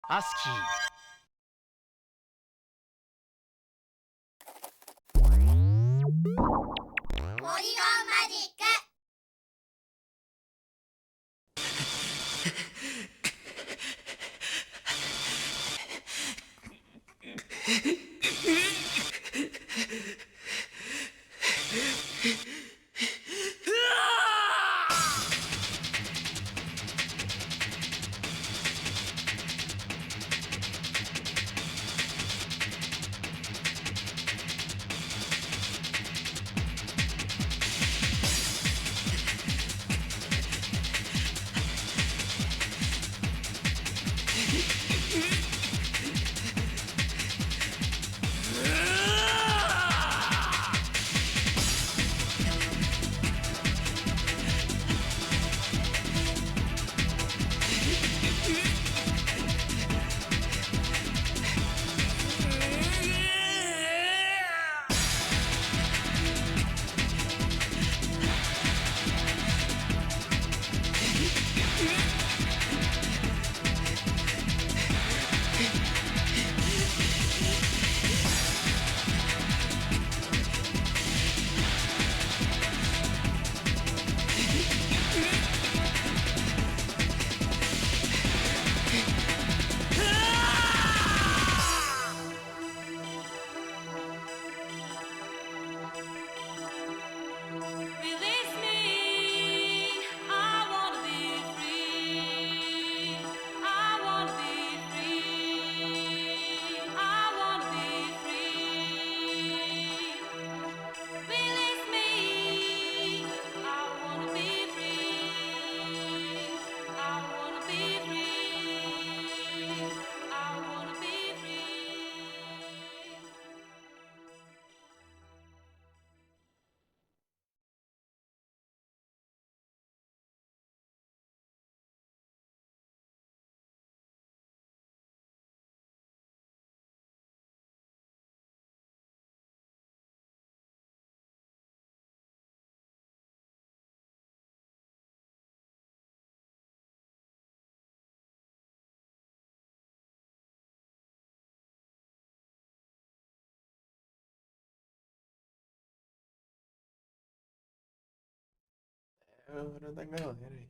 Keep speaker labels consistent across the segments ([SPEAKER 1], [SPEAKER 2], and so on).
[SPEAKER 1] ハスキー。
[SPEAKER 2] ポリゴンマジック。
[SPEAKER 3] Release me. I wanna be free. I wanna be free. I wanna be free. Release me. I wanna be free. I wanna be free. I wanna be free.
[SPEAKER 4] É a hora da galera aí.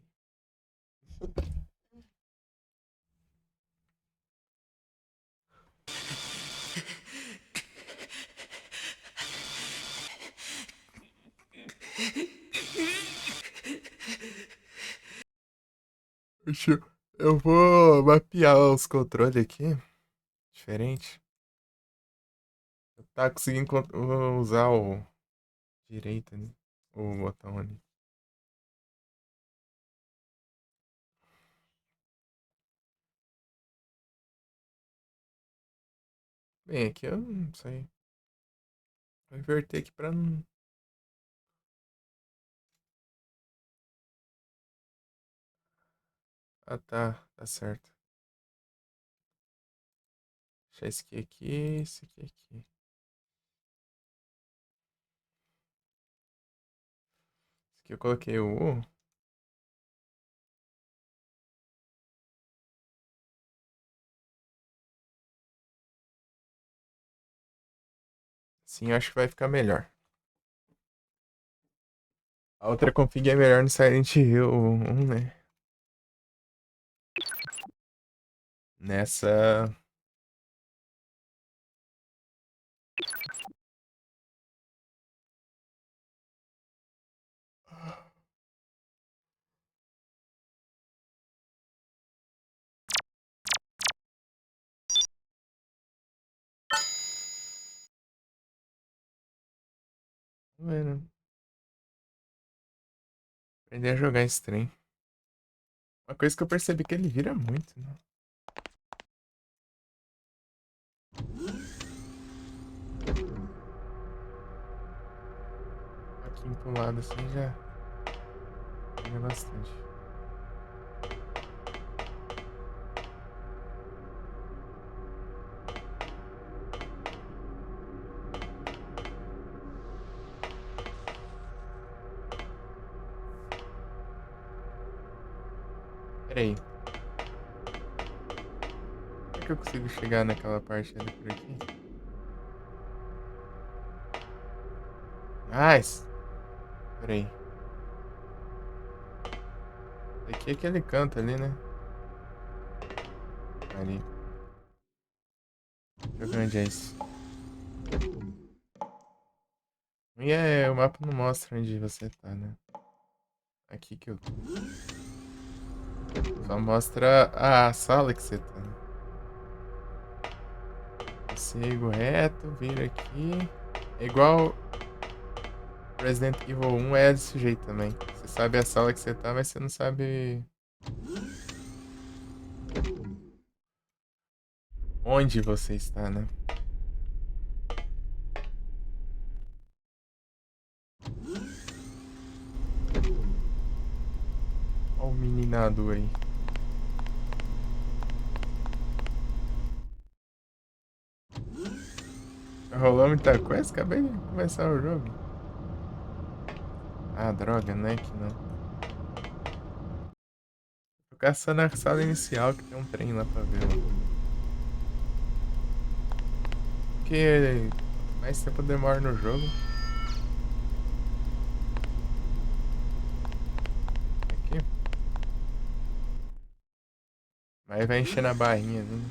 [SPEAKER 4] Eu vou mapear os controles aqui. Diferente. Tá conseguindo usar o direito, né? O botão ali. Bem, aqui eu não sei. Vou inverter aqui pra não. Ah, tá. Tá certo. Deixar esse aqui. Esse aqui eu coloquei o U. Sim, acho que vai ficar melhor. A outra config é melhor no Silent Hill 1, né? Nessa. Mano, aprender a jogar esse trem. Uma coisa que eu percebi que ele vira muito, né? Um pouquinho pro lado assim já vira bastante. Pera aí. que eu consigo chegar naquela parte ali por aqui? Nice! Pera aí. Aqui é aquele canto ali, né? Ali. Deixa eu ver onde é isso. E o mapa não mostra onde você tá, né? Aqui que eu tô. Só mostra a sala que você tá, né? Eu sigo reto, viro aqui. É igual Resident Evil 1 é desse jeito também. Você sabe a sala que você tá, mas você não sabe onde você está, né? Olha o meninado aí. Rolou muita coisa? Acabei de começar o jogo. Ah, droga, não é que não. Tô caçando a sala inicial que tem um trem lá pra ver, ó. Porque quanto mais tempo demora no jogo. Aqui. Mas vai enchendo a barrinha, né?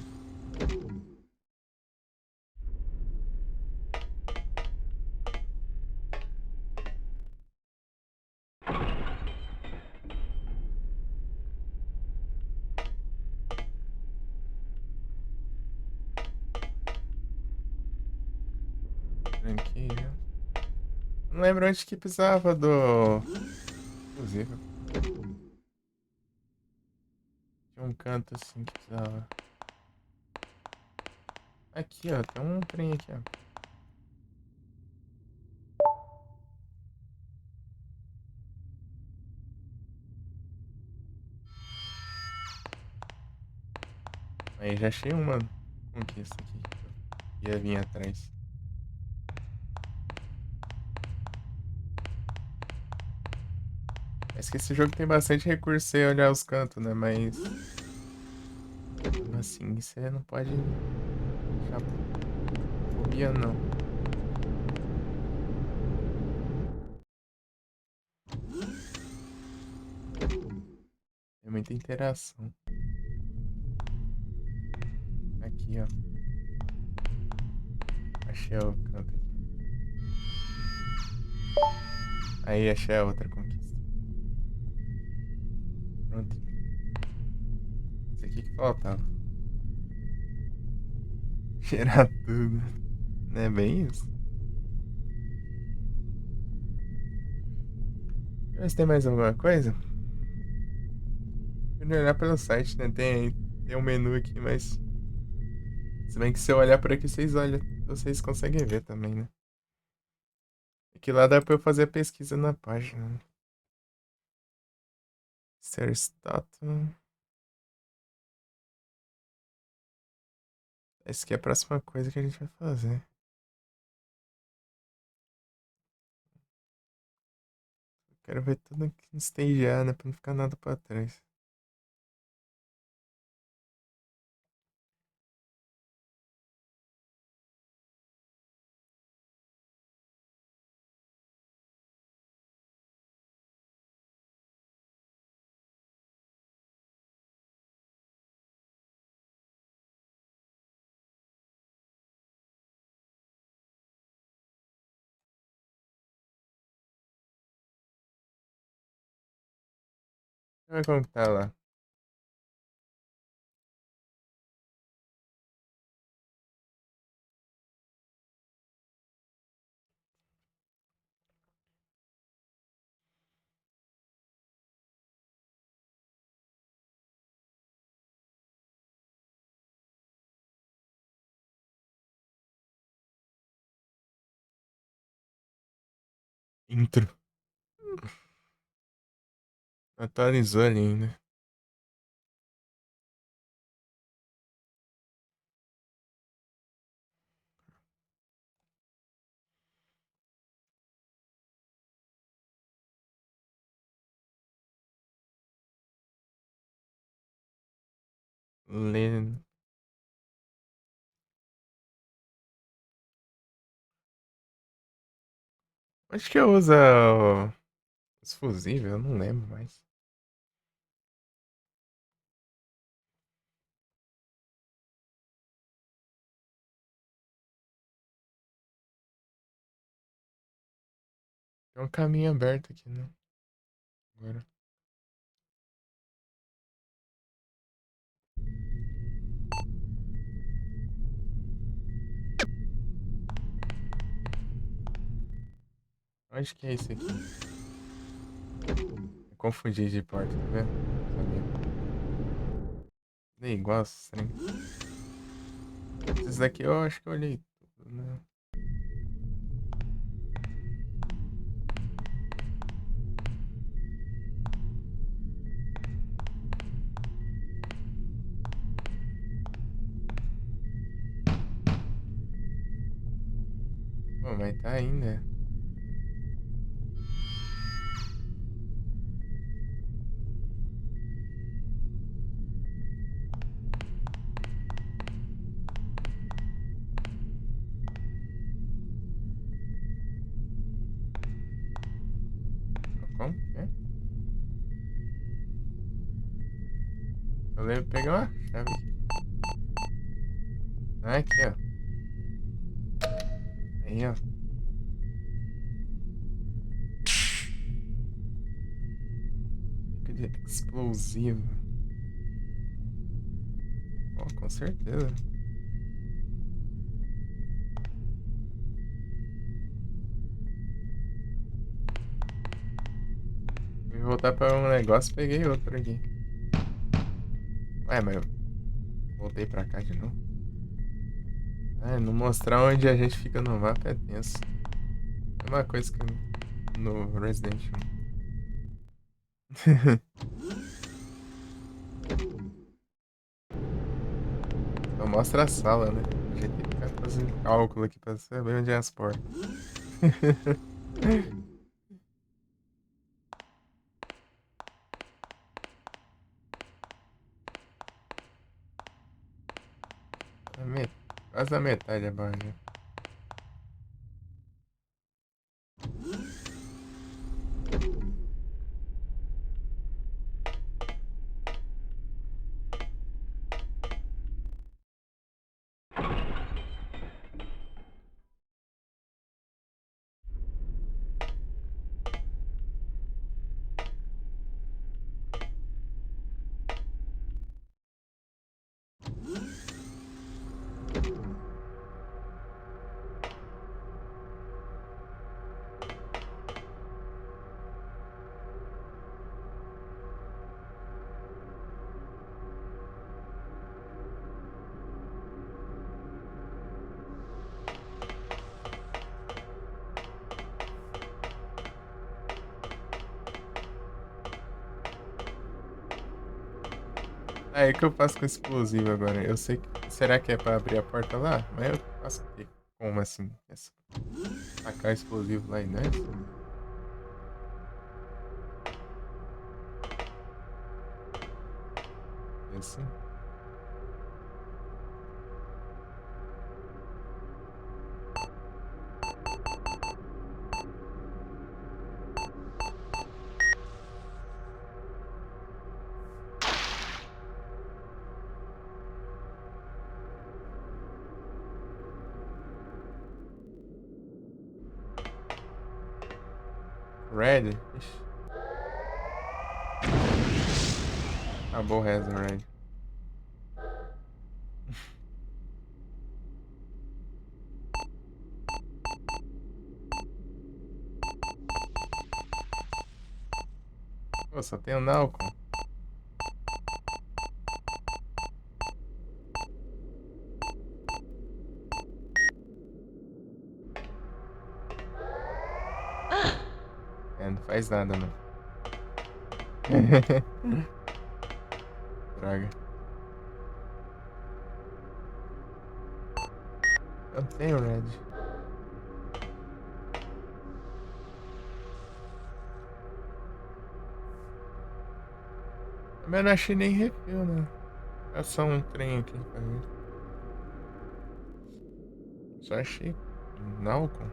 [SPEAKER 4] Tranquilo. Não lembro onde que precisava do. Inclusive, tinha um canto assim que precisava. Aqui, ó. Tem um trem aqui, ó. Aí já achei uma conquista aqui. Que eu ia vir atrás. Mas que esse jogo tem bastante recurso você olhar os cantos, né? Mas. Mesmo assim, você não pode deixar fobia, não. É muita interação. Aqui, ó. Achei o canto aqui. Aí achei a outra conquista. Pronto. Isso aqui que faltava. Cheirar tudo. Não é bem isso? Deixa eu ver se tem mais alguma coisa. Eu olhar pelo site, né? Tem um menu aqui, mas. Se bem que se eu olhar por aqui, vocês olham. Vocês conseguem ver também, né? Aqui lá dá pra eu fazer a pesquisa na página, né? Ser status. Essa aqui é a próxima coisa que a gente vai fazer. Quero ver tudo aqui stagear, né? Pra não ficar nada pra trás. Deixa eu ver como que tá lá. Intro. Atualizou ali ainda. Lê. Onde que eu uso os fusíveis? Eu não lembro mais. Tem um caminho aberto aqui, né? Agora. Onde que é isso aqui? Eu confundi de porta, tá vendo? Sabia. É igual esse trem. Esses daqui eu acho que eu olhei tudo, né? Pô, mas tá ainda. Como? É? Eu lembro de pegar uma chave aqui. Ah, aqui, ó. Aí, ó. Fica de explosivo. Ó, com certeza. Fui voltar para um negócio, peguei outro aqui. Ué, mas eu voltei pra cá de novo. Ah, não mostrar onde a gente fica no mapa é tenso. É uma coisa que no Resident Evil. Só mostra a sala, né? A gente tem que ficar fazendo cálculo aqui pra saber onde é as portas. Quase a metade abaixo. Aí, o que eu faço com explosivo agora? Eu sei que. Será que é pra abrir a porta lá? Mas eu faço o quê? Como assim? Tacar explosivo lá e dentro? É assim? Red? Ixi, acabou o resto do Red. Pô, só tem o Nalcon. É, não faz nada, não. Droga. Eu tenho Red. Mas eu não achei nem refil, né? É só um trem aqui pra ver. Só achei Nalcon.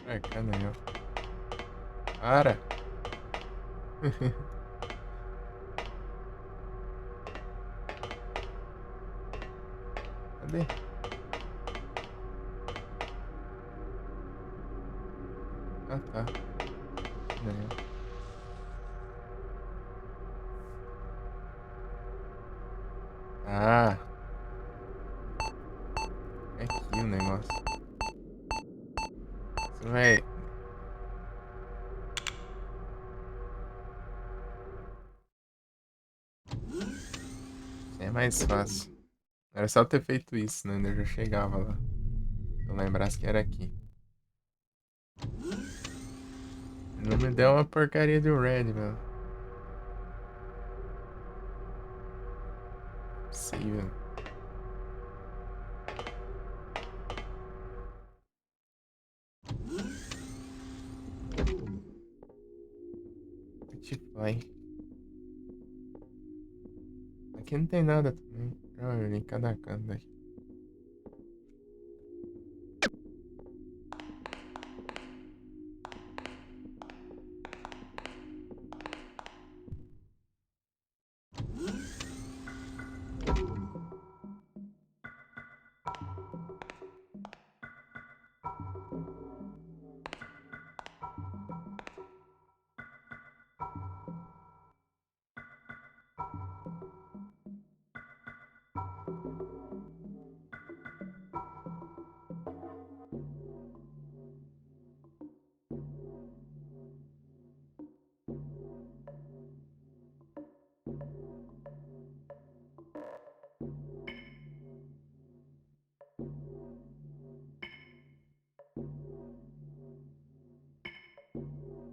[SPEAKER 4] Sacanagem. Para. Cadê? Ah, tá. Não. Ah, é aqui o negócio. Você vai. É mais fácil. Era só ter feito isso, né? Eu já chegava lá. Se eu lembrasse que era aqui. Não me deu uma porcaria de red, meu. Possível. Multiply. Aqui não tem nada também. Olha, em cada canto aqui.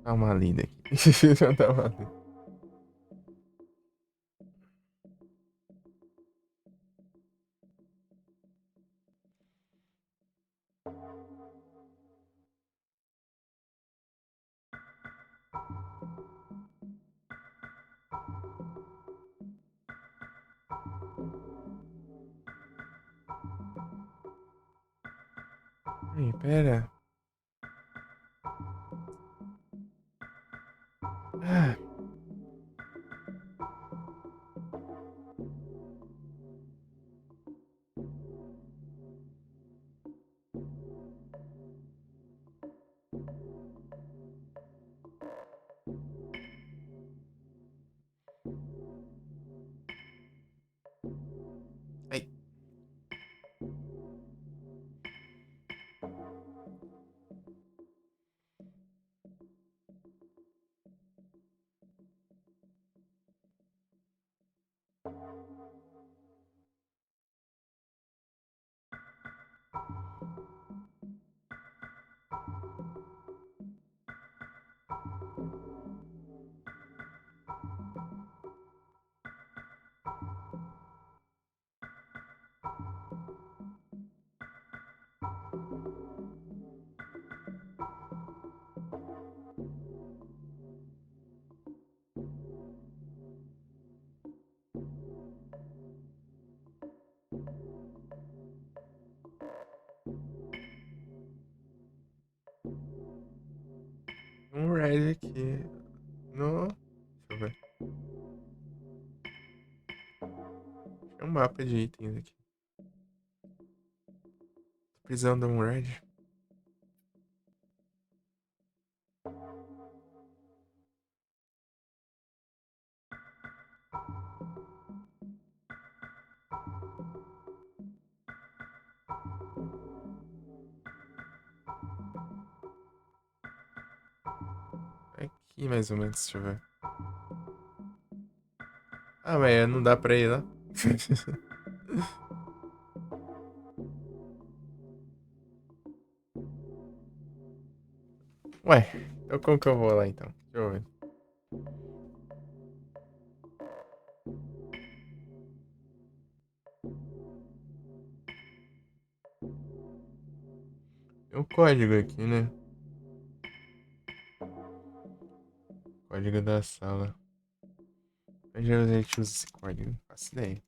[SPEAKER 4] Dá uma lida aqui. Dá uma lida. Ih, pera. Ah, ai. Um red aqui. No. Deixa eu ver. Tem um mapa de itens aqui. Tô precisando de um red. Aqui mais ou menos, deixa eu ver. Ah, mas não dá pra ir lá. Ué, então como que eu vou lá então? Deixa eu ver. Tem um código aqui, né? Código da sala. Eu já usei, usa esse código. Não faço ideia.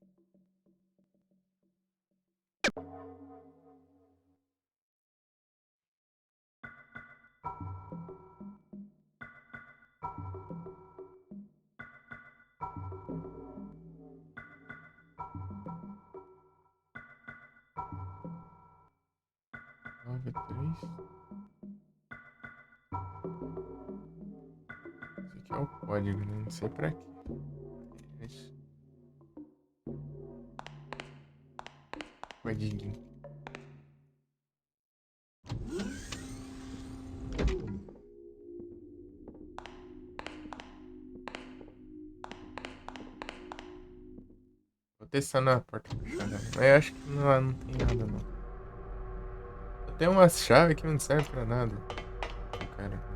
[SPEAKER 4] Nove, três. Esse aqui é o código, né? Não sei pra quê. Código. Vou testando a porta fechada. Mas eu acho que não tem nada, não. Tem umas chaves que não servem pra nada. Cara.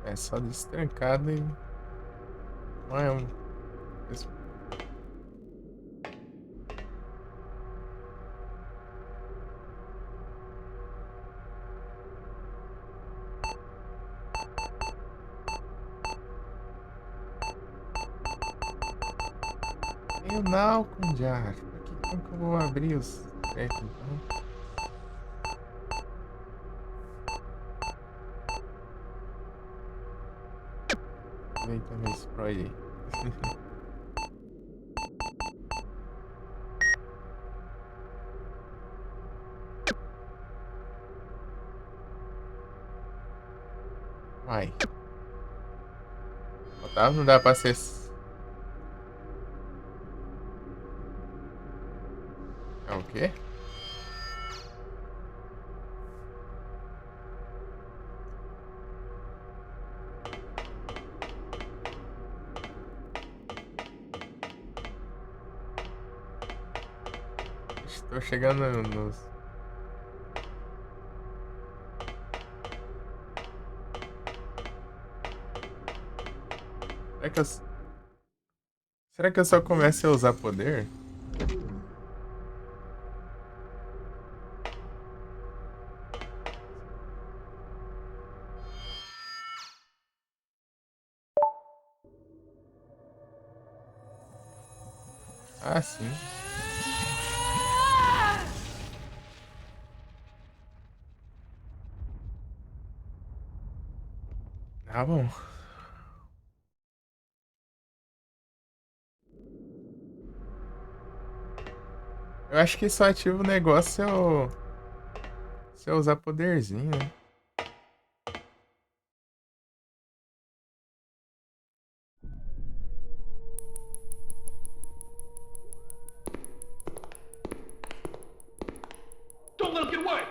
[SPEAKER 4] É só destrancado e. Não é um. Tem o Nalcon já. Aqui, como que eu vou abrir os tracks então? Vem também esse Pro aí. Vai. Otávio, não dá pra ser. É o quê? Estou chegando nos. Será que eu. Será que eu só começo a usar poder? Ah, sim. Ah, bom. Eu acho que só ativa o negócio se eu usar poderzinho, né?
[SPEAKER 1] Don't let him get away!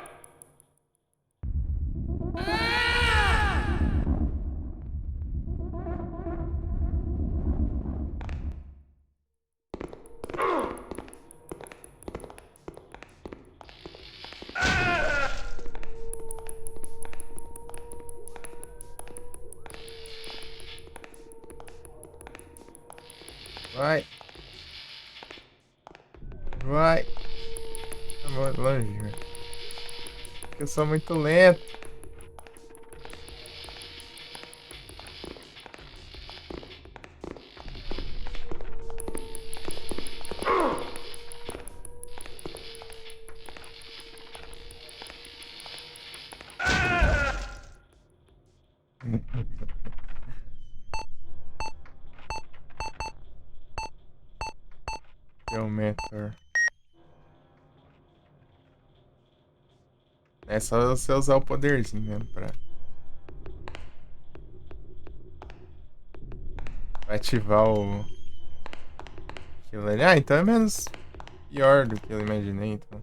[SPEAKER 4] Vai. Vai. Tá bom, longe, velho. Porque eu sou muito lento. Deu mentor. É só você usar o poderzinho mesmo pra ativar o. Aquilo ali. Ah, então é menos pior do que eu imaginei, então.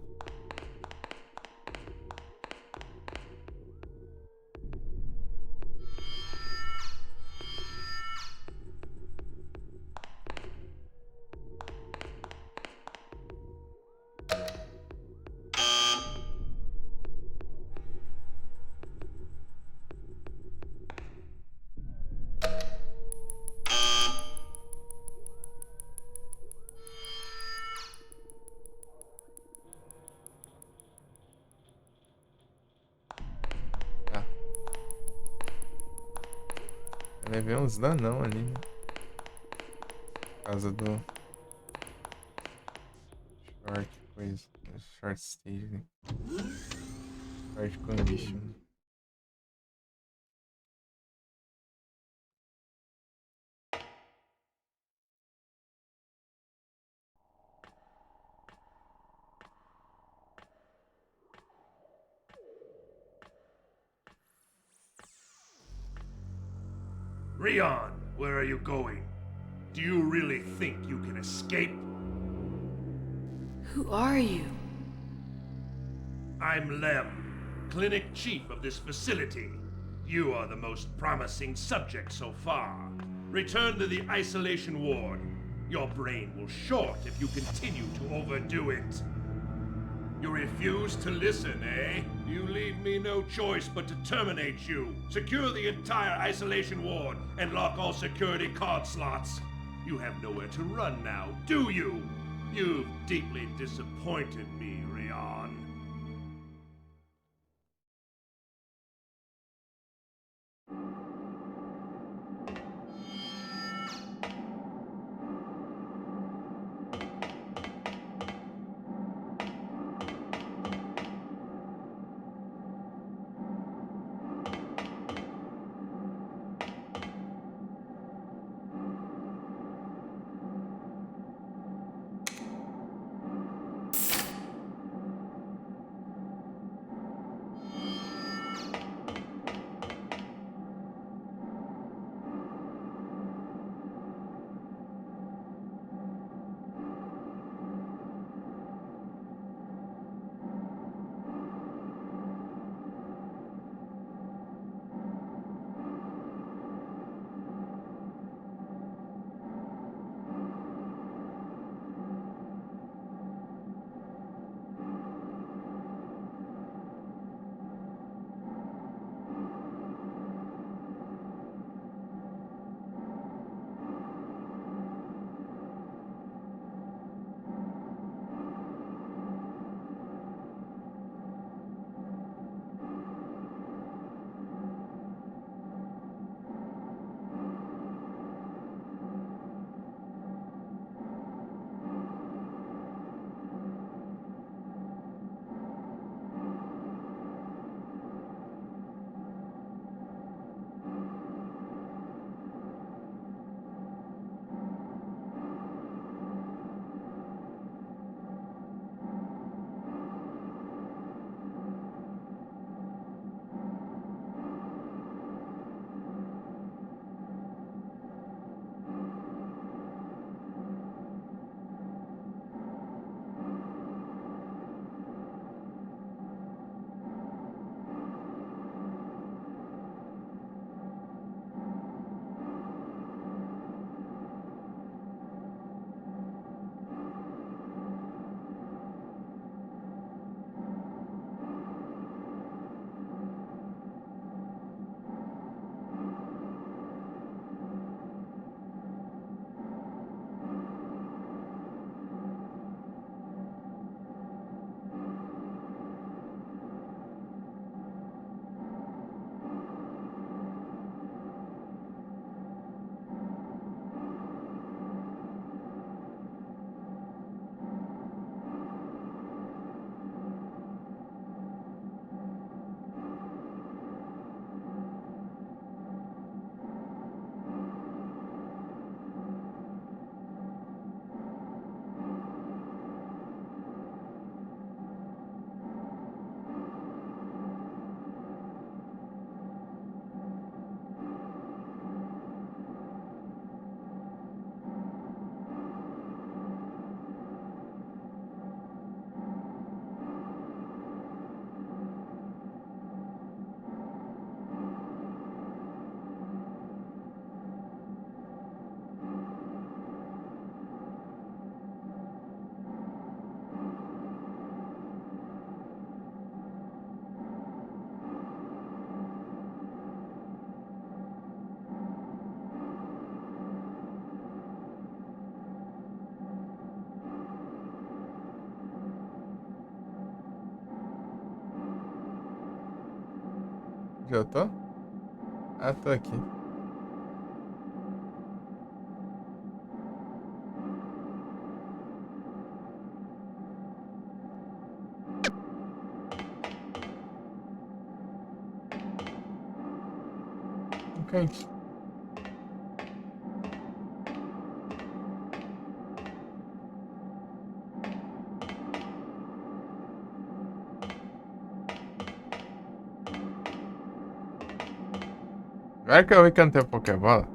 [SPEAKER 4] Levei uns danão ali, né? Por causa do short coisa. Short stage, né? Short condition.
[SPEAKER 1] Rion, where are you going? Do you really think you can escape?
[SPEAKER 5] Who are you?
[SPEAKER 1] I'm Lem, clinic chief of this facility. You are the most promising subject so far. Return to the isolation ward. Your brain will short if you continue to overdo it. You refuse to listen, eh? You leave me no choice but to terminate you. Secure the entire isolation ward and lock all security card slots. You have nowhere to run now, do you? You've deeply disappointed me, Rion.
[SPEAKER 4] Onde eu tô? Ah, tô aqui. quente. Agora que eu vi que eu não tenho Pokébola.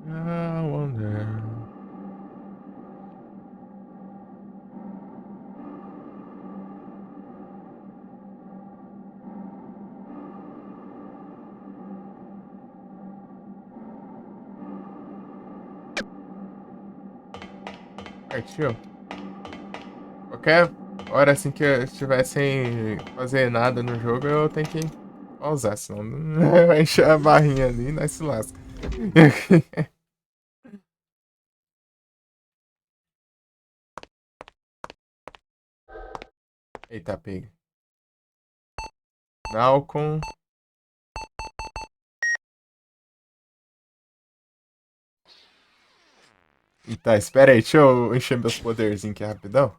[SPEAKER 4] I wonder. Partiu. Qualquer hora assim que eu estiver sem fazer nada no jogo, eu tenho que pausar, senão vai encher a barrinha ali e nós se lasca. Eita, pega. Nalcon. E tá, espera aí, deixa eu encher meus poderzinhos aqui rapidão.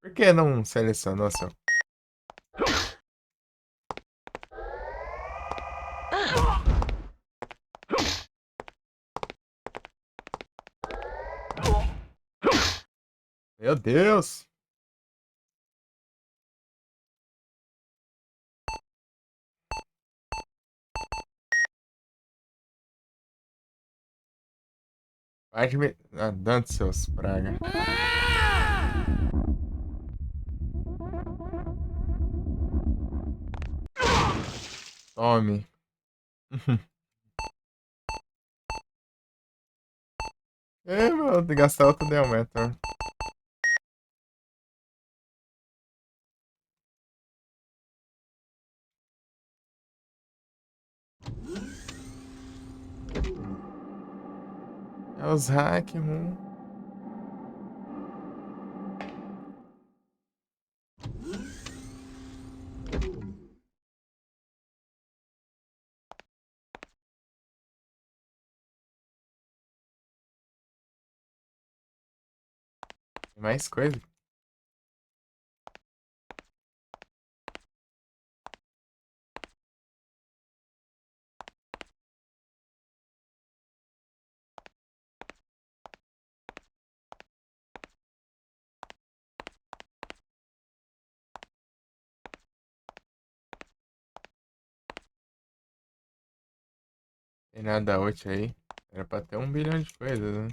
[SPEAKER 4] Por que não selecionou seu? Meu Deus! Vai de me... Ah, dando seus praga. Tome. É, meu, tem que gastar outro Delmetor. É os hack, mano. Tem mais coisa. Tem nada útil aí. Era pra ter 1 bilhão de coisas, né?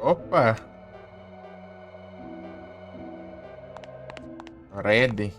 [SPEAKER 4] Opa! Ready.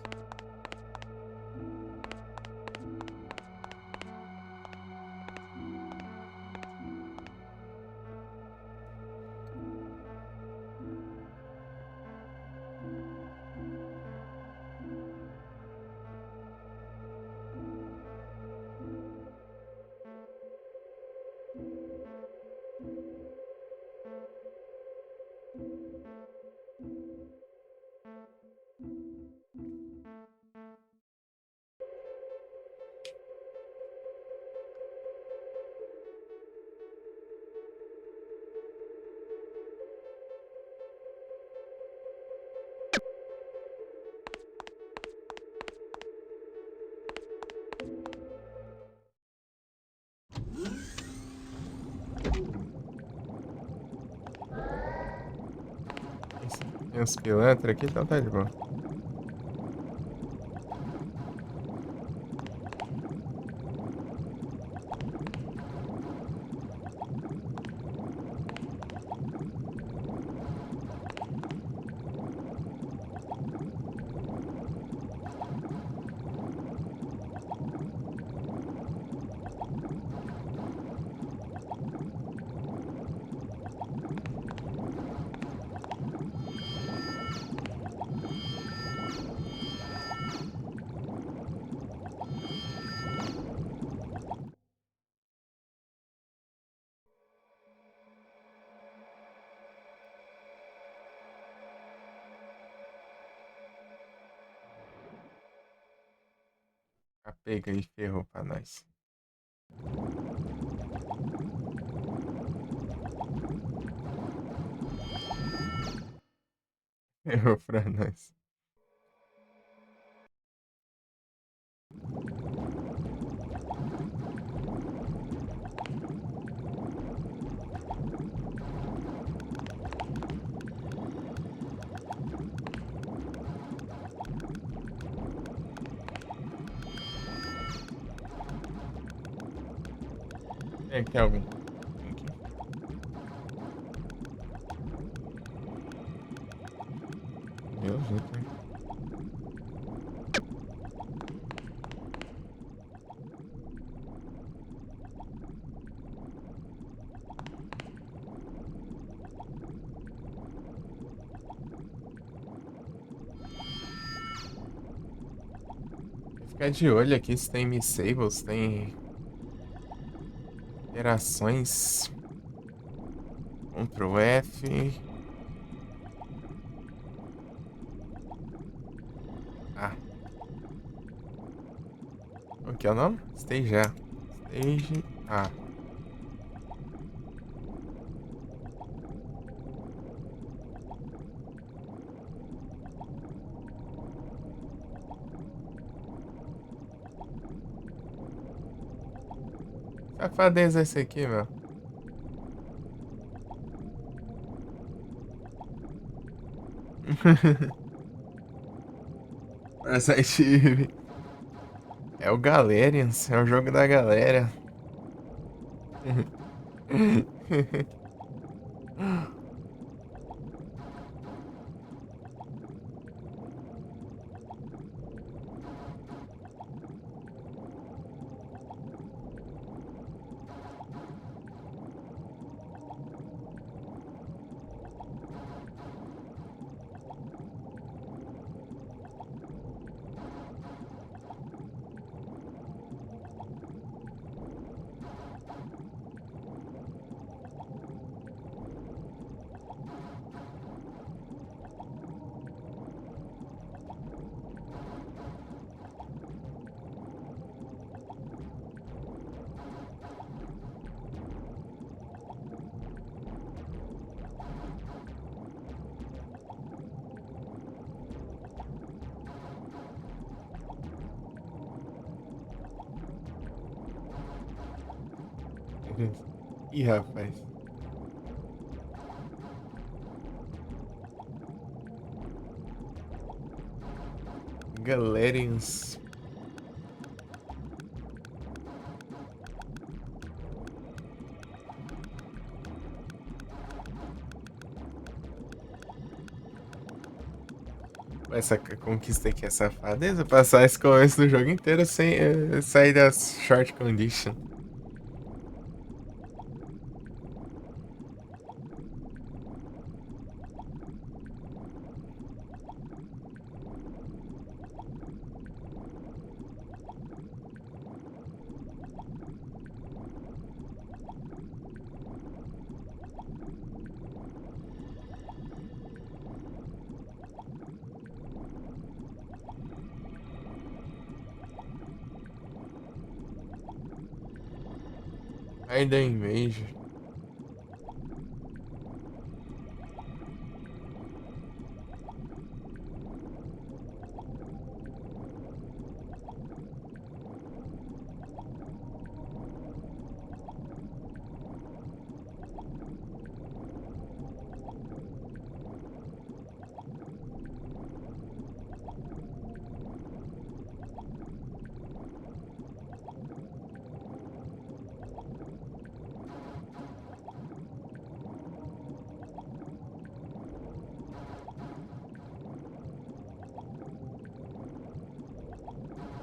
[SPEAKER 4] Tem uns pilantras aqui, então tá de boa. A pega e ferrou pra nós. Ferrou pra nós. Tem algum? Aqui. Meu Deus, né? Ficar de olho aqui se tem missables, tem interações. Ctrl F. Ah. O que é o nome? Stage A. Stage A. Safadeza esse aqui, meu. Resident Evil. É o Galerians, é o jogo da galera. Ih, rapaz. Galerians. Essa conquista aqui é safadeza. Passar esse começo do jogo inteiro sem sair das short condition. Ainda em Major.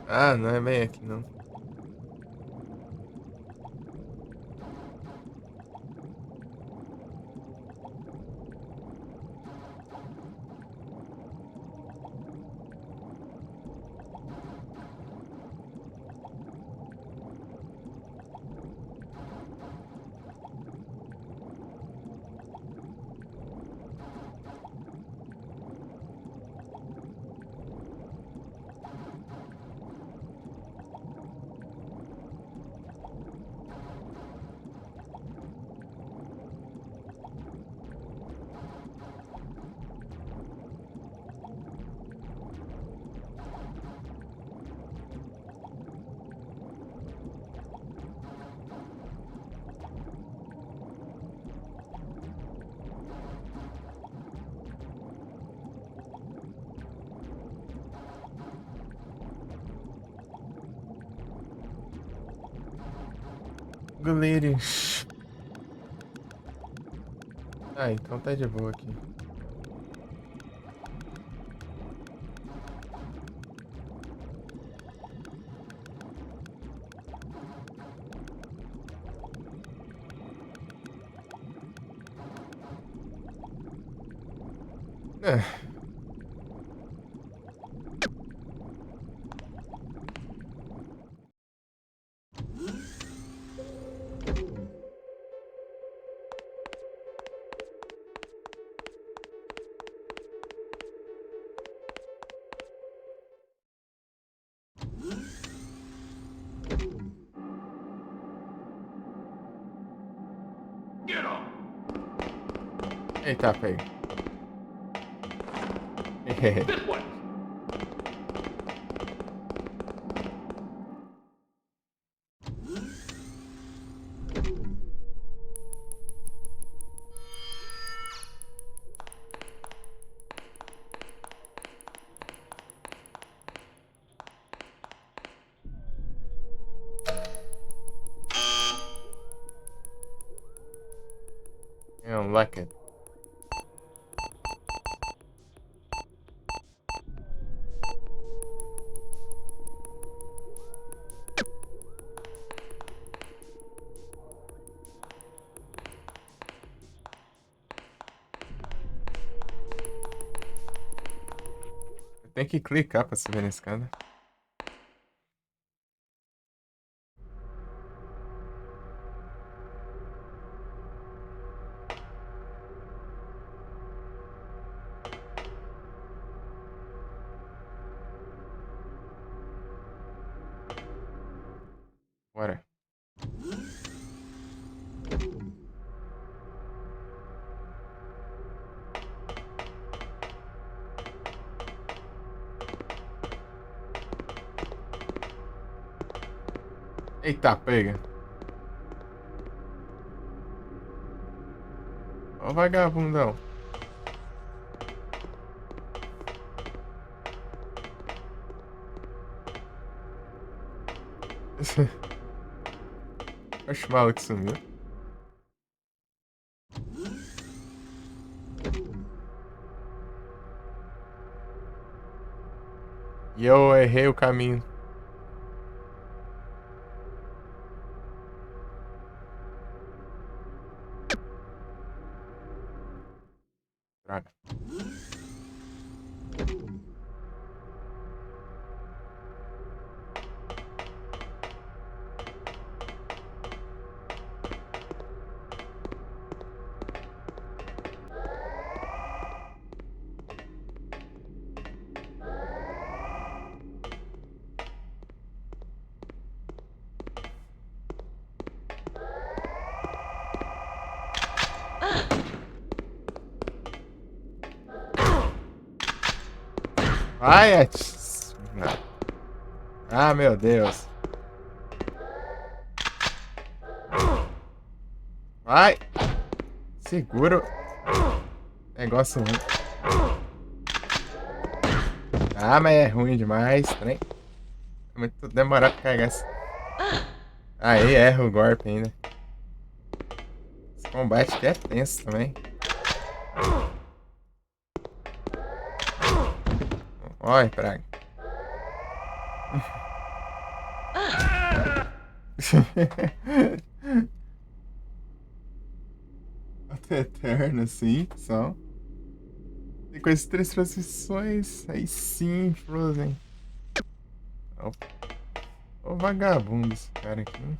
[SPEAKER 4] Ah, não é bem aqui não. Goleiros. Ah, então tá de boa aqui. É.
[SPEAKER 1] Get on!
[SPEAKER 4] Eita, pega.
[SPEAKER 1] This way!
[SPEAKER 4] Unlock it. Tem que clicar pra subir na escada. Bora. Eita, pega. Ó o vagabundão. Oxe, o maluco sumiu. E eu errei o caminho. Droga. Ai, ah, meu Deus. Vai. Segura. Negócio ruim. Ah, mas é ruim demais, trem. É muito demorado pra carregar esse. Aí erra o golpe ainda. Esse combate aqui é tenso também. Olha, praga. Até eterno, assim, só. E com essas 3 transições, aí sim, Frozen. Ô vagabundo esse cara aqui.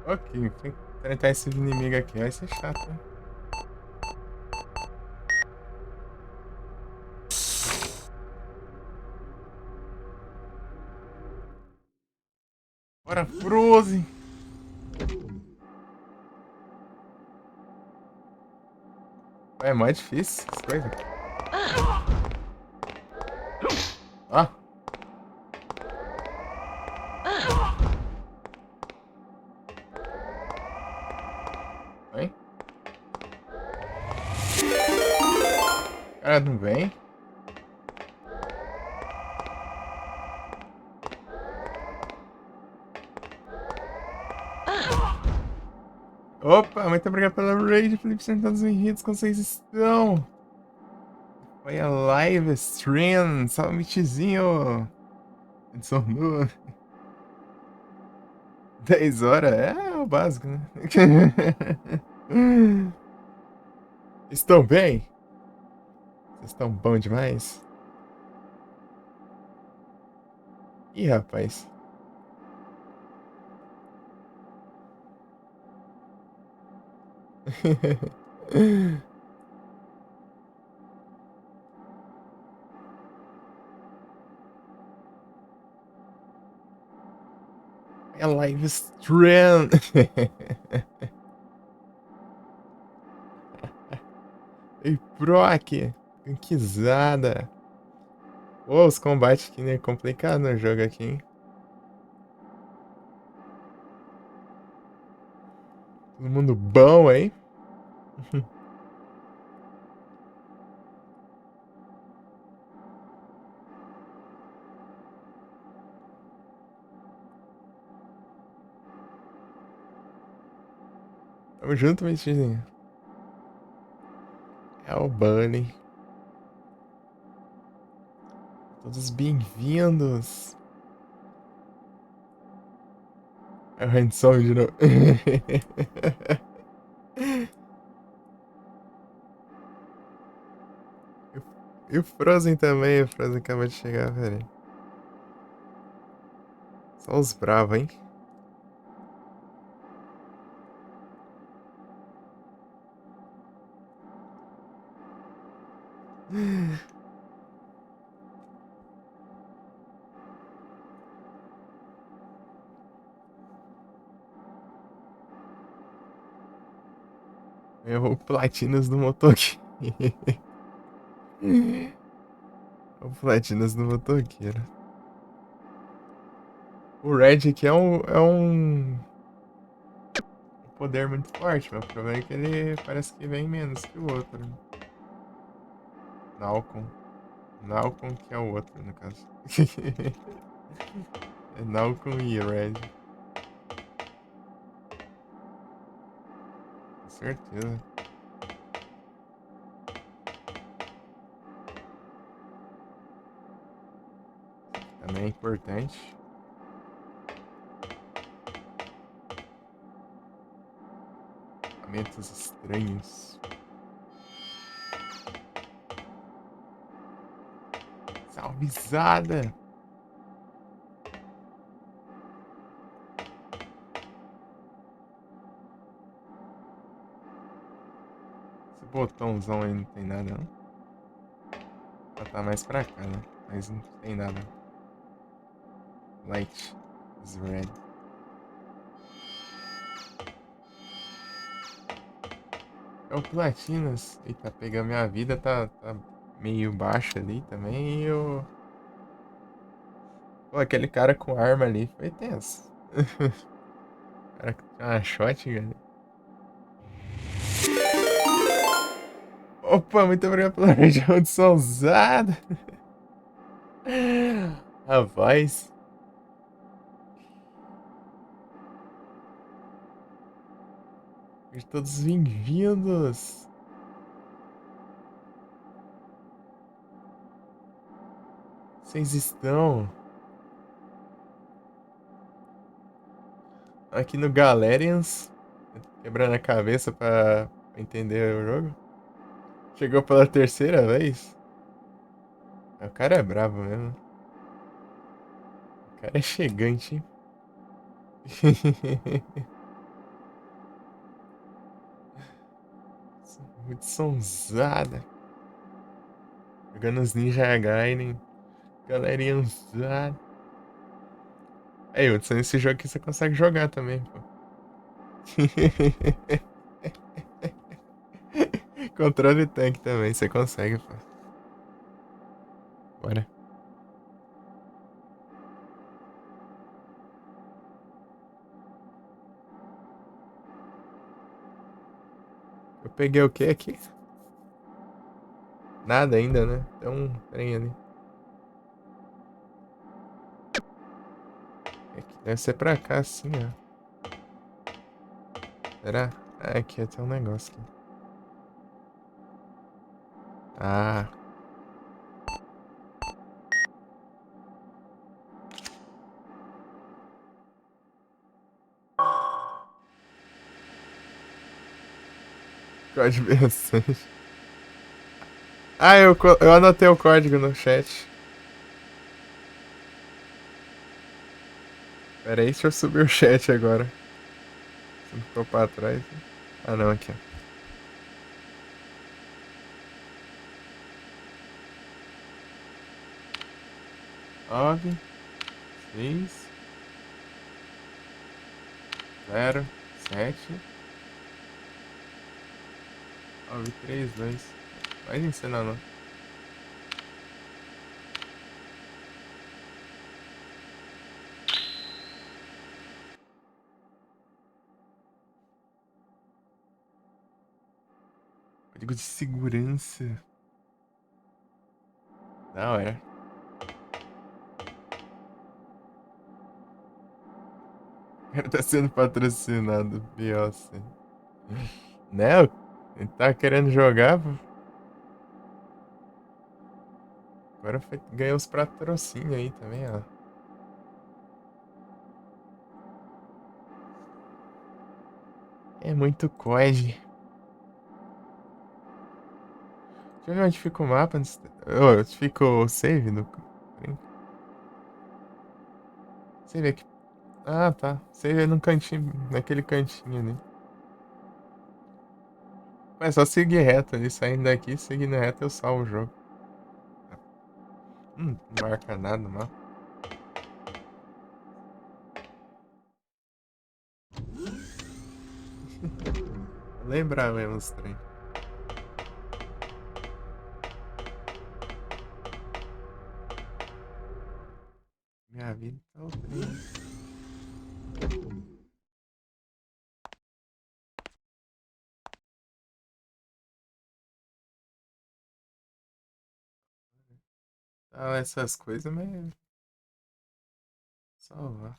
[SPEAKER 4] Ok, enfrentar esse inimigo aqui vai ser chato, né? Bora, Frozen! É mais difícil essas coisas. Ó. Vem. O cara não vem. Opa, muito obrigado pela raid, Felipe, sentados em redes, como vocês estão? Foi a live stream, salve Mitizinho. Adicionou 10 horas, é o básico, né? Estão bem? Vocês estão bom demais? Ih, rapaz. É live stream. Ei, Proc. Gankizada. Pô, os combates aqui, né? Complicado no jogo aqui, hein? Todo mundo bom, hein? Tamo junto, Mitizinho. É o Bunny. Todos bem-vindos. É o Handsome de novo. E o Frozen também. O Frozen acabou de chegar, velho. Só os bravos, hein? É o Platinas do motoqueiro. O Platinas do motoqueiro. O Red aqui é um poder muito forte, mas o problema é que ele parece que vem menos que o outro. Nalcon. Nalcon que é o outro, no caso. É Nalcon e Red. certeza. Também é importante. Equipamentos estranhos. Salvezada! Esse botãozão aí não tem nada, não. Ela tá mais pra cá, né? Mas não tem nada. Light is red. É o Platinas. Eita, pegar minha vida tá meio baixa ali também. E eu. Pô, aquele cara com arma ali foi tenso. O cara que tinha uma shotgun ali. Opa, muito obrigado pela região de Sonzada. Rapaz. Sejam todos bem-vindos. Vocês estão aqui no Galerians, quebrando a cabeça pra entender o jogo. Chegou pela terceira vez. O cara é brabo mesmo. O cara é chegante, hein? Muito sonzada. Jogando os Ninja Gaiden. Galerinha usada. Aí, Hudson, esse jogo aqui você consegue jogar também, pô. Controle tanque também, você consegue, pô. Bora. Eu peguei o que aqui? Nada ainda, né? Tem um trem ali. Aqui, deve ser pra cá, sim, ó. Será? Ah, aqui tem um negócio aqui. Ah. Código mensagem. Ah, eu anotei o código no chat. Pera aí, deixa eu subir o chat agora. Você não ficou pra trás. Ah, não, aqui, ó. 9, 6, 0, 7, 9, 3, 2. Vai ensinar, não. Código de segurança. Da hora. O cara tá sendo patrocinado, Beyoncé. Né? Ele tá querendo jogar, pô. Agora ganhou os patrocínios aí também, ó. É muito COD. Deixa eu ver onde fica o mapa. Onde fica o save do. Save aqui. Ah, tá. Save é no cantinho. Naquele cantinho ali. É só seguir reto ali. Saindo daqui, seguindo reto, eu salvo o jogo. Não marca nada no mapa. Lembrar mesmo os trem. Minha vida tá o trem. Ah, essas coisas, mas. Salvar.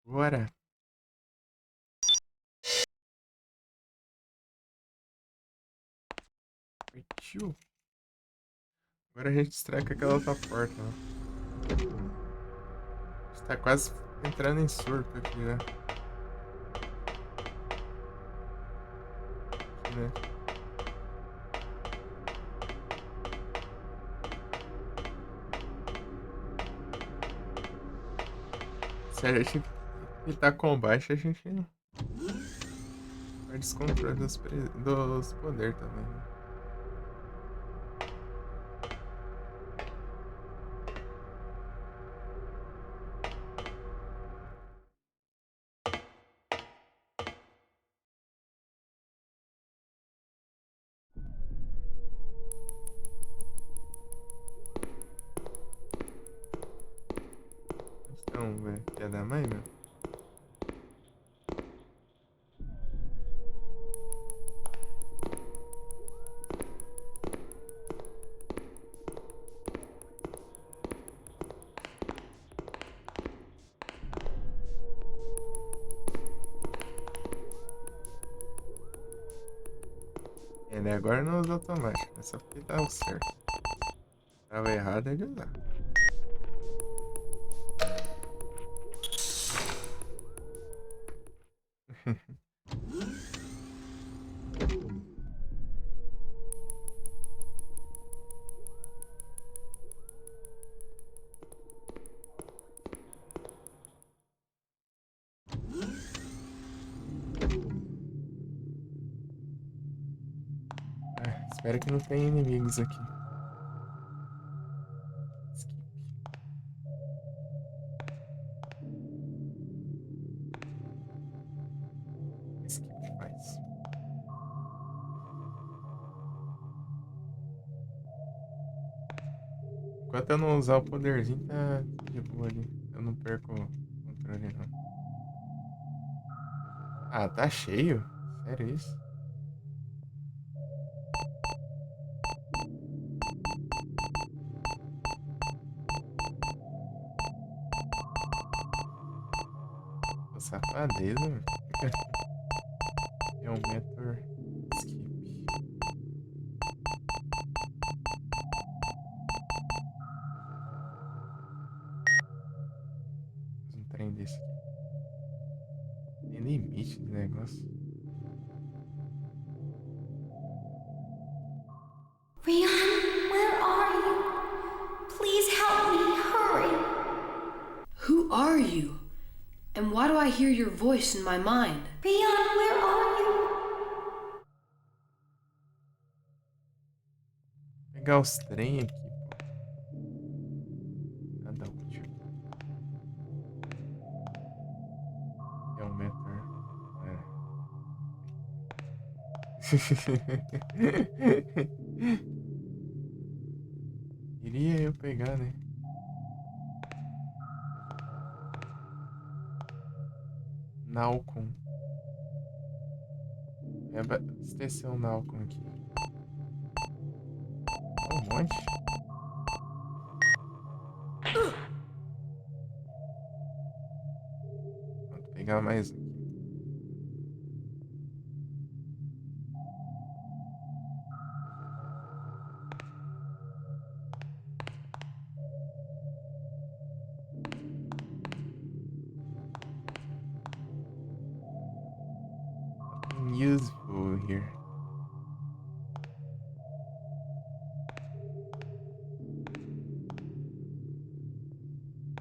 [SPEAKER 4] Bora. Partiu. Agora a gente estreca aquela outra porta, ó. A gente tá quase entrando em surto aqui, né? Aqui, né? Se a gente evitar combate, a gente perde os controles dos poderes também, né? Então, velho, quer dar mãe, meu? Ele agora não usa automático, é só porque tava certo. Tava errado ele usar. Espero que não tenha inimigos aqui. Skip. Skip faz. Enquanto eu não usar o poderzinho, tá de boa ali. Eu não perco o controle, não. Ah, tá cheio? Sério isso? Tô safadeza, mano. É um mentor skip. Faz um trem desse aqui. Tem limite de negócio.
[SPEAKER 2] Rion, where are you? Please help me, hurry.
[SPEAKER 5] Who are you? And why do I hear your voice in my mind?
[SPEAKER 2] Rion, where are you?
[SPEAKER 4] Vou pegar os trem aqui, pô. Nada útil. É um mentor. Iria eu pegar, né? Nalcon. É abastecer um Nalcon aqui. Um monte. Vou pegar mais um aqui. Nothing useful here.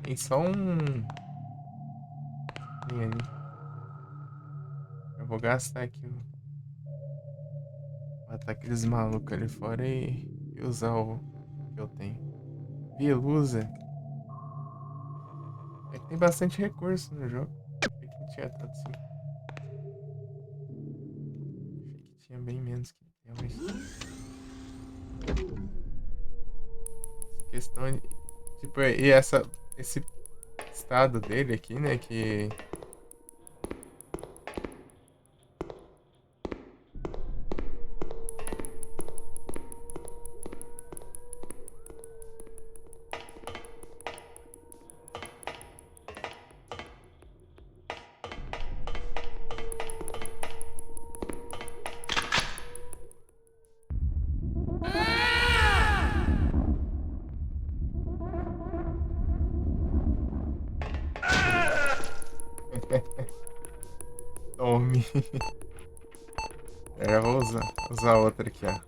[SPEAKER 4] Tem só um. Tem ali. Eu vou gastar aqui o. Matar aqueles malucos ali fora e usar o que eu tenho. Velusa. É que tem bastante recurso no jogo. Achei que não tinha tanto assim. Achei que tinha bem menos que tem, mas. Questão de. Tipo, e esse estado dele aqui, né? Que. Eu já vou usar outra aqui, ó.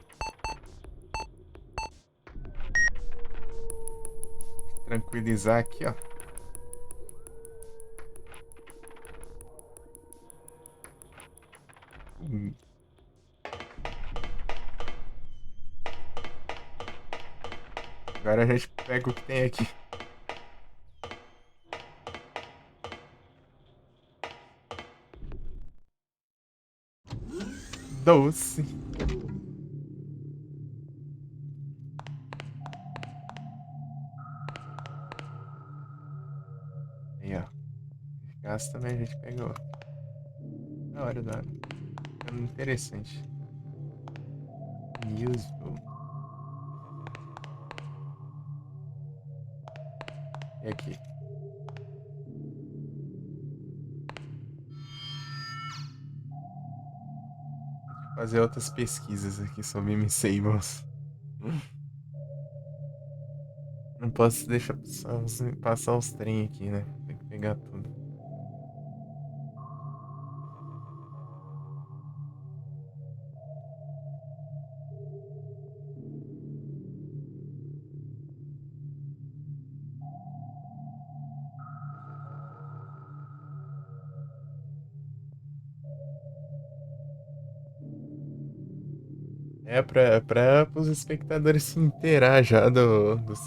[SPEAKER 4] Tranquilizar aqui, ó. Hum. Agora a gente pega o que tem aqui. Doce. Aí, ó. Gás também a gente pegou. Da hora, da hora. Ficando interessante. Useful. E aqui? Fazer outras pesquisas aqui sobre Misables. Não posso deixar passar os trem aqui, né? Tem que pegar tudo. É pra os espectadores se inteirar já dos...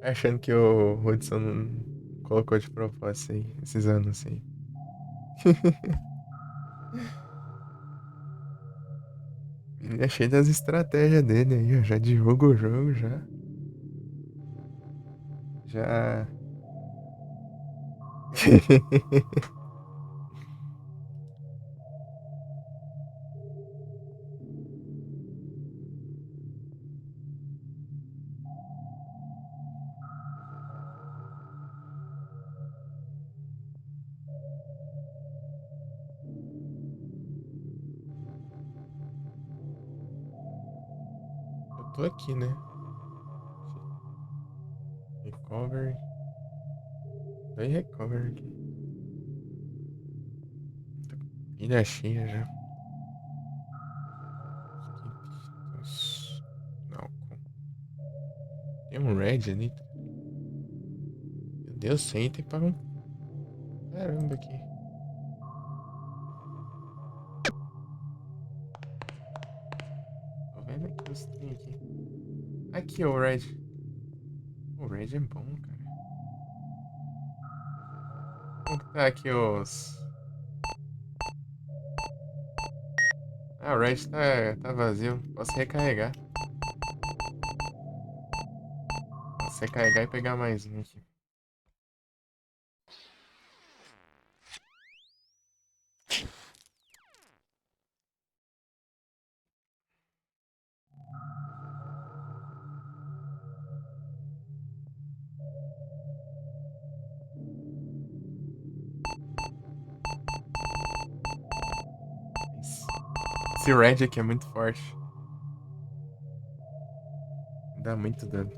[SPEAKER 4] Achando que o Hudson não colocou de propósito aí, esses anos aí. Ele é cheio das estratégias dele aí, ó. Já divulga o jogo, já. Já. Eu tô aqui, né? Recovery. Dei recovery aqui. Ilha cheia já. Não. Tem um red ali. Meu Deus, sem tem para um. Caramba aqui. Tô vendo aqui os trem aqui. Aqui, o red. O red é bom, cara. Como que tá aqui os. Ah, o red tá vazio. Posso recarregar. Posso recarregar e pegar mais um aqui. Esse red aqui é muito forte. Dá muito dano.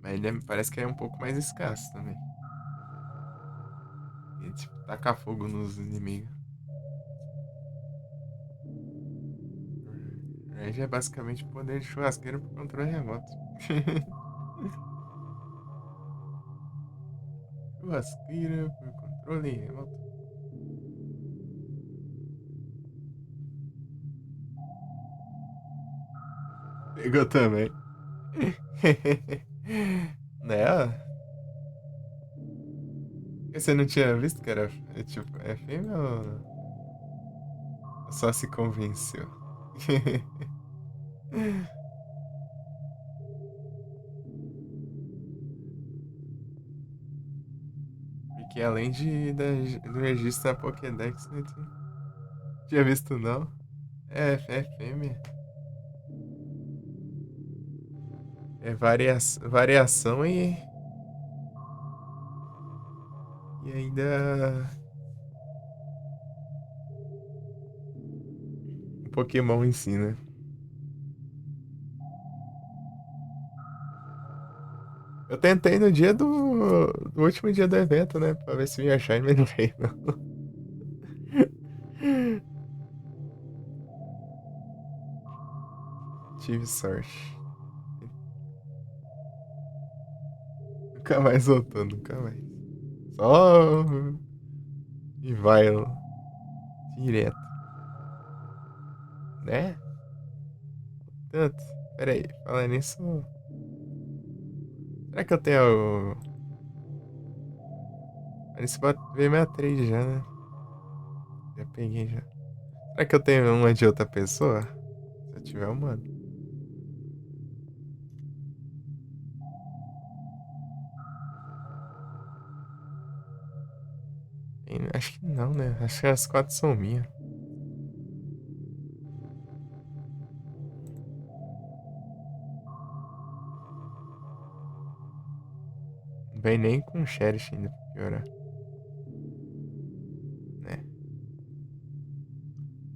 [SPEAKER 4] Mas ele parece que é um pouco mais escasso também. Ele, tipo, taca fogo nos inimigos. Red é basicamente poder de churrasqueiro por controle remoto. Churrasqueira por controle remoto. Pegou também. Né? Você não tinha visto que era tipo, é fêmea ou só se convenceu? Porque além do registro da Pokédex, né? Tinha visto não? É fêmea. É variação e ainda um Pokémon em si, né? Eu tentei no dia do último dia do evento, né? Pra ver se eu ia achar, mas não veio, não. Tive sorte. Nunca mais voltou, nunca mais. Só. E vai ó, direto. Né? Tanto. Pera aí, falando nisso. Será que eu tenho. Esse veio 63 já, né? Já peguei já. Será que eu tenho uma de outra pessoa? Se eu tiver, eu mando. Acho que não, né? Acho que as 4 são minhas. Não vem nem com Cherish ainda pra piorar. Né?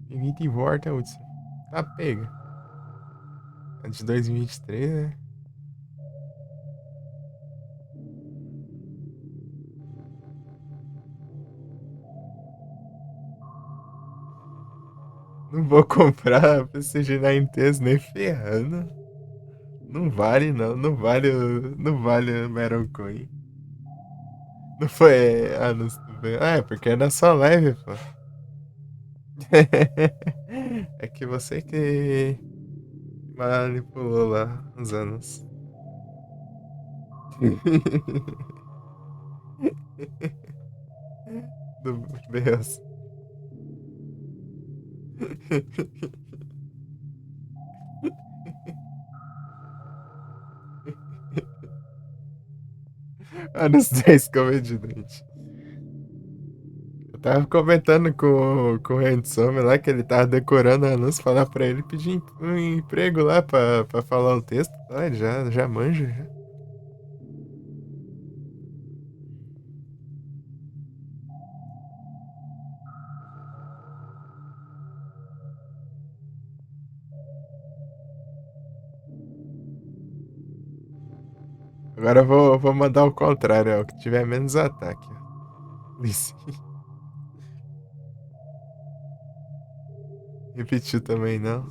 [SPEAKER 4] Peguei de volta, Hudson. Tá pega. É de 2023, né? Não vou comprar PCG na Intense nem ferrando. Não vale, não. Não vale não vale o Meroncoin. Não foi. Ah, não. Ah, é porque é na sua live, pô. É que você que manipulou lá uns anos. Do Beus. Anos 10 comediante. Eu tava comentando com o Handsome lá que ele tava decorando anúncio, falar pra ele pedir um emprego lá pra falar o texto. Ah, ele já manja, já. Agora eu vou mandar o contrário, ó, o que tiver menos ataque. Ó. Lice. Repetiu também, não?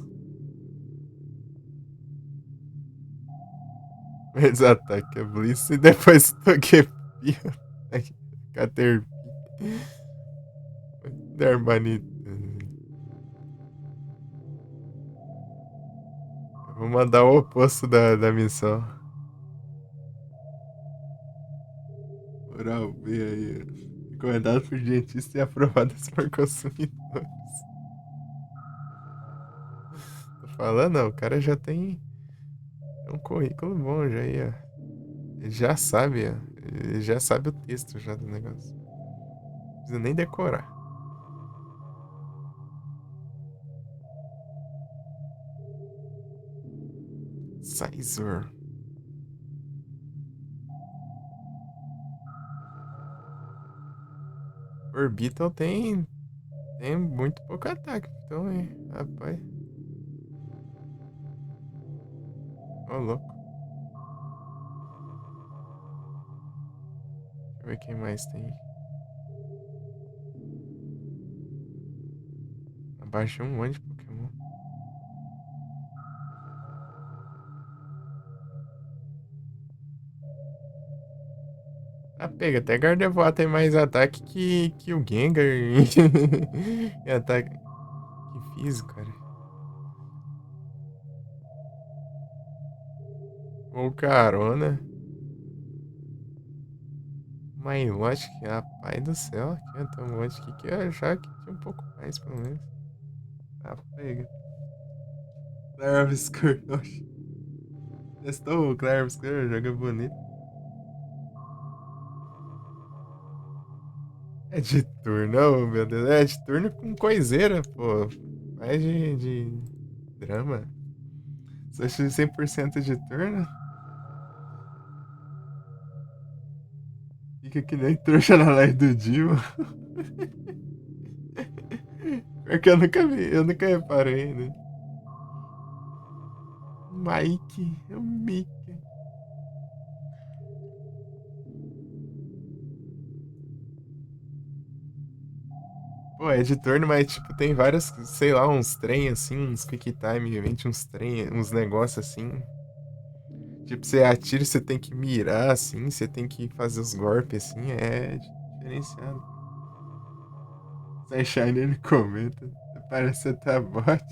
[SPEAKER 4] Menos ataque é Bliss e depois Togepi. Caterpie. Darmanita. Vou mandar o oposto da missão. Oral B aí. Recomendado por dentistas e aprovadas por consumidores. Tô falando, não, o cara já tem um currículo bom já aí, ó. Ele já sabe, ó. Ele já sabe o texto já do negócio. Não precisa nem decorar. Sizor. Orbital tem muito pouco ataque. Então, hein, rapaz. Ô, louco. Deixa eu ver quem mais tem. Abaixei um monte de Pokémon. Ah, pega, até Gardevoir tem mais ataque que o Gengar. E ataque. Que físico, cara. Ou Carona. Milotic, rapaz do céu. Aqui tem um monte aqui que eu achava que tinha um pouco mais, pelo menos. Ah, pega. Clarabscur, oxe. Testou o Clarabscur, joga bonito. É de turno, oh, meu Deus. É de turno com coiseira, pô. Mais de drama. Você acha de 100% de turno? Fica que nem trouxa na live do Dio. Porque eu nunca vi, eu nunca reparei, né? Mike, é o Mickey. Pô, é de turno, mas tipo, tem vários, sei lá, uns trem assim, uns quick time event, uns trem, uns negócios assim. Tipo, você atira, você tem que mirar assim, você tem que fazer os golpes assim, é diferenciado. Sunshine ele comenta, parece que tá bot.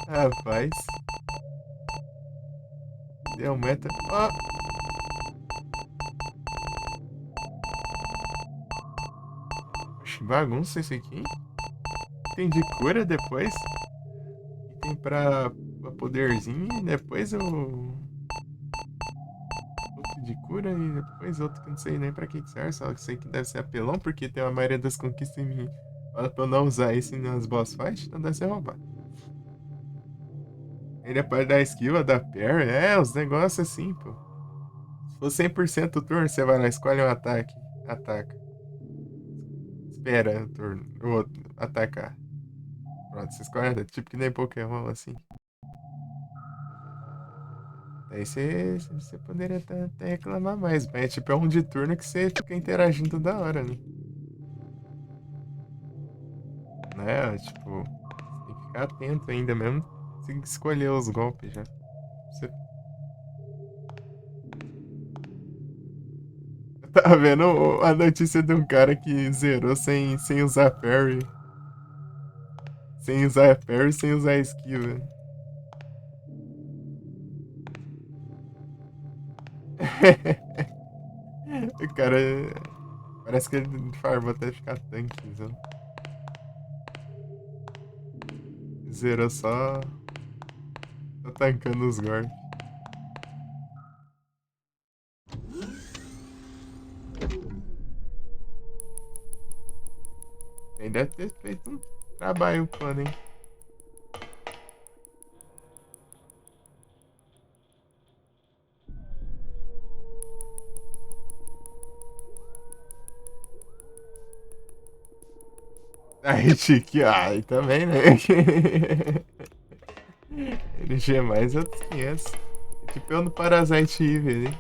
[SPEAKER 4] Rapaz. Deu meta. Ó. Oxe, bagunça isso aqui. Tem de cura depois. Item pra poderzinho. E depois o. Outro de cura. E depois outro que não sei nem pra que serve. Só que sei que deve ser apelão. Porque tem a maioria das conquistas em mim. Fala pra eu não usar isso nas boss fight. Então deve ser roubado. Ele é parte da skill, da parry. É, os negócios assim, pô. Se for 100% o turno, você vai lá, escolhe um ataque. Ataca. Espera o turno. O outro. Atacar. Pronto, você escolhe. Tipo que nem Pokémon, assim. Daí você poderia até reclamar mais. Mas é tipo, é um de turno que você fica interagindo toda hora, né? Né? Tipo, tem que ficar atento ainda mesmo. Tem que escolher os golpes já. Você tá vendo a notícia de um cara que zerou sem usar parry. Sem usar parry, sem usar skill, velho. O cara. Parece que ele farmou até ficar tanque, então. Zerou só. Só tancando os golpes. Ele deve ter feito um trabalho, plano, hein? Aí, Chique, aí também, né? LG mais outros 500. Tipo eu no Parasite Eve, hein?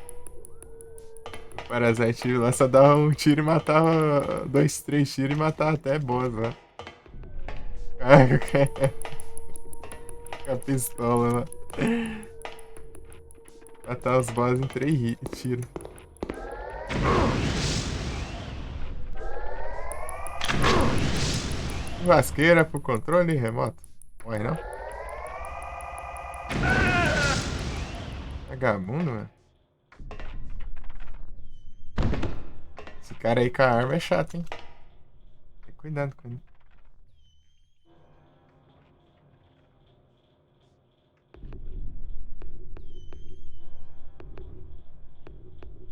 [SPEAKER 4] O Parasite Eve lá só dava um tiro e matava. Dois, três tiros e matava até boss lá. Com a pistola lá. Matar os boss em 3 tiros. Vasqueira pro controle remoto. Morre não? Vagabundo, mano. Esse cara aí com a arma é chato, hein? Tem cuidado com ele.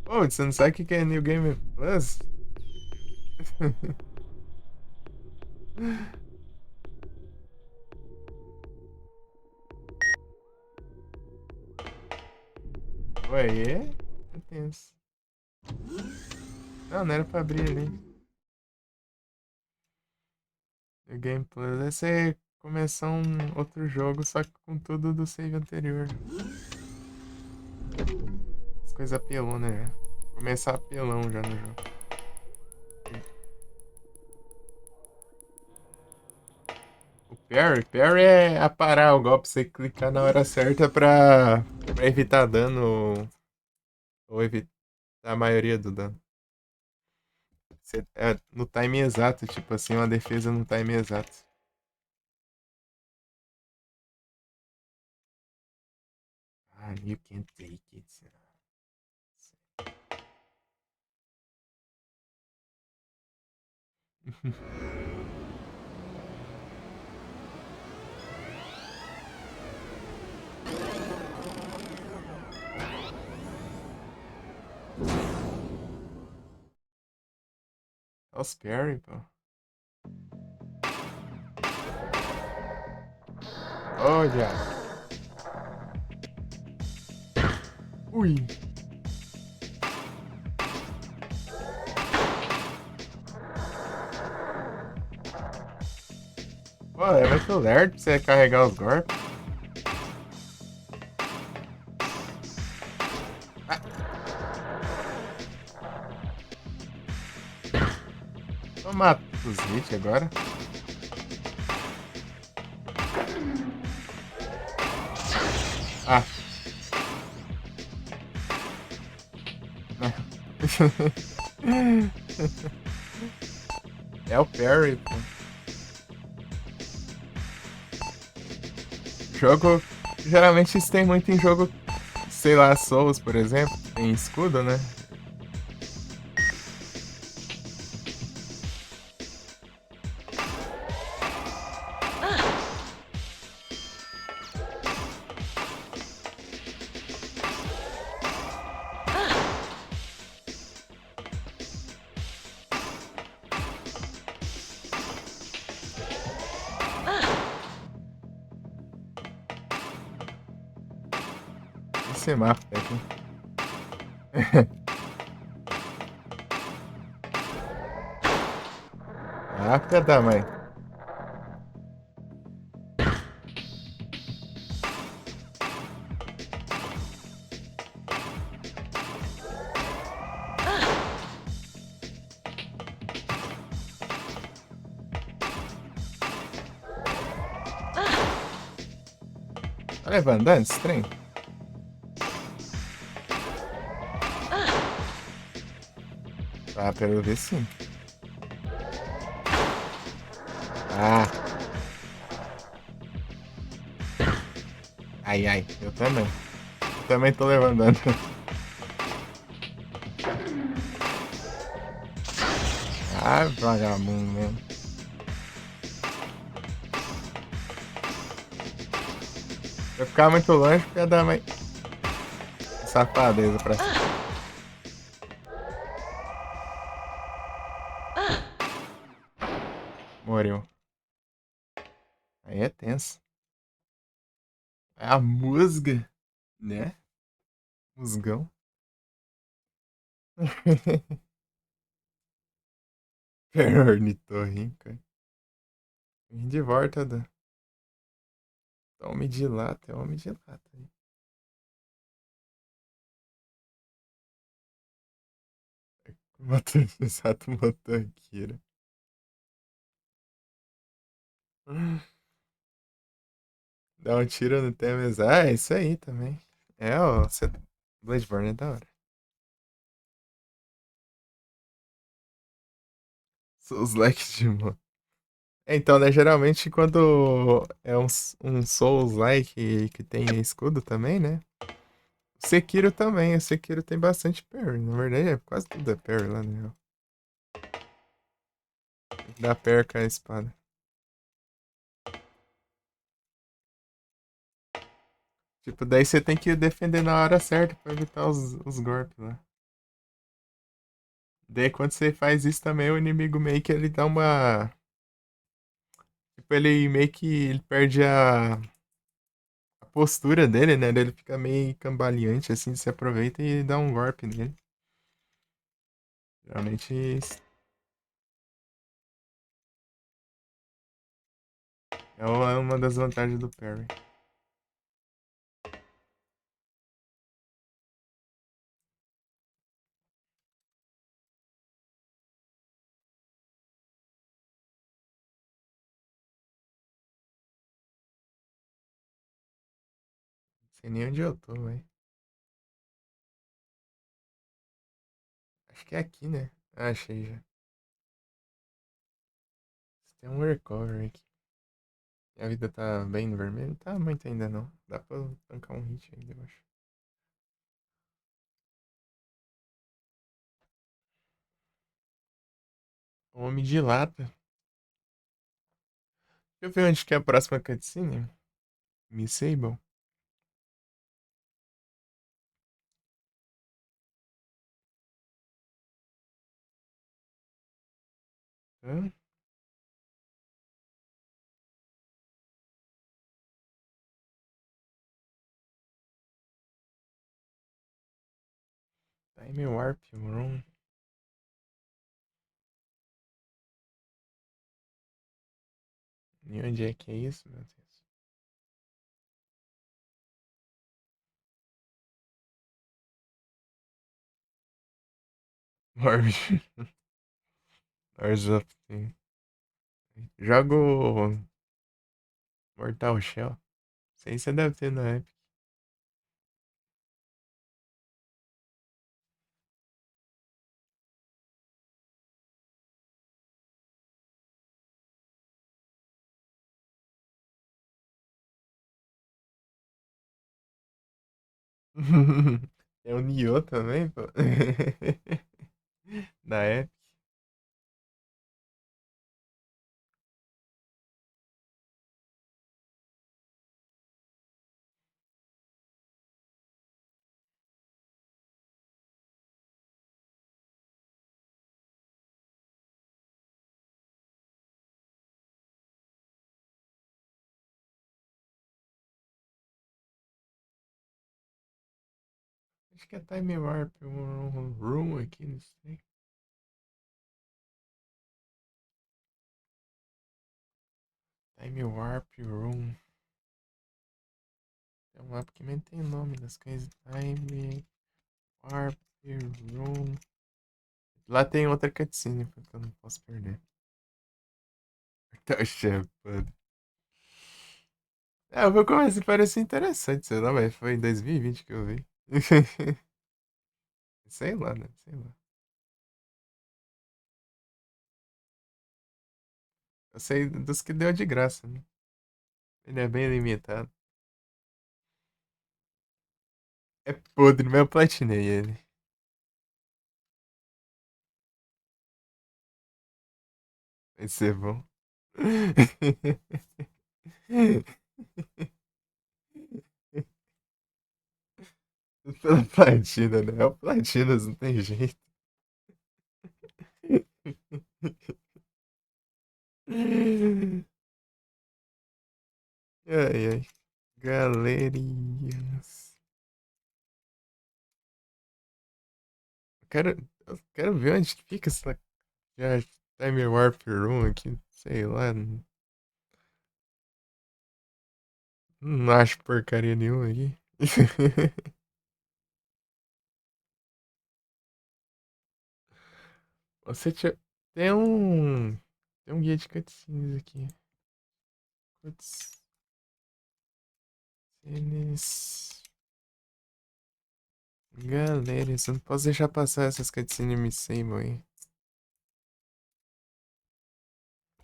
[SPEAKER 4] Ô, você não sabe o que é New Game Plus? Ué, é tenso. Não, não era pra abrir ali. O Game Plus é você começar um outro jogo, só que com tudo do save anterior. As coisas apelona já. Começar apelão já no jogo. O parry é aparar o golpe, você clicar na hora certa pra evitar dano ou evitar a maioria do dano. É no time exato, tipo assim, uma defesa no time exato. Ah, you can't take it. Os parry, pô. Olha. Ui. Pô, é muito lerdo pra você carregar os golpes. Só mata os hits agora. Ah. É o parry, pô. Jogo. Geralmente isso tem muito em jogo. Sei lá, Souls, por exemplo. Tem escudo, né? Esse mapa aqui. Ah, filha da mãe. Tá levantando esse trem? Ah, pelo ver sim. Ah. Ai, ai, eu também. Eu também tô levantando. Ah, vagabundo mesmo. Se eu ficar muito longe, ia dar mais safadeza pra cima. Morreu. Aí é tenso. É a musga, né? Musgão. Ornitorrinco. Vem de volta, Dan. Homem de lata, é homem de lata. Motor, exato, motoqueiro. Dá um tiro no Temes. Ah, é isso aí também. É, ó, Bloodborne é da hora. Os likes de moto. Então, né, geralmente quando é um Souls-like que tem escudo também, né? O Sekiro também, o Sekiro tem bastante parry. Na verdade, quase tudo é parry lá, né? Dá parry com a espada. Tipo, daí você tem que defender na hora certa pra evitar os golpes lá. Daí quando você faz isso também, o inimigo meio que ele dá uma. Tipo, ele meio que ele perde a postura dele, né? Daí ele fica meio cambaleante, assim, você aproveita e dá um golpe nele. Geralmente é uma das vantagens do parry. Não sei nem onde eu tô, velho. Acho que é aqui, né? Ah, achei já. Tem um recovery aqui. Minha vida tá bem no vermelho? Não tá muito ainda não. Dá pra tancar um hit ainda, eu acho. Homem de lata. Deixa eu ver onde que é a próxima cutscene. Miss Sable. Hã? Time Warp Room. E onde é que é isso, meu Deus? Morbid. Hours of Thing. Jogo Mortal Shell. Isso aí você deve ter na Epic. Tem o Nioh também, pô. Na Epic. Acho que é Time Warp Room aqui, não sei. Time Warp Room. É um mapa que nem tem nome das coisas. Time Warp Room. Lá tem outra cutscene, porque eu não posso perder. Tá, Shepard. É, o meu começo parece interessante, sei lá, mas foi em 2020 que eu vi. Sei lá, né? Sei lá. Eu sei dos que deu de graça, né? Ele é bem limitado. É podre, mas eu platinei ele. Vai ser bom. Pela platina, né? É o platinas, não tem jeito. Ai, ai. Galerinhas. Eu quero ver onde que fica essa Time Warp Room aqui. Sei lá. Não acho porcaria nenhuma aqui. Você tinha... Tem um. Tem um guia de cutscenes aqui. Cutscenes. Galera, eu não posso deixar passar essas cutscenes me sable aí.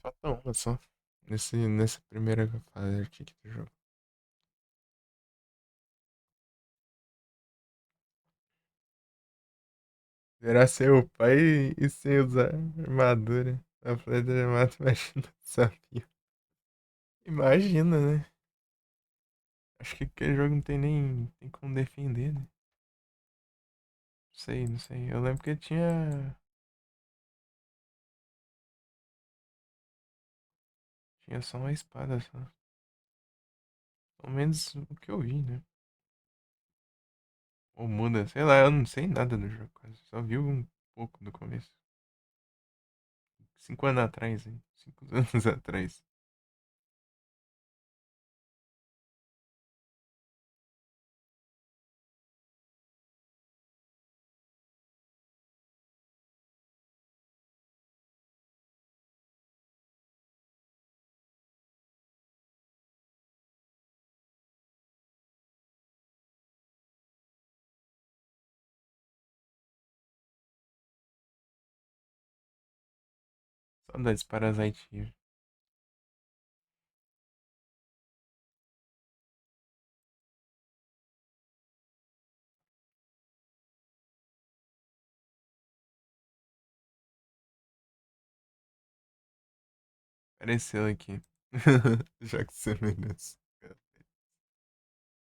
[SPEAKER 4] Falta uma só. Nessa primeira fase aqui do jogo. Será seu pai e sem usar armadura. A Fledra mata, imagina, desafio. Imagina, né? Acho que aquele jogo não tem nem tem como defender, né? Não sei, não sei. Eu lembro que tinha só uma espada só. Pelo menos o que eu vi, né? Ou muda, sei lá, eu não sei nada do jogo, quase. Só vi um pouco no começo. 5 anos atrás, hein? 5 anos atrás. Saudades Parasite Eve. Apareceu aqui. Já que você merece.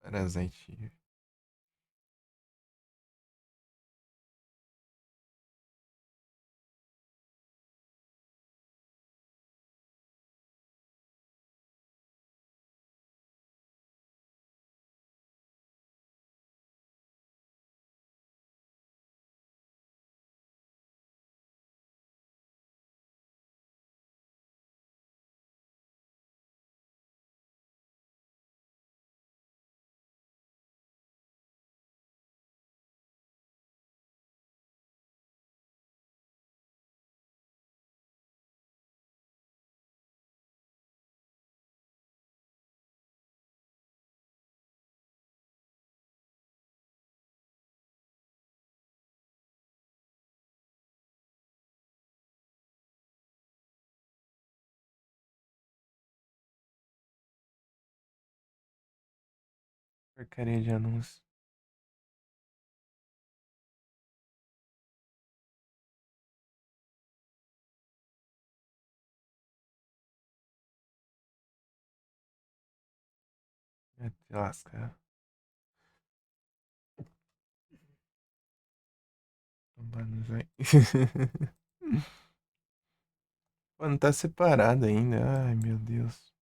[SPEAKER 4] Parasite Eve. Porcaria de anúncio. Vai te lascar. Mano, vai. Pô, não tá separado ainda. Ai, meu Deus.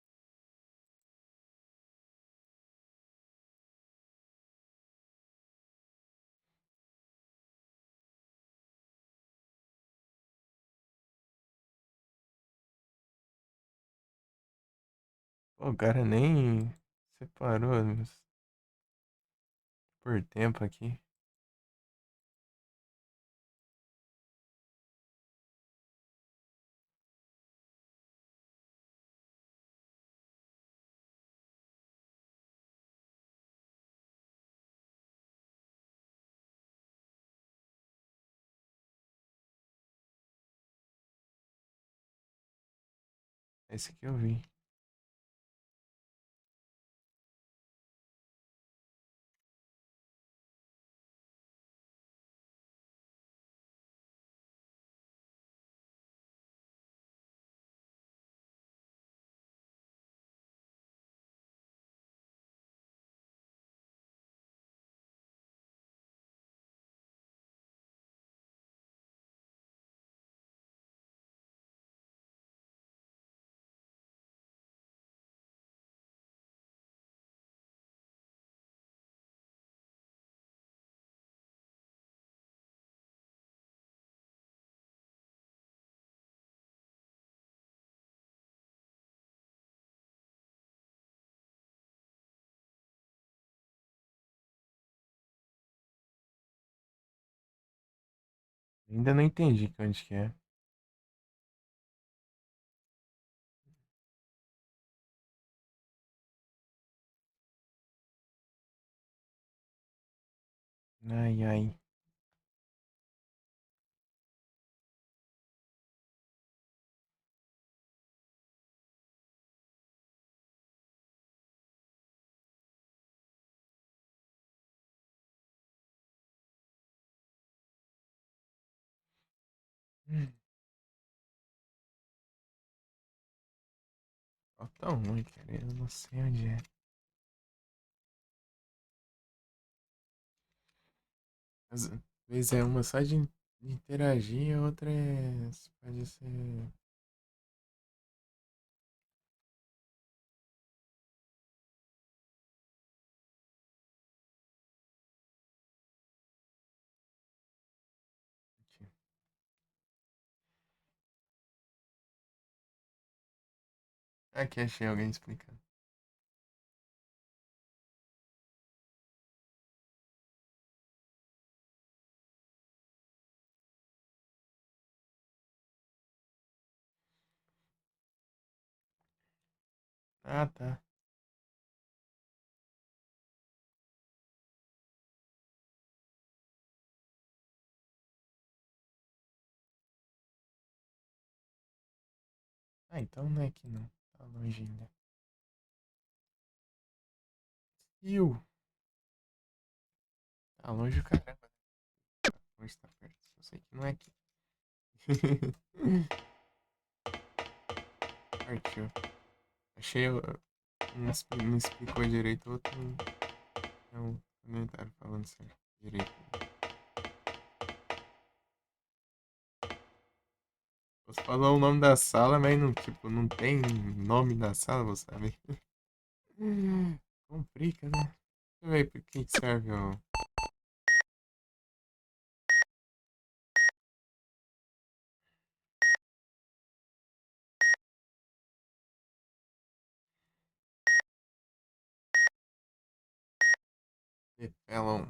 [SPEAKER 4] Pô, o cara nem separou por tempo aqui. Esse aqui eu vi. Ainda não entendi onde que é. Ai, ai. Falta um, cara. Eu não sei onde é. Às vezes é uma só de interagir, e a outra é. Pode ser. Aqui. Aqui achei alguém explicando. Ah, tá. Ah, então não é aqui não. Tá longe ainda. Iu. Tá longe o caramba. Longe tá perto. Eu sei que não é aqui. Partiu. Achei. Não explicou direito outro. É um comentário falando certo. Direito. Você falou o nome da sala, mas não, tipo, não tem nome da sala, você sabe? Complica, né? Deixa eu ver pra que serve o. Repelon.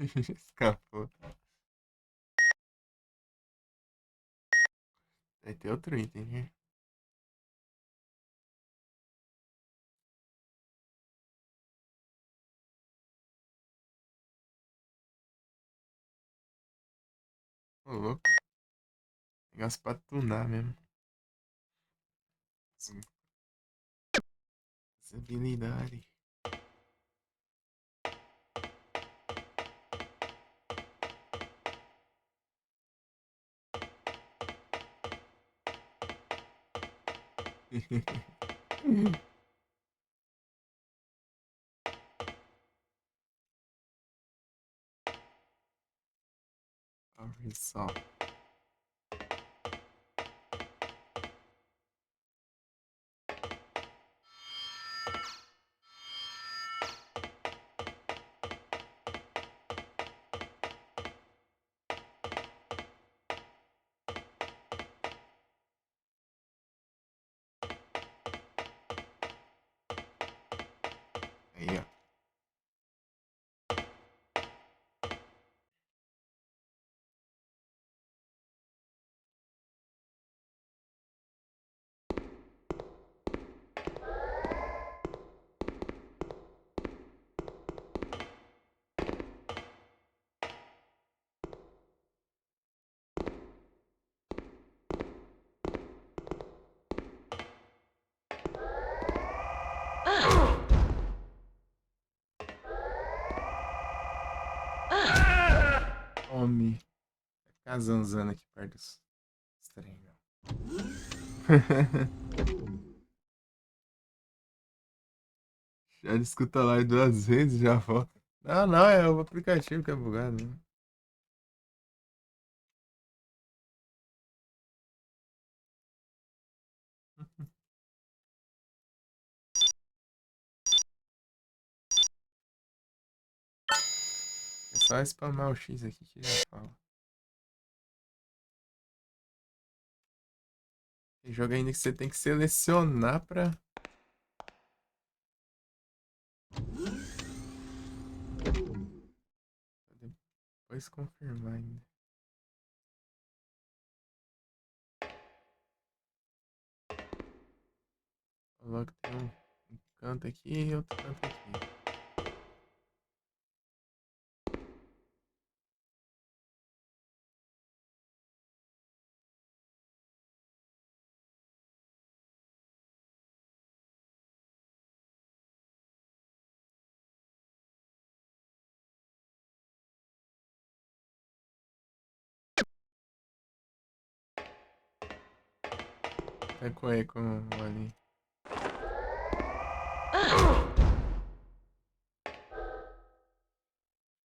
[SPEAKER 4] Escapou. Vai ter outro item, né? Ô, louco. Negócio pra tunar mesmo. Sim. Essa habilidade. Olha só. Aí, ó. Homem. Ficar zanzando aqui perto dos estranhos. Já escuta lá 2 vezes, já volta. Não, não, é o aplicativo que é bugado, né? É só spamar o X aqui que já fala. Tem jogo ainda que você tem que selecionar pra. Depois confirmar ainda. Coloca tem um canto aqui e outro canto aqui. Vai correr com o ali.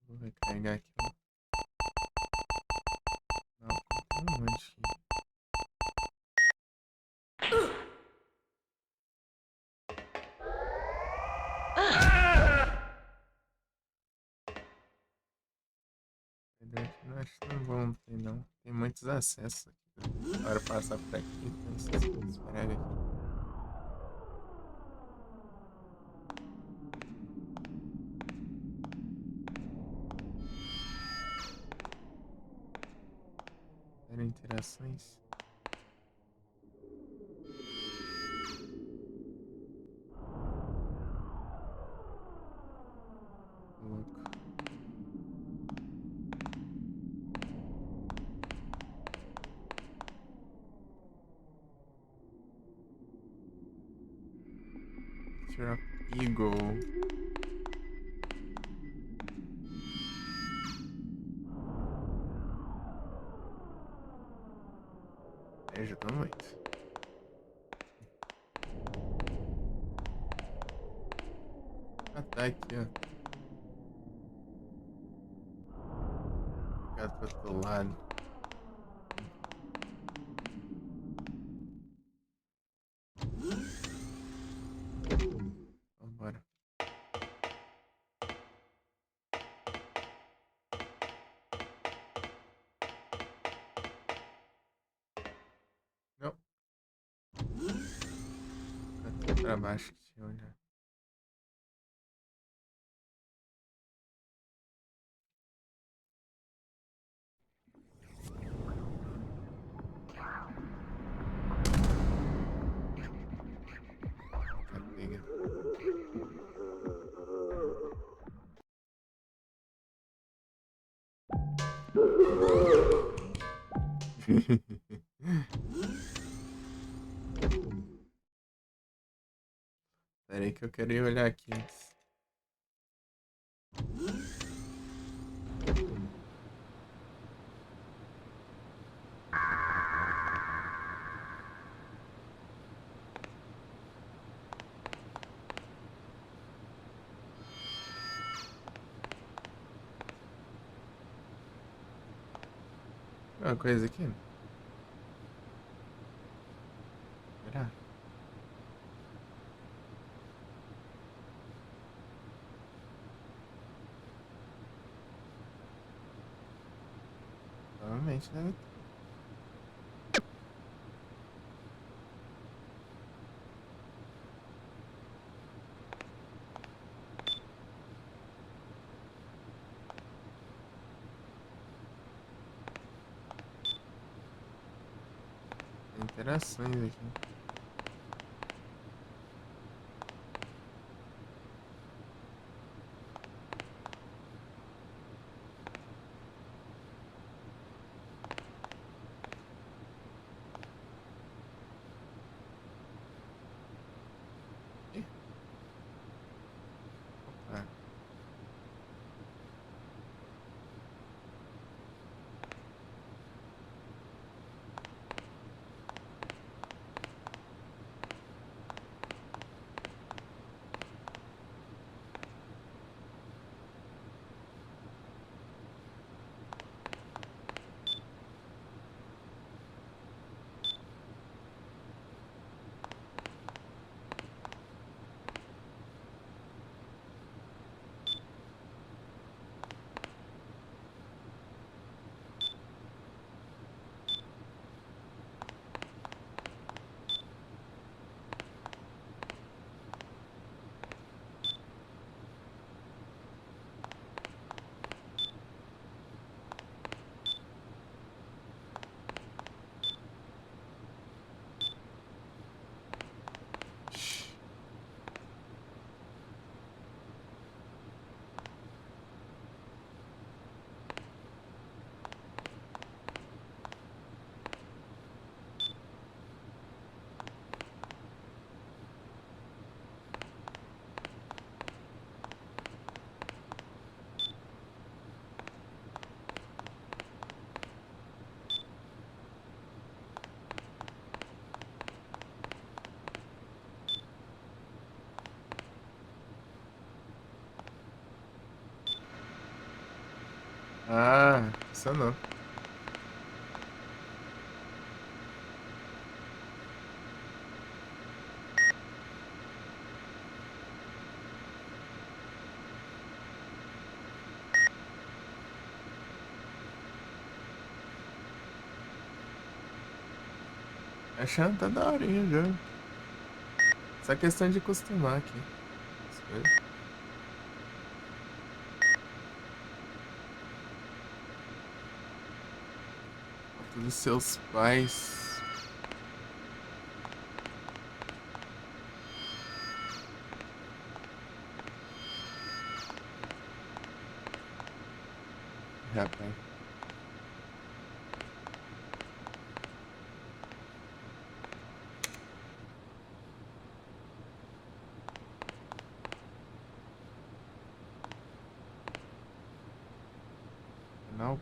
[SPEAKER 4] Vou recarregar aqui. Não, tem um monte aqui. Não, acho que não vão ter, não. Tem muitos acessos aqui. Bora passar por aqui. Então, esperar aqui. Era interações. Louco. Picture of Eagle. Ajudou muito. Ah, tá aqui, ó. Ficar do outro lado. Vambora. Não. Até pra baixo aqui, olha. Pera aí que eu quero ir olhar aqui antes. Uma coisa aqui. Será? Provavelmente deve ter. Tem interações aqui. Ih. Opa. Ah, isso não. Achando tá daorinha o jogo. Só questão de acostumar aqui. As coisas. Foto dos seus pais. Rapaz. Não.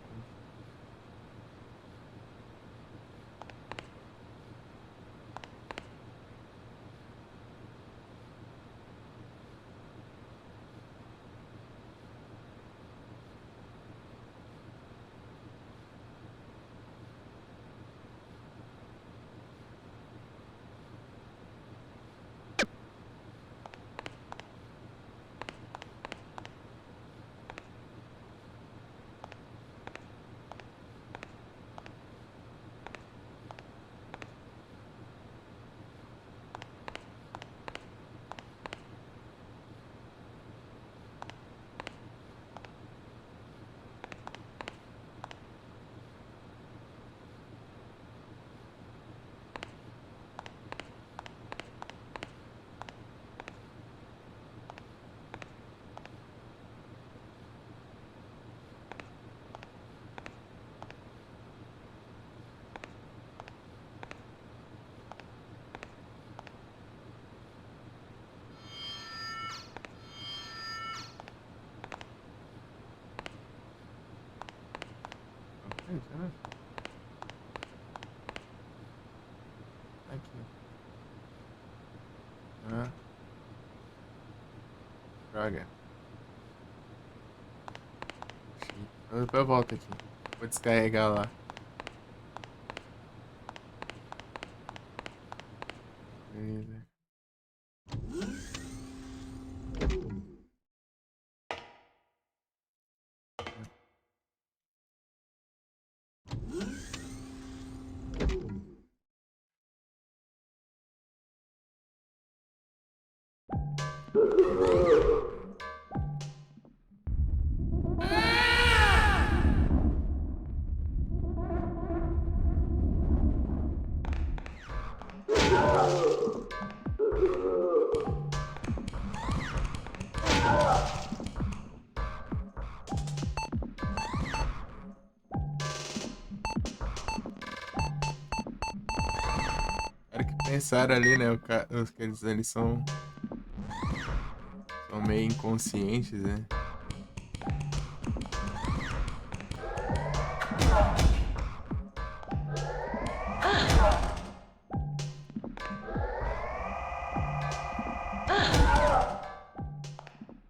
[SPEAKER 4] já. Aqui. Ah. Droga. Eu volto aqui. Vou descarregar lá. Beleza. Era que pensaram ali, né? Os que eles são meio inconscientes, né?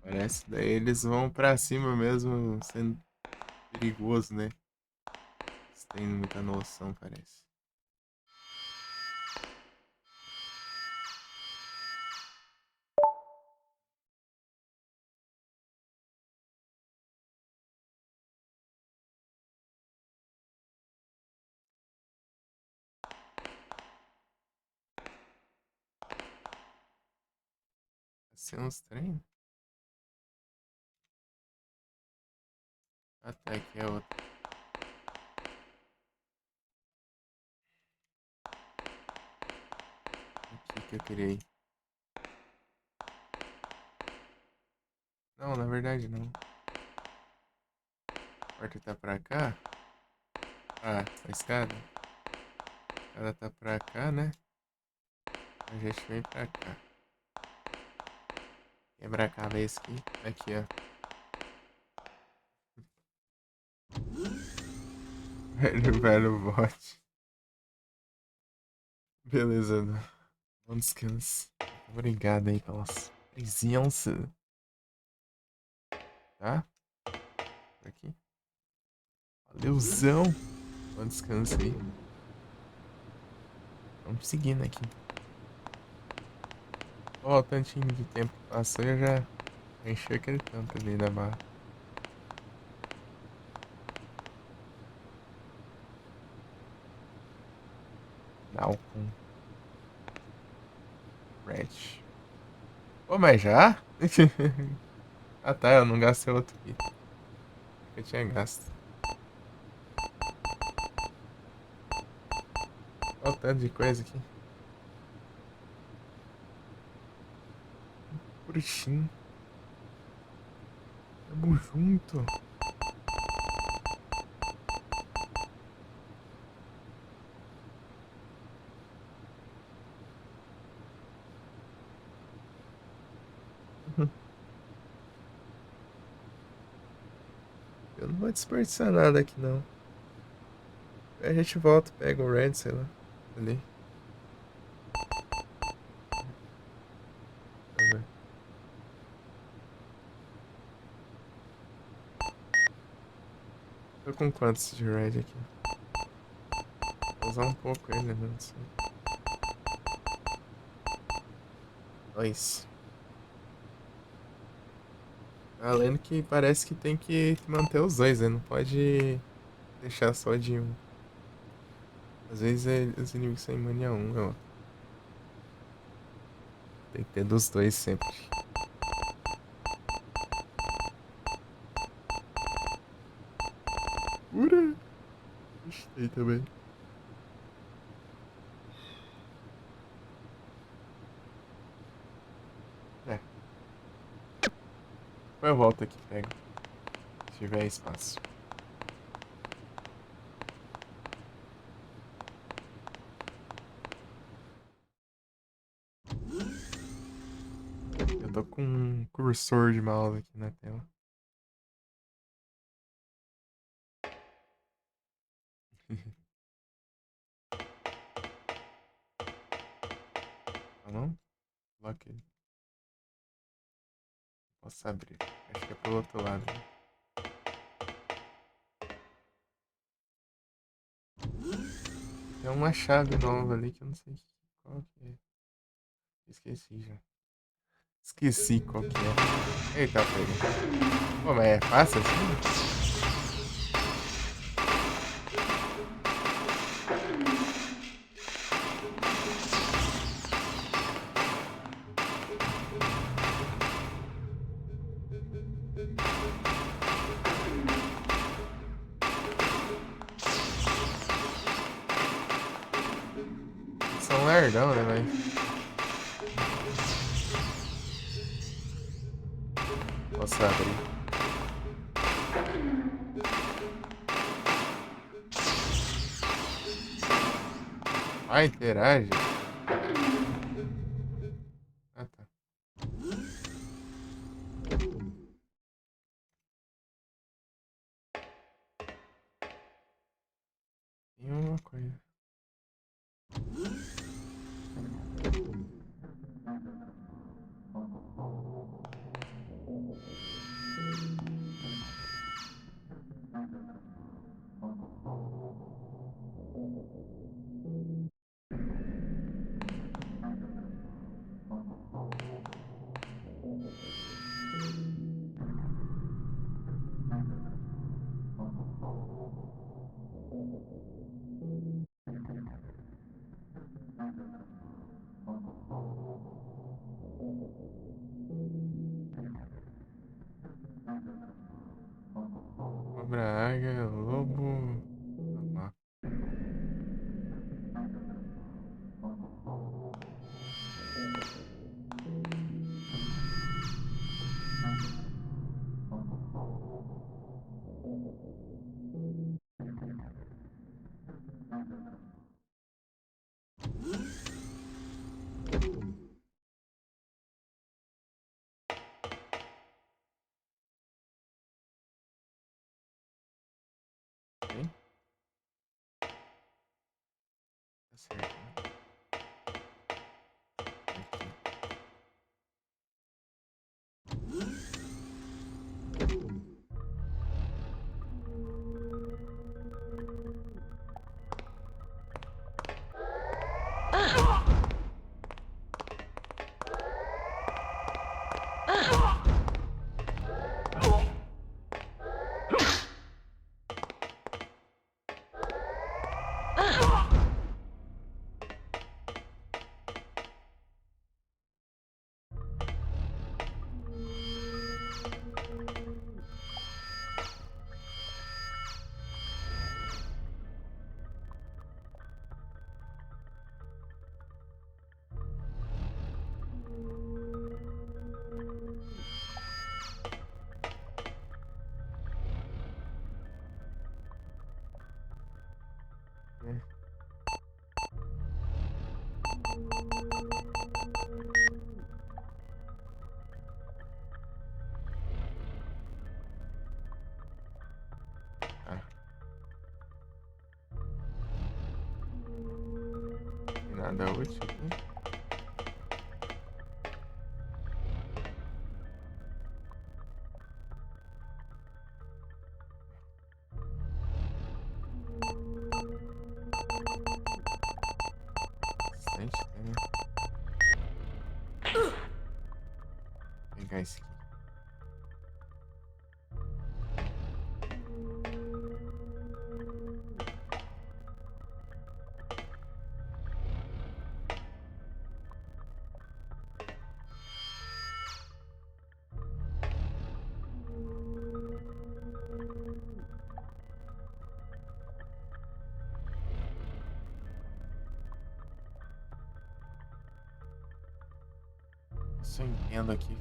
[SPEAKER 4] Parece. Daí eles vão pra cima mesmo, sendo perigoso, né? Eles têm muita noção, parece. Ser uns trem? Ah, tá, aqui é outro. Aqui que eu queria ir. Não, na verdade não. A porta tá pra cá. Ah, a escada. A escada tá pra cá, né? A gente vem pra cá. Quebra a cabeça aqui. Aqui, ó. Velho bot. Beleza, bom descanso. Obrigado aí pelas presença. Tá? Por aqui. Valeuzão. Bom descanso aí. Vamos seguindo aqui. Ó, o tantinho de tempo que passou, eu já enchi aquele tanto ali da barra. Malcolm. Red. Pô, mas já? Ah tá, eu não gastei outro aqui. Eu tinha gasto. Olha o tanto de coisa aqui. Bruxinho. Tamo junto. Eu não vou desperdiçar nada aqui não. Aí a gente volta, pega o Red, sei lá. Ali. Deixa eu ver. Tô com quantos de Red aqui? Vou usar um pouco ele, né? Não sei. 2. Além que parece que tem que manter os dois, né? Não pode deixar só de um. Às vezes os inimigos são imune a um, ó. Tem que ter dos dois sempre. Ura! Gostei também. É. Eu volto aqui, pego. Se tiver espaço. Eu tô com um cursor de mouse aqui na tela. Ah, não? Coloca ele. Posso abrir. Acho que é pelo outro lado. Tem uma chave nova ali que eu não sei qual que é. Esqueci já. Esqueci qual que é. Eita, pega. Pô, mas é fácil assim? São lerdão, né, velho? Posso abrir. Ah, interage? Ah, tá. Tem uma coisa. Cobra, águia, lobo. Ah, ok. Tá certo, né? Aqui. É. Ah. Tem nada útil aqui. Bastante, né? Vou pegar esse aqui. Só entendo aqui.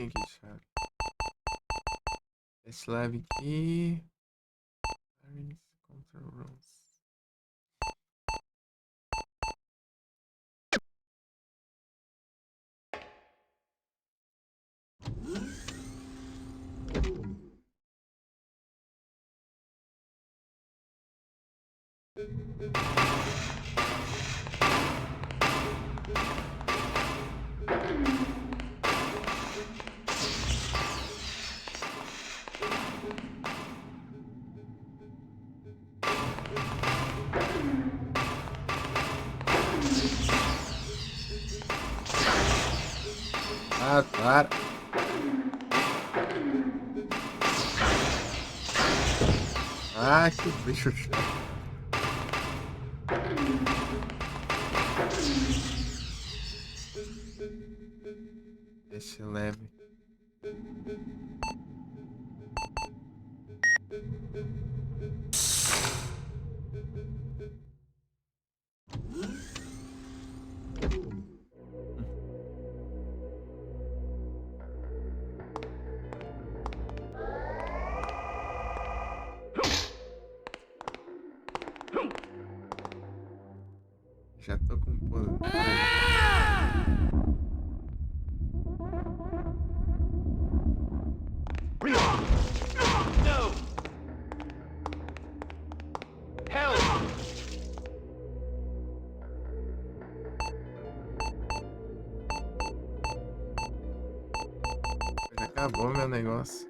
[SPEAKER 4] Tem aqui, chave. Esse leve aqui. Control rooms. Ah, claro. Ah, que bicho chato. Esse leve. Já tô com pulo.
[SPEAKER 1] No! Help!
[SPEAKER 4] Já acabou meu negócio.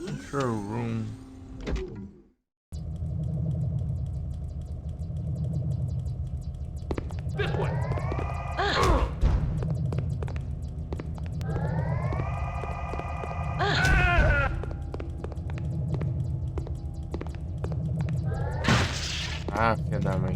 [SPEAKER 4] Control room.
[SPEAKER 1] This one!
[SPEAKER 4] Ah, filha da mãe.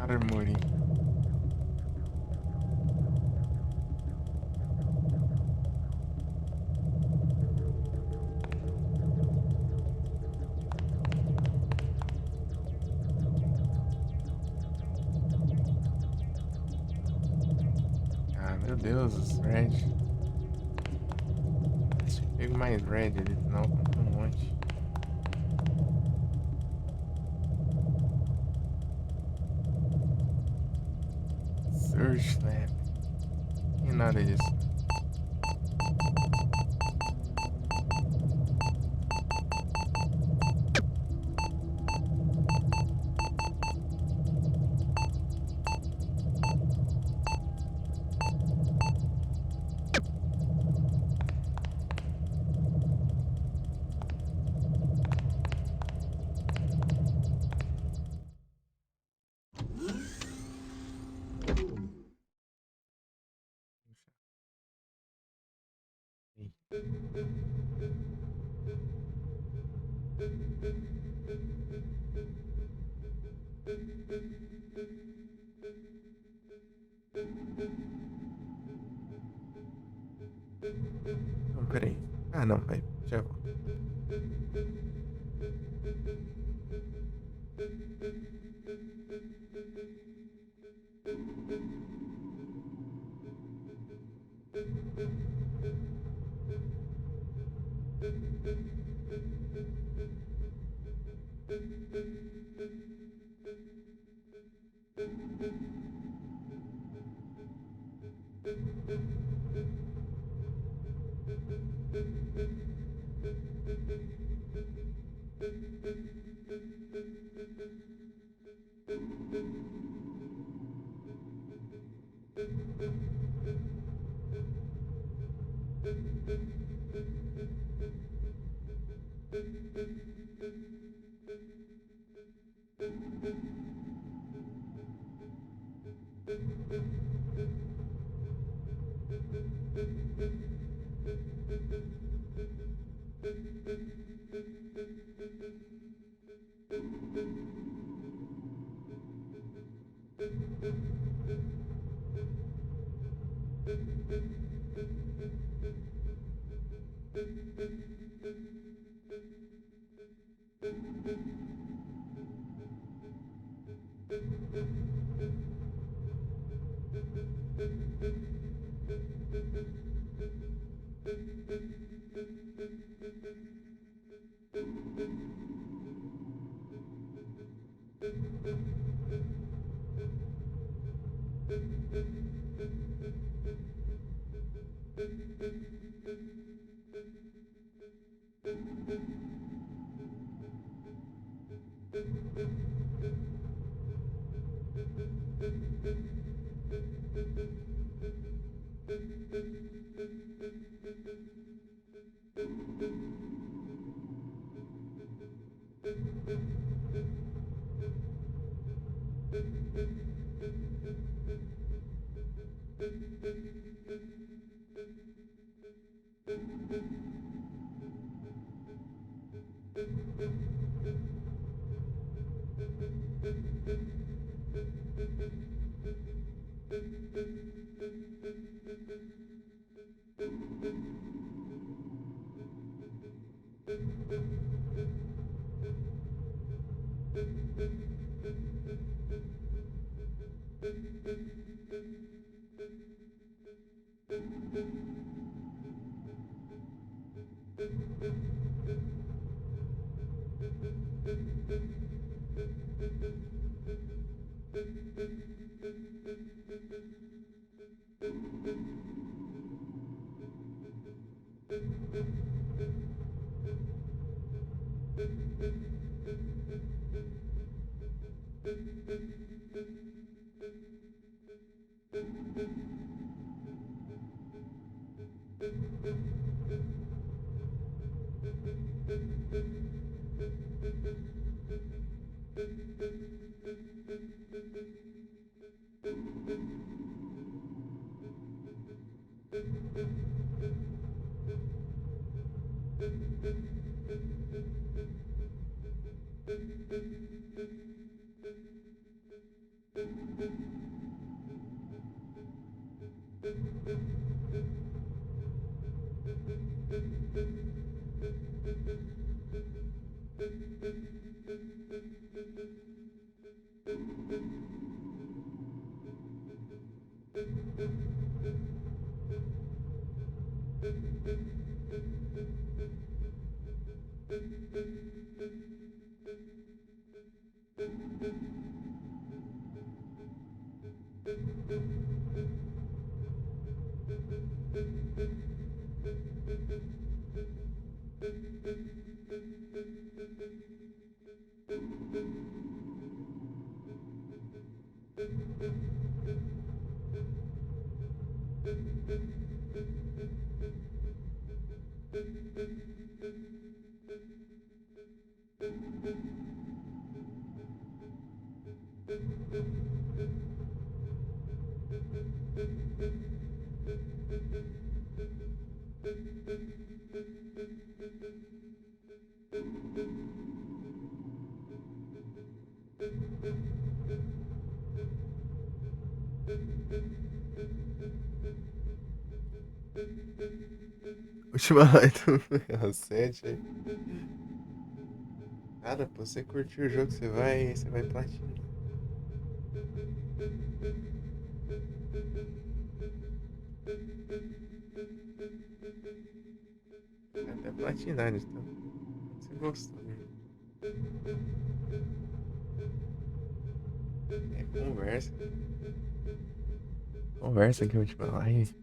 [SPEAKER 4] Armory. Ah, meu Deus, os red. Deixa eu pegar mais red ali, não, um monte. Search lab. Não tem nada disso. Não, peraí. Ah, não, vai. Já volto. Última live do 7 aí. Nada, pô, você curtiu o jogo, você vai platinar. Até platinar, então. Você gostou, né? É conversa. Conversa aqui, última live.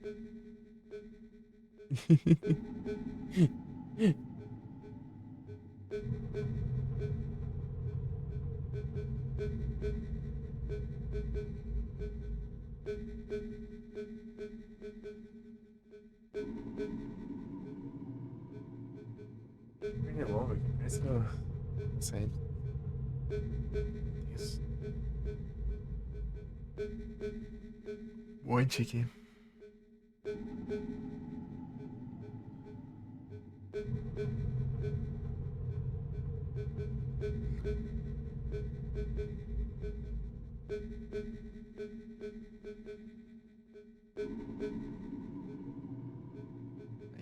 [SPEAKER 4] Pernilongo aqui, parece sério. Isso. Monte aqui.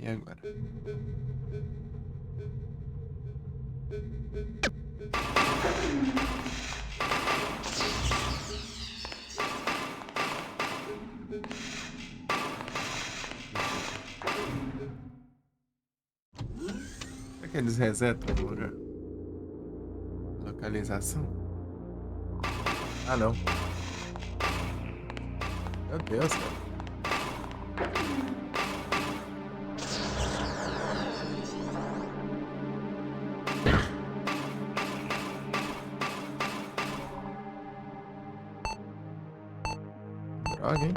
[SPEAKER 4] E agora? Será que eles resetam o lugar? Localização? Ah, não. Meu Deus, cara. Droga, hein?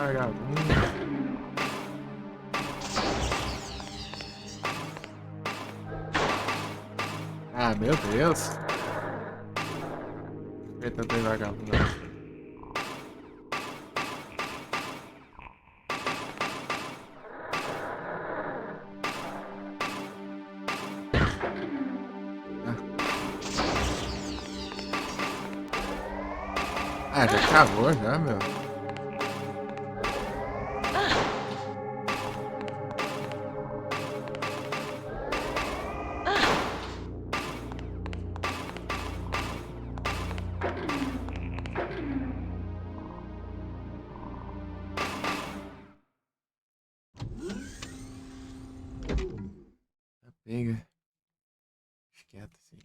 [SPEAKER 4] vagabundo. Ah, meu Deus. Eita, tem vagabundo. Ah, já acabou já, meu. Tá pega. Fica quieto assim.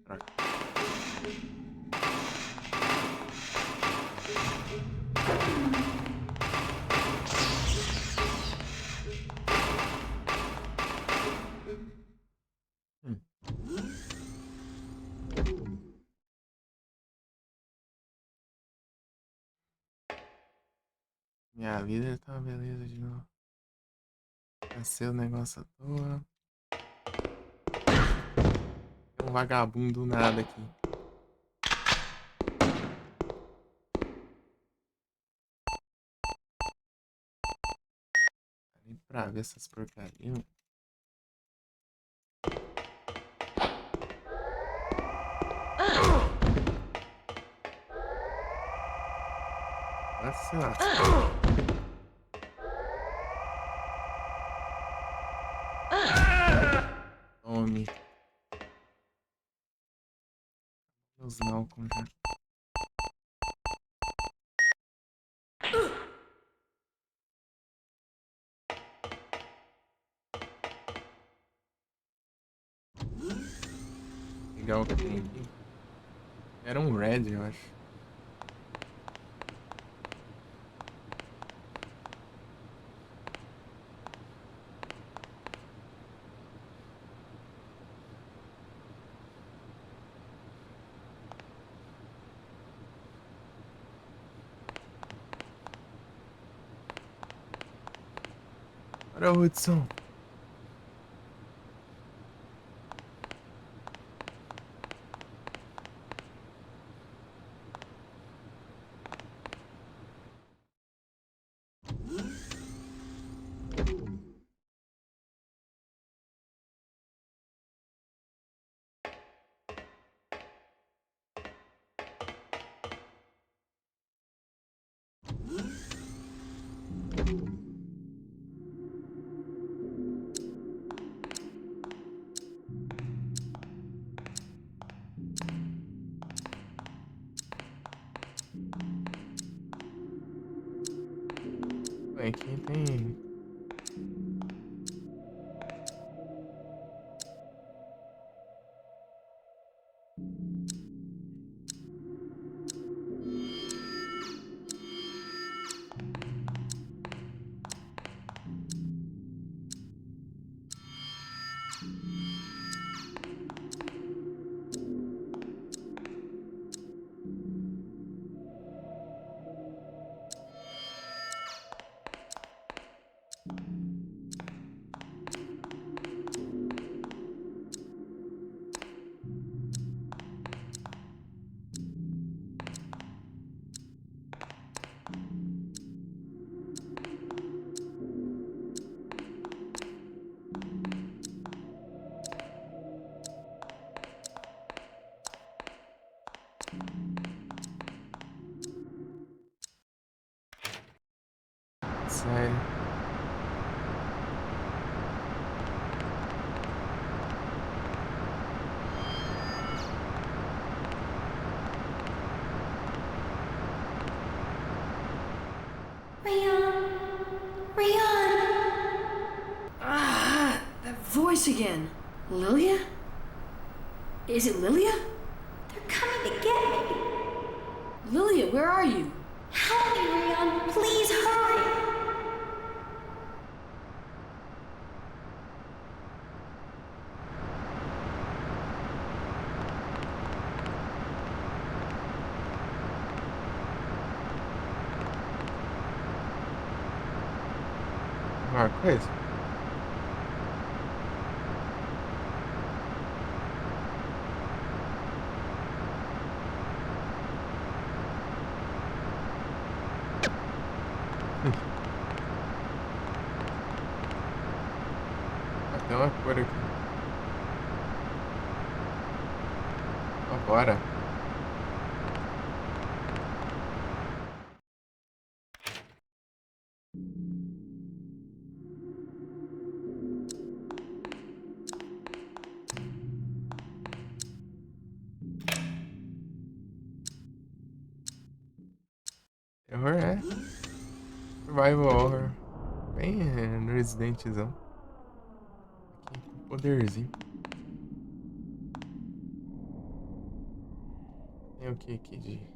[SPEAKER 4] Droga. Minha vida tá uma beleza de novo. Nasceu o negócio à toa. Tem um vagabundo do nada aqui. Nem pra ver essas porcarias. Nossa senhora. Tome. Meus não com já. Pegar o que tem aqui. Era um red, eu acho. Bora, Hudson. Aqui tem. Sério.
[SPEAKER 2] Rayon! Rayon!
[SPEAKER 5] Ah, that voice again. Lilia? Is it Lilia?
[SPEAKER 2] They're coming to get me!
[SPEAKER 5] Lilia, where are you?
[SPEAKER 2] Help me, Rayon! Please hurry!
[SPEAKER 4] alguma coisa? Até uma cor aqui. Ó, bora. Terror é survival horror. Bem no Residentzão. Aqui com poderzinho. Tem o que aqui de...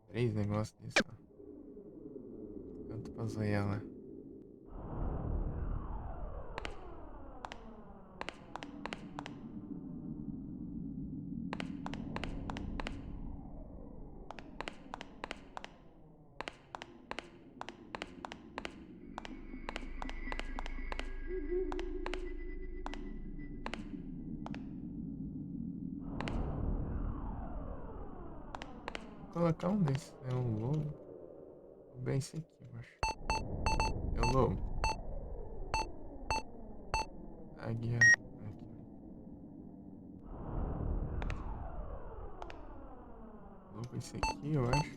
[SPEAKER 4] 3 negócios disso, ó. Tanto pra zoiar lá. Vou colocar um desses. É um lobo. Vou bem esse aqui, eu acho. É o lobo. Águia. Aqui. Lobo esse aqui, eu acho.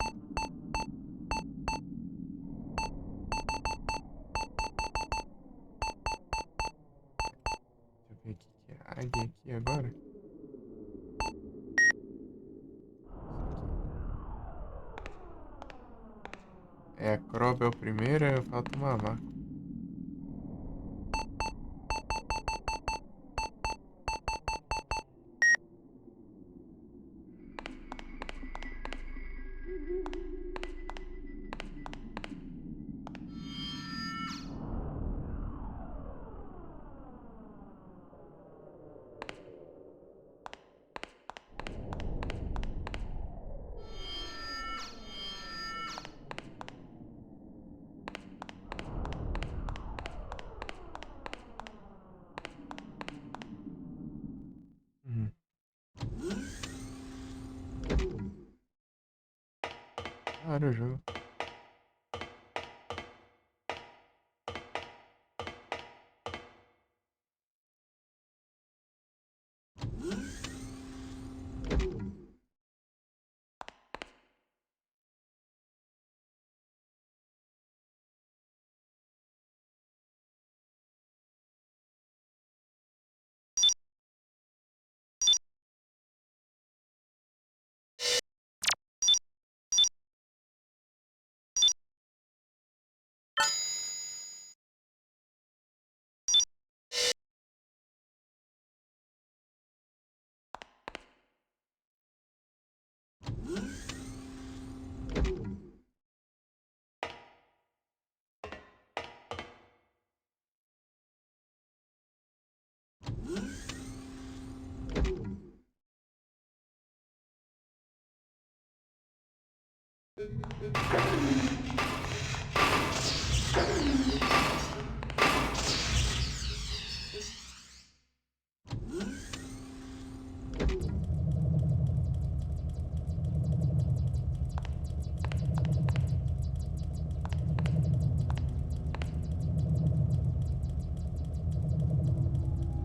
[SPEAKER 4] Deixa eu ver o que é águia aqui agora. É, a Croba é o primeiro, aí falta uma vaca. Claro, o jogo.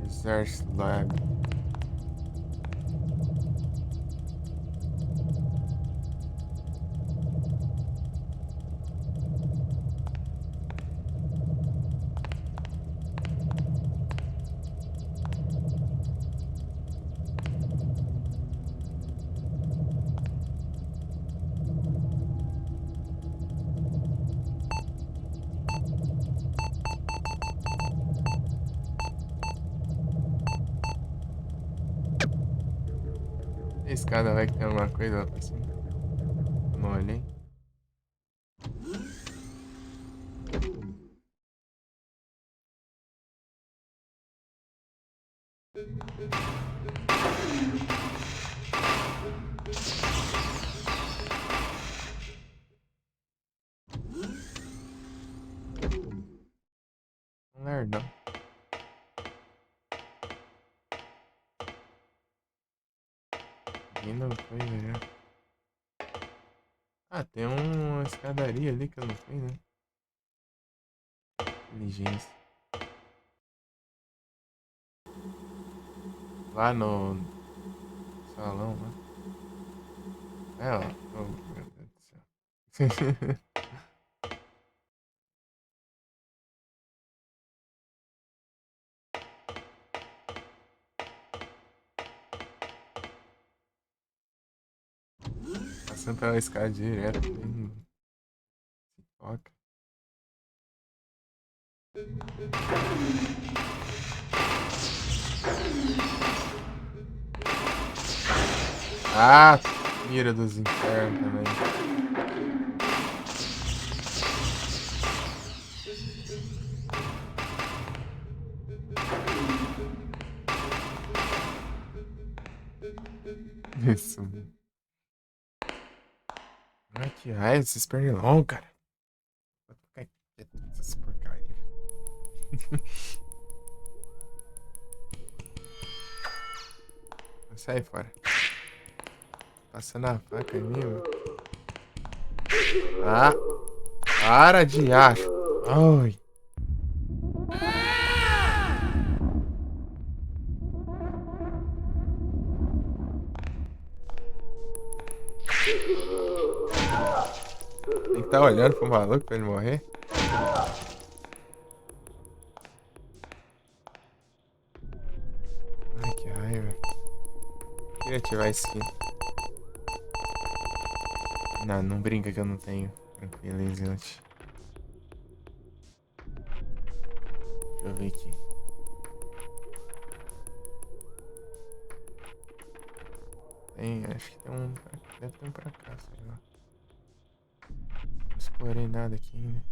[SPEAKER 4] Research Lab. A escada vai que tem alguma coisa lá pra cima. Eu não olhei. Perdão. E não foi, né? Ah, tem uma escadaria ali que eu não fui, né? Inteligência. Lá no salão, lá. É, ó. Oh, meu Deus do céu. Passando pela escada direto. Toca. Ah, mira dos infernos também. Isso. Ai, que raiva esses pernilongos, cara. Vou ficar quieto com essas porcarias. Sai fora. Passando a faca em mim, mano. Ah! Para de acho. Ai. Tem que estar olhando pro maluco pra ele morrer. Ai, que raiva. Queria ativar a skin. Não, não brinca que eu não tenho. Tranquilizante. Deixa eu ver aqui. Tem, acho que tem um. Deve ter um pra cá, sei lá. Não explorei nada aqui ainda.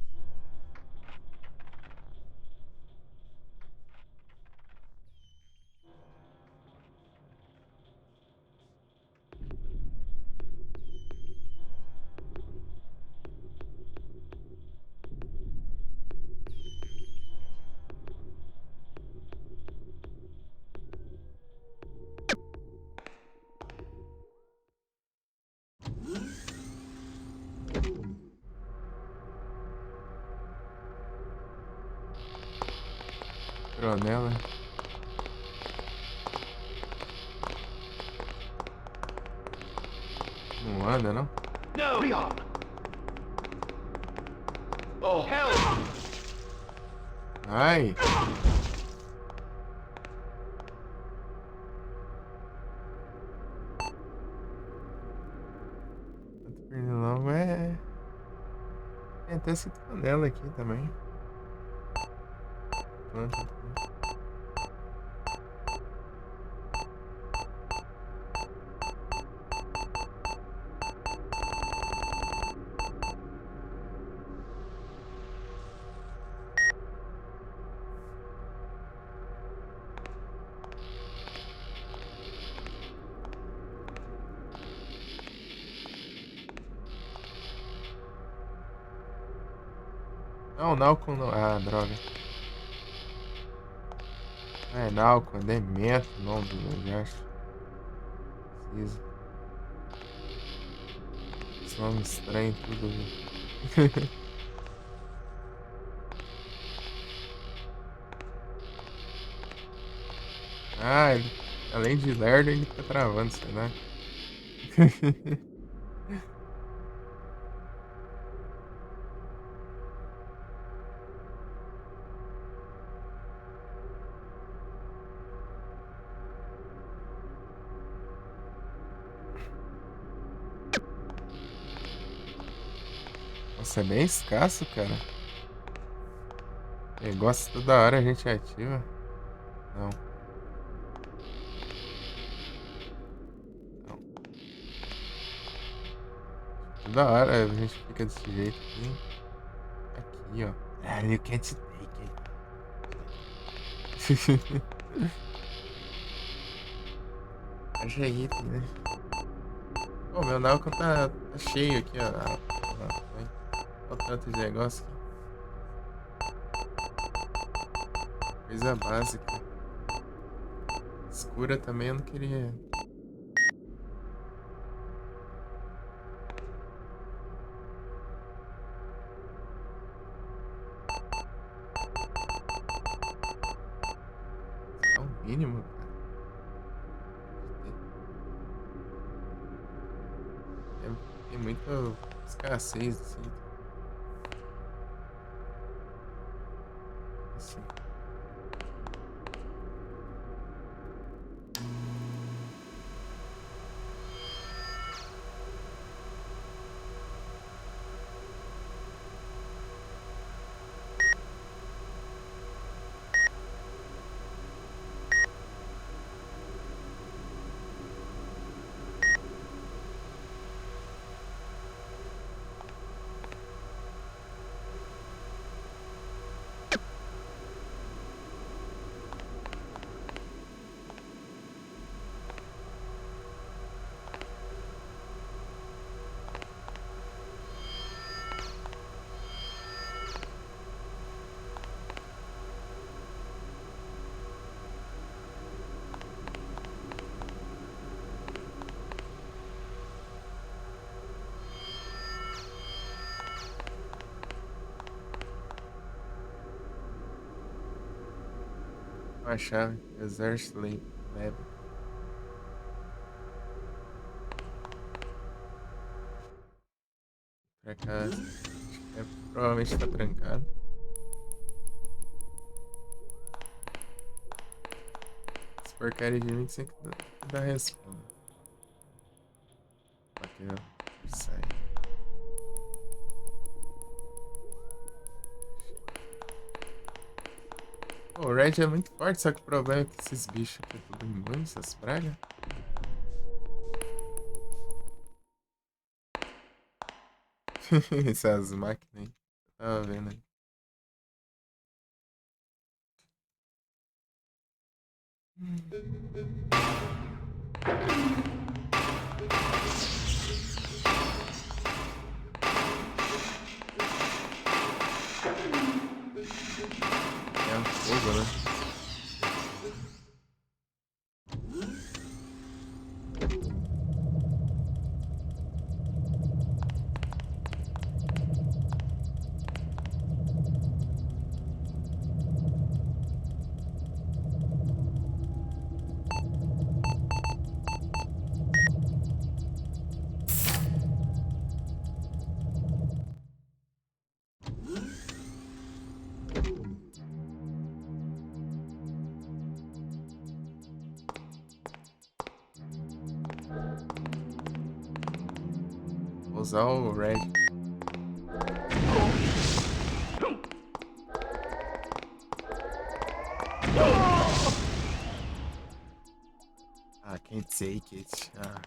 [SPEAKER 4] Coronela. Não anda, não?
[SPEAKER 1] No! Leon! Oh, hell!
[SPEAKER 4] Ai! Pernilongo é. Tem até citronela aqui também. Planta também. Não, Nalco não. Ah, droga. É Nalco, é Demento o nome do exército. Precisa. Esse nome estranho, tudo. Ah, ele, além de lerdo, ele fica travando, será? Nossa, é bem escasso, cara. Negócio toda hora a gente ativa. Não. Não. Toda hora a gente fica desse jeito aqui. Aqui, ó. Ah, you can't take it. Acho aí, né? Pô, meu Nalco tá cheio aqui, ó. Olha o tanto de negócio aqui. Coisa básica. Escura também eu não queria. É o mínimo, cara. Tem muita escassez, assim. Assim. A chave, Exército Lab. Pra casa. Acho que provavelmente tá trancado. Essa porcaria de mim que sempre dá resposta. Bateu. Sai. Pô, o Red é muito forte, só que o problema é que esses bichos aqui é tudo imune, essas pragas. Essas máquinas aí. Tava vendo aí. É um fogo, né? Vou usar o Red. Ah, can't take it. Ah.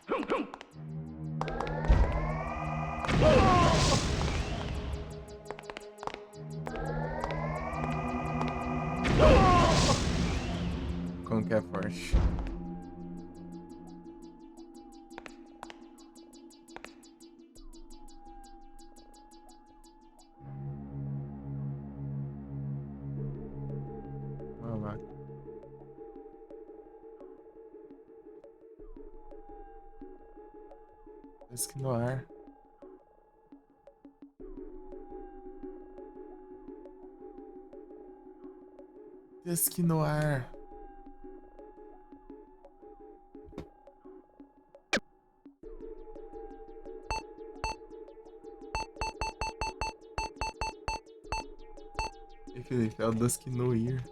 [SPEAKER 4] Como que é forte? Vamos lá. Disque no ar. Disque no ar. E Felipe, é o Dusk no Ear.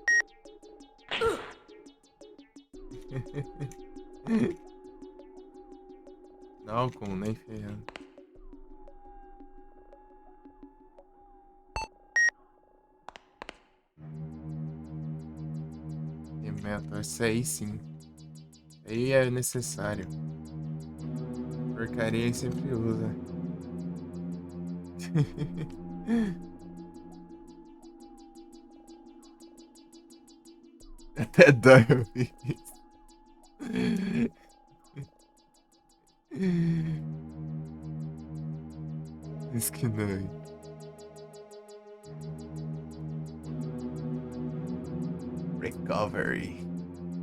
[SPEAKER 4] Não, com nem ferrando. E meta, isso aí sim. Aí é necessário. Porcaria aí sempre usa. Até dói ouvir isso. Isso que não. Recovery.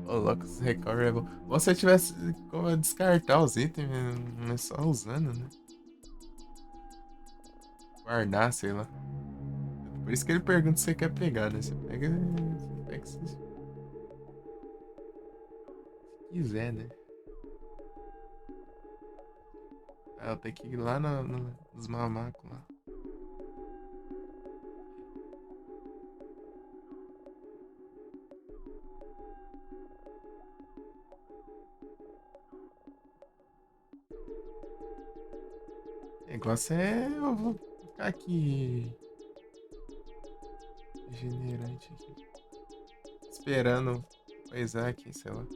[SPEAKER 4] Ô, louco, esse recovery é bom. Ou se eu tivesse como descartar os itens, não é só usando, né? Guardar, sei lá. Por isso que ele pergunta se você quer pegar, né? Você pega se quiser, né? Ah, eu tenho que ir lá nos mamacos lá. O negócio é eu vou ficar aqui generante aqui. Esperando coisar aqui, sei lá.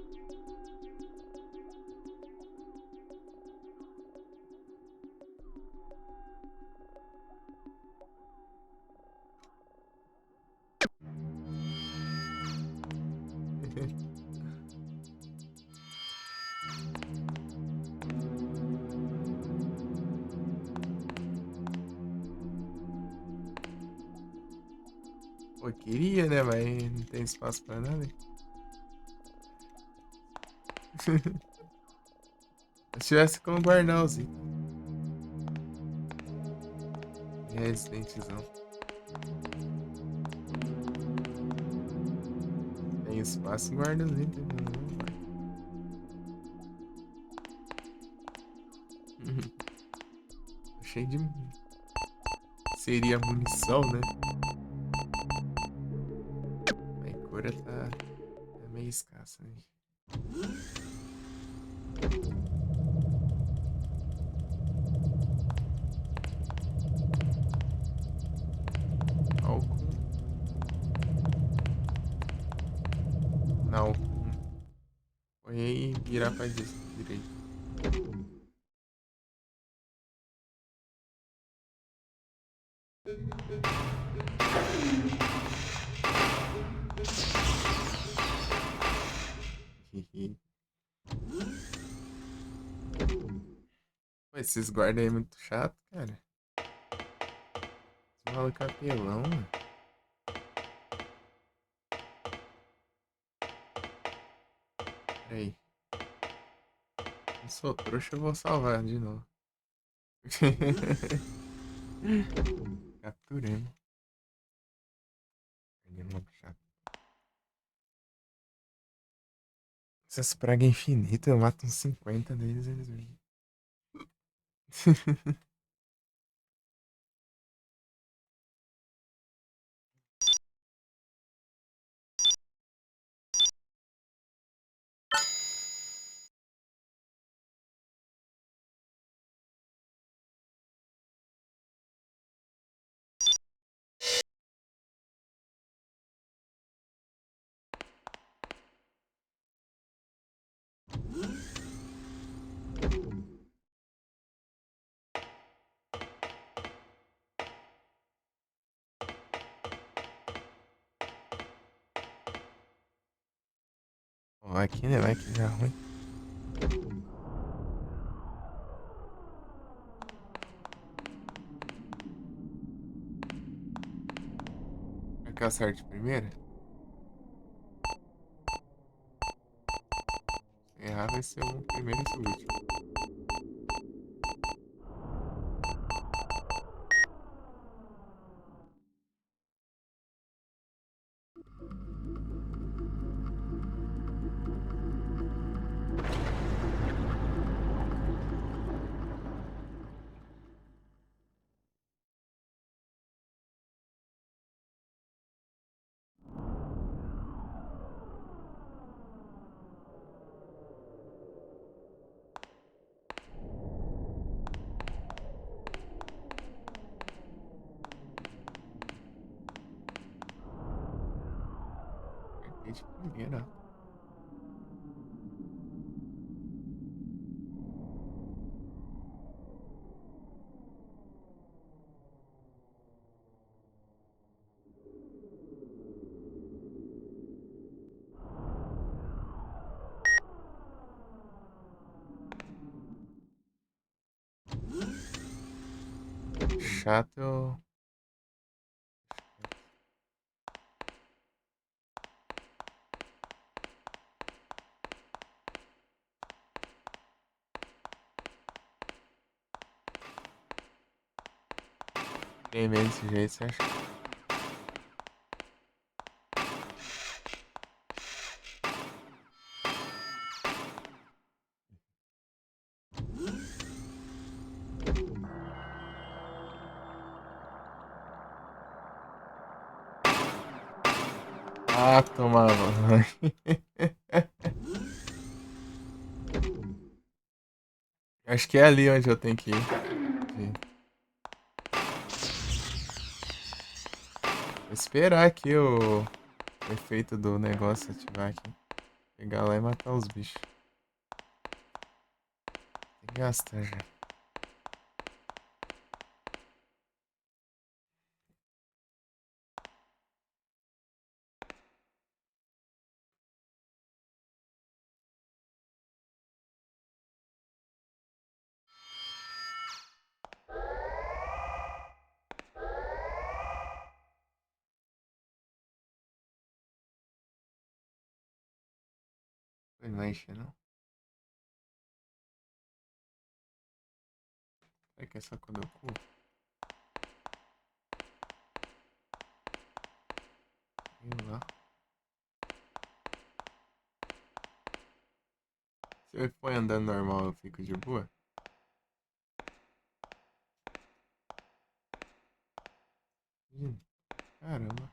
[SPEAKER 4] Pô, queria, né? Mas não tem espaço pra nada. Se tivesse como guardar os itens. Residentezão. Tem espaço e guarda os itens. Cheio de. Seria munição, né? A cura tá meio escassa, né? Álcool. Não. Põe aí e virar pra direita. Pô, esses guardas aí é muito chato, cara. Esse maluco é apelão, mano. Peraí. Eu sou trouxa, eu vou salvar de novo. Capturemos. Chato. Essas pragas infinitas, eu mato uns 50 deles, eles vêm. Ó, aqui, né? Vai que dá ruim. Vai que eu acerte primeiro? Se errar, vai ser o primeiro e o último. Apertei de primeira. Chato. tremer desse jeito, você acha? Ah, tomava. Acho que é ali onde eu tenho que ir. Vou esperar aqui o efeito do negócio ativar aqui. Pegar lá e matar os bichos. Tem que gastar já. Não vai encher, não? Será que é só quando eu corro? Sei lá. Se eu for andando normal, eu fico de boa? Caramba.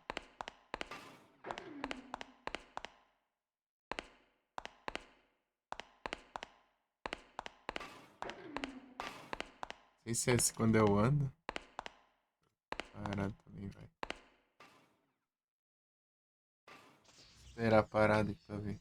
[SPEAKER 4] Não sei se é assim quando eu ando. Parado também vai. Esperar parado aqui pra ver.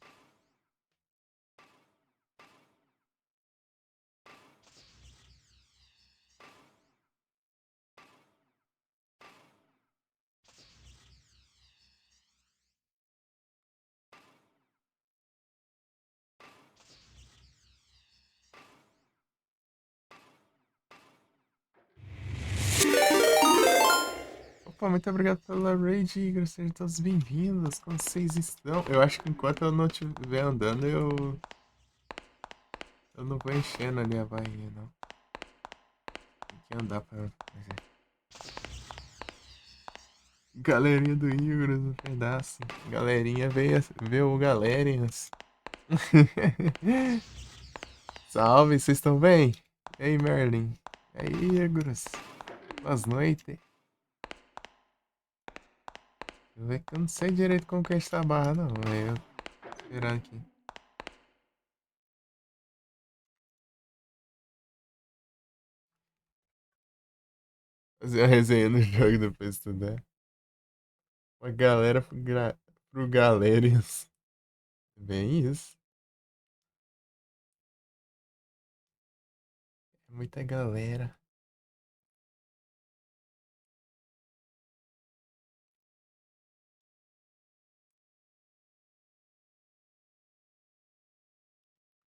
[SPEAKER 4] Opa, muito obrigado pela raid, Igor. Sejam todos bem-vindos. Como vocês estão? Eu acho que enquanto eu não estiver andando, eu não vou enchendo ali a barrinha, não. Tem que andar pra ver. Galerinha do Igor no pedaço. Galerinha veio ver o Galerians. Salve, vocês estão bem? E aí, Merlin? E aí, Igors? Boas noites. Eu ver que eu não sei direito como que é esta barra, não. Eu tô esperando aqui. Fazer uma resenha no jogo depois de estudar. Uma galera pro Galerians. Bem isso. É muita galera.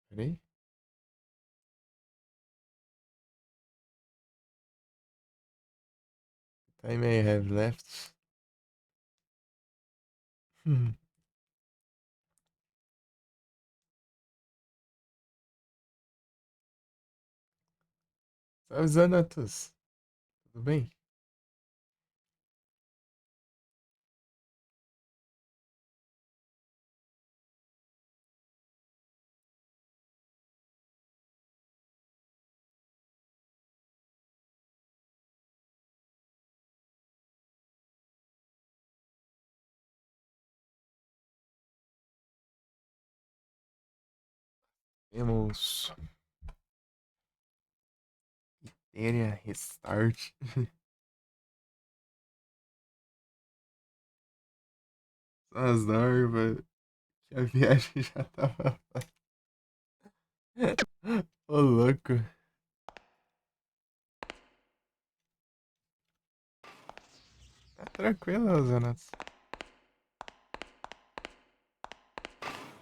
[SPEAKER 4] Peraí. Time I have left. Hum. Salve, Zanatos. Tudo bem? Temos Area Restart. As normas. Que a viagem já tava. Ô, louco. Tá tranquilo, Zanatos.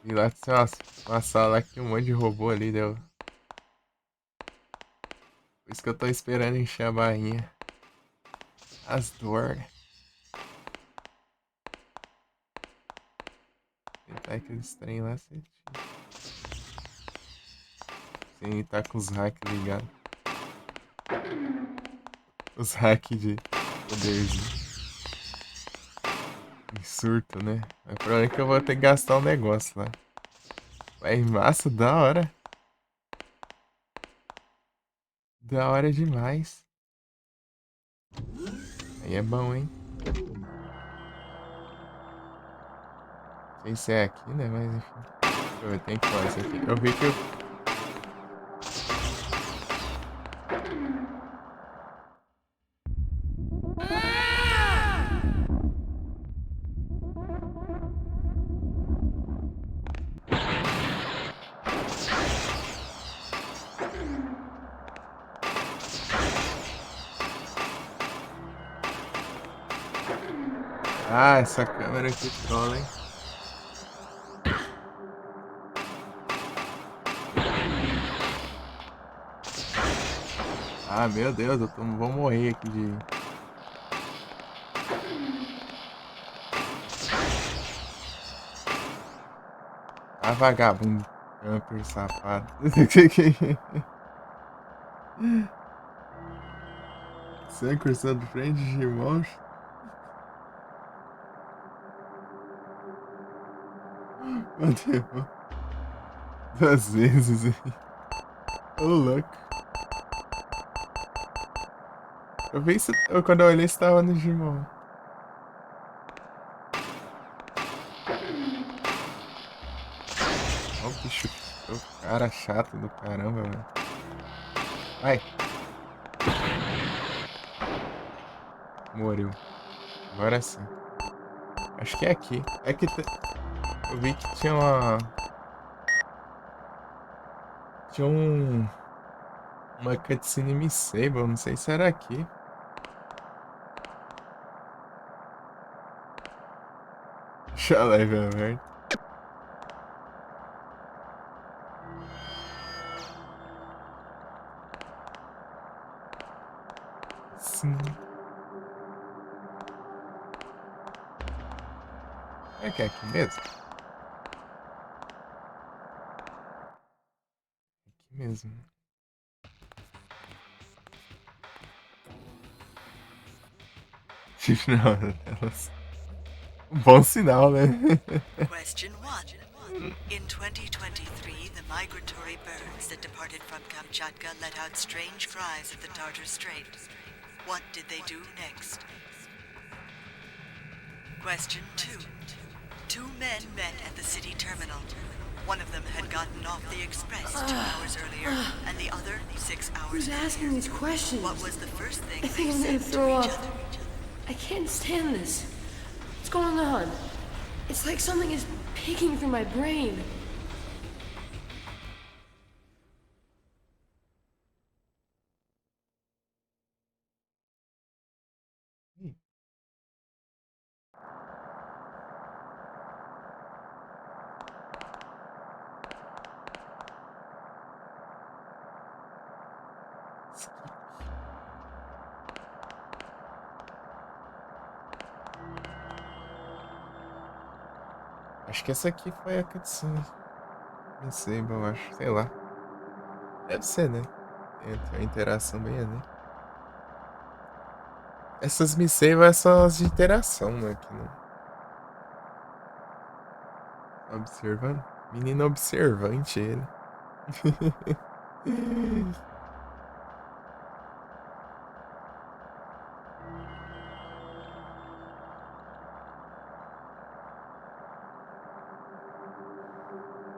[SPEAKER 4] E lá tem uma sala aqui, um monte de robô ali, deu. Por isso que eu tô esperando encher a barrinha. As dor. Tentar aqueles trem lá, você. Sem tá com os hacks ligados. Os hacks de Poderzinho. Que surto, né? Mas o problema é que eu vou ter que gastar um negócio lá. Vai, massa, da hora. Da hora demais. Aí é bom, hein? Não sei se é aqui, né? Mas enfim. Deixa eu ver, tem que falar isso aqui. Eu vi que eu... Ah, essa câmera aqui trola, hein? Ah, meu Deus, vou morrer aqui de... Ah, vagabundo. Camper, safado. Sem cursando de frente de irmãos. Bateu 2 vezes. Ô, louco. Eu vi isso. Quando eu olhei, estava no Digimon. Ó, o bicho. O cara chato do caramba, velho. Vai. Morreu. Agora sim. Acho que é aqui. É que eu vi que tinha uma... Tinha uma cutscene me save, eu não sei se era aqui. Deixa eu leve aberto. Sim. É que é aqui mesmo? Aqui mesmo. Não, elas... Bom sinal, né?
[SPEAKER 6] Question 1. In 2023, the migratory birds that departed from Kamchatka let out strange cries at the Tartar Strait. What did they do next? Question 2. 2 men met at the city terminal. One of them had gotten off the express 2 hours earlier, and the other 6 hours
[SPEAKER 5] Who's
[SPEAKER 6] later.
[SPEAKER 5] asking these questions?
[SPEAKER 6] What was the first thing
[SPEAKER 5] I think
[SPEAKER 6] they
[SPEAKER 5] I'm gonna
[SPEAKER 6] said
[SPEAKER 5] throw
[SPEAKER 6] to each
[SPEAKER 5] up.
[SPEAKER 6] other?
[SPEAKER 5] I can't stand this. What's going on? It's like something is picking through my brain.
[SPEAKER 4] Acho que essa aqui foi a cutscene. Não sei, eu acho. Sei lá. Deve ser, né? Tem uma interação bem ali. Essas me save são as de interação, né? Aqui, né? Observando. Menino observante, ele.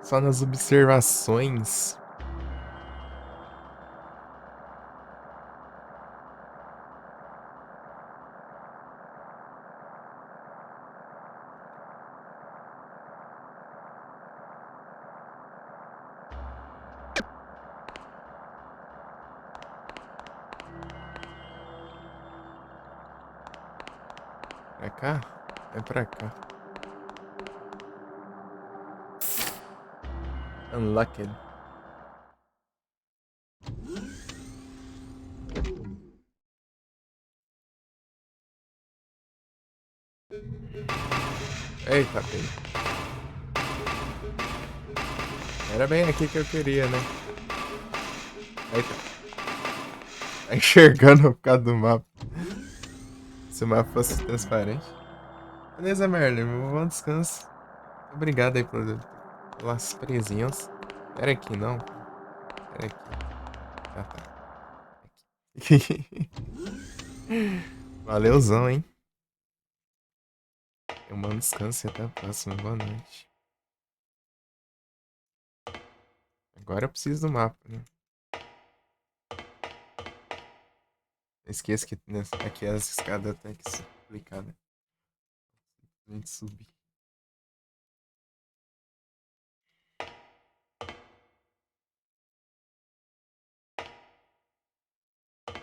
[SPEAKER 4] Só nas observações. Pra cá? É pra cá. Unlocked. Eita, bem. Era bem aqui que eu queria, né? Eita. Tá enxergando por causa do mapa. Se o mapa fosse transparente. Beleza, Merlin. Bom descanso. Obrigado aí pelas presenças. Era aqui, não. Era aqui. Ah, tá. Aqui. Valeuzão, hein? Um bom descanso e até a próxima. Boa noite. Agora eu preciso do mapa, né? Não esqueça que aqui as escadas tem que ser complicadas. Simplesmente subir.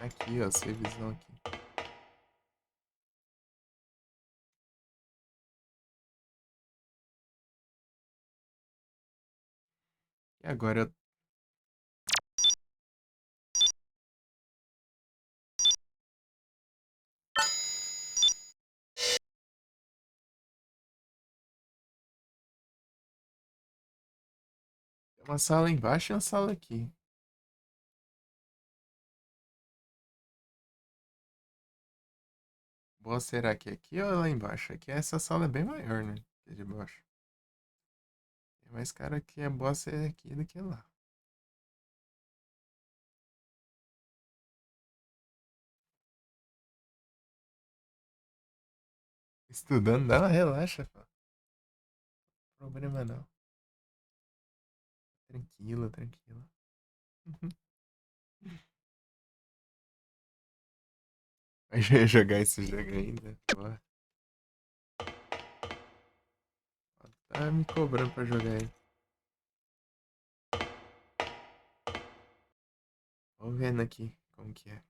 [SPEAKER 4] Aqui, ó, visão aqui. E agora eu... Tem uma sala embaixo e uma sala aqui. Boa, será que é aqui ou lá embaixo? Aqui essa sala é bem maior, né? Que de baixo. É mais cara que é boa ser aqui do que lá. Estudando, não, relaxa, pô. Problema não. Tranquilo, tranquilo. Vai jogar esse jogo ainda? Porra. Tá me cobrando pra jogar ele. Vamos vendo aqui como que é.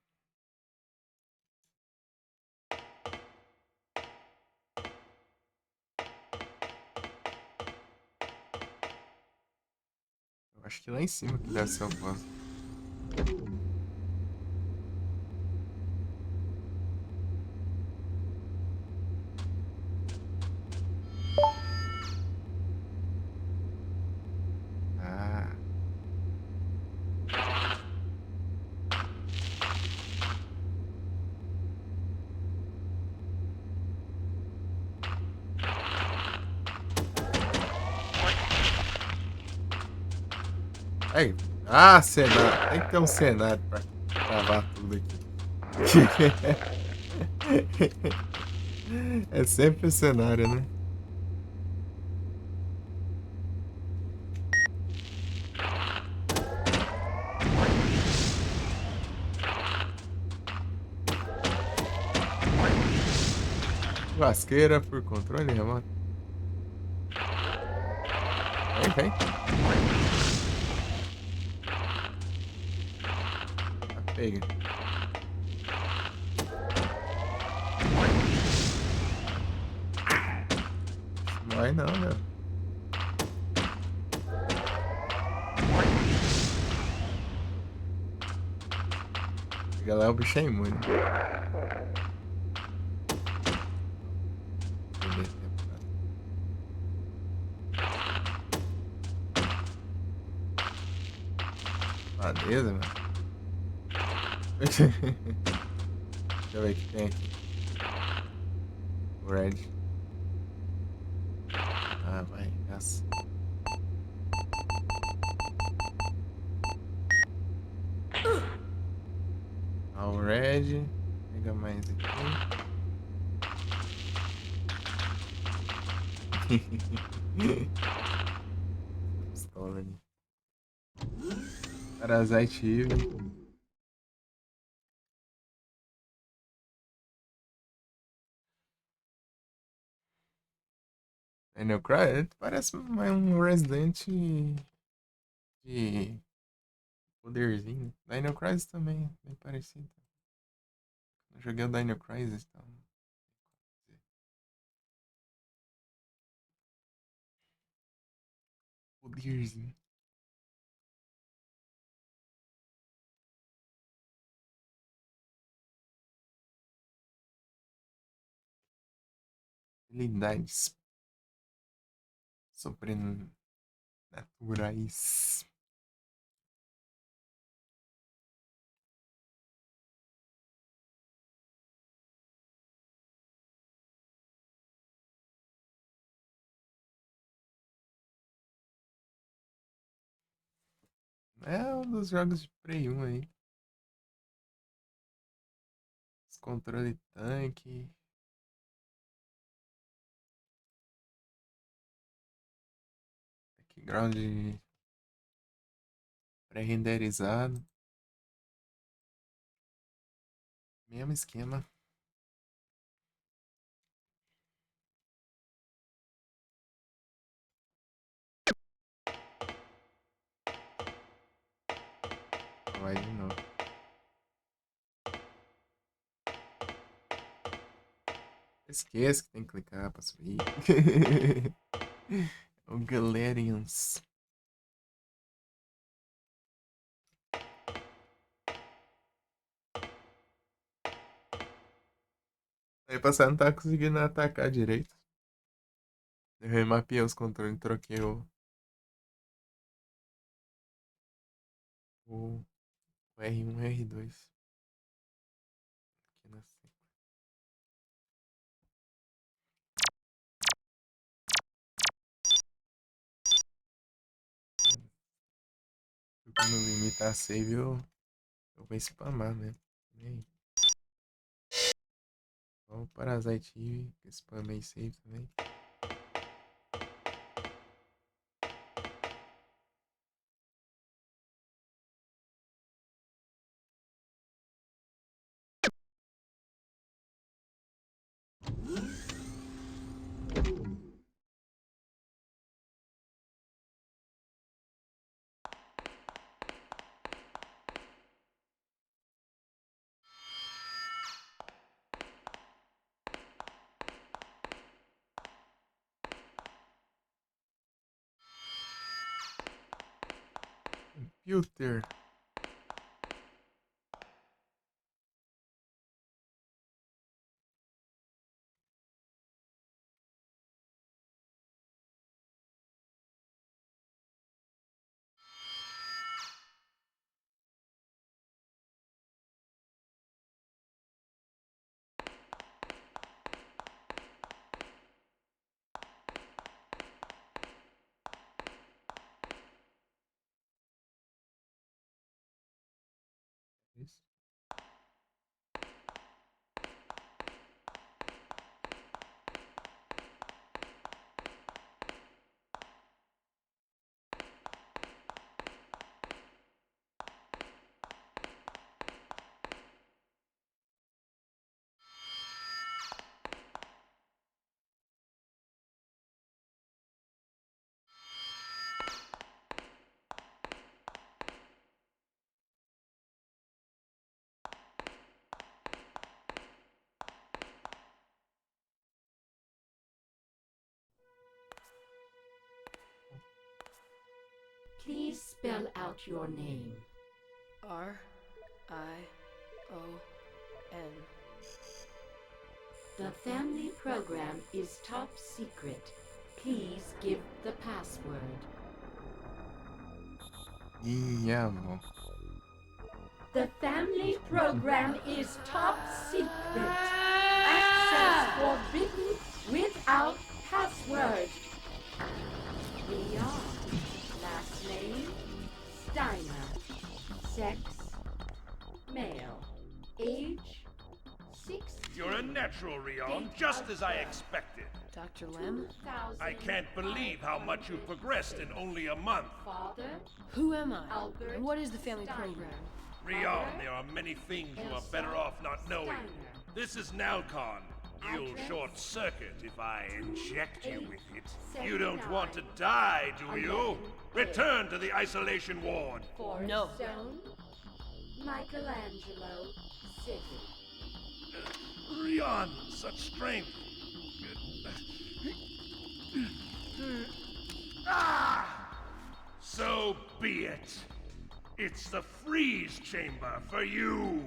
[SPEAKER 4] Eu acho que lá em cima que deve ser o boss. Ah. Aí. Ah, cenário. Tem que ter um cenário pra gravar tudo aqui. É sempre o cenário, né? Vasqueira por controle remoto. Vem, vem. Tá pega. Não vai não, meu. Chega lá, o bicho é imune. Beleza, mano. Deixa eu ver o que tem aqui. O Red. Ah, vai, essa. Ah, o Red. Pega mais aqui. Pistola ali. Parasite Eve. Daniel Cry parece mais um Resident de poderzinho. Daniel Crisis também, bem parecido. Eu joguei o Daniel Crisis, então. Poderzinho. Habilidades sobrenaturais. É um dos jogos de Play 1 aí. Os controle tanque. Background pré-renderizado. Mesmo esquema. Vai de novo. Esqueça que tem que clicar pra subir. O Galerians. Aí passar não tá conseguindo atacar direito. Eu remapeei os controles, troquei o R1 e R2. Aqui na tecla. Quando limitar save, eu vou spamar, né? E aí? Ó, o Parasite Eve, que spamei save também. Computer. Isso.
[SPEAKER 7] Please spell out your name.
[SPEAKER 5] R-I-O-N.
[SPEAKER 7] The family program is top secret. Please give the password.
[SPEAKER 4] Minha mão.
[SPEAKER 7] The family program is top secret. Access forbidden without password. Leon. Last name, Steiner. Sex, male. Age, 6.
[SPEAKER 1] You're a natural, Rion, just as I expected.
[SPEAKER 5] Dr. Lem?
[SPEAKER 1] I can't believe how much you've progressed in only a month.
[SPEAKER 7] Father,
[SPEAKER 5] Who am I?
[SPEAKER 7] Albert
[SPEAKER 5] And what is the family
[SPEAKER 7] Steiner.
[SPEAKER 5] program?
[SPEAKER 1] Rion, there are many things you are better off not knowing. This is Nalcon. You'll short circuit if I inject you with it. You don't want to die, do you? Return to the isolation ward.
[SPEAKER 5] No.
[SPEAKER 7] Stone, Michelangelo City.
[SPEAKER 1] Rion, such strength. Ah! So be it. It's the freeze chamber for you.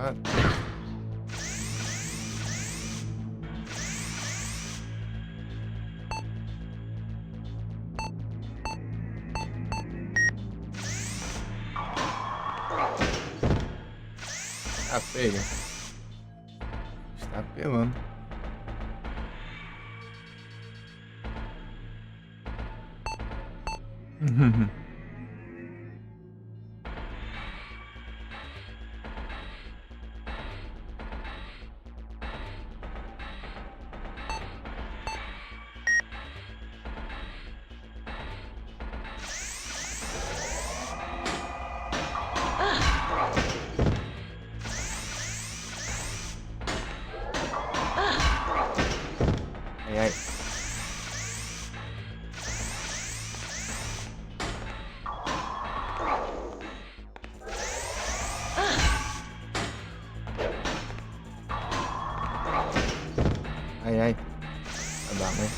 [SPEAKER 4] safado. Ah, pega. Está apelando. Ai, ai. Ai, ai. Vai dar, né?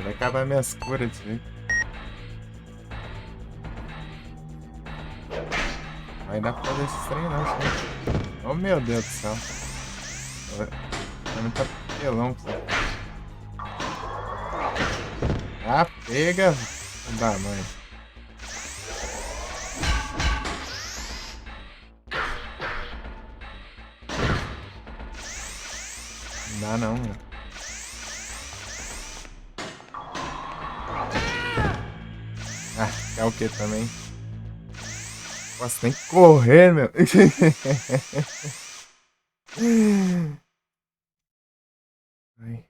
[SPEAKER 4] Vai acabar minhas curas disso aí. Vai dar pra fazer esses trem não, senhor. Oh, meu Deus do céu. Tá muito apelão, pessoal. Ah, pega. Da mãe. Não dá não, meu. Ah, é o que também? Nossa, tem que correr, meu. Ai.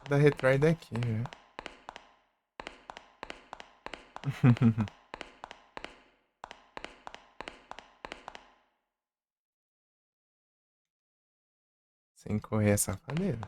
[SPEAKER 4] Da retry daqui, velho. Sem correr essa safadeza.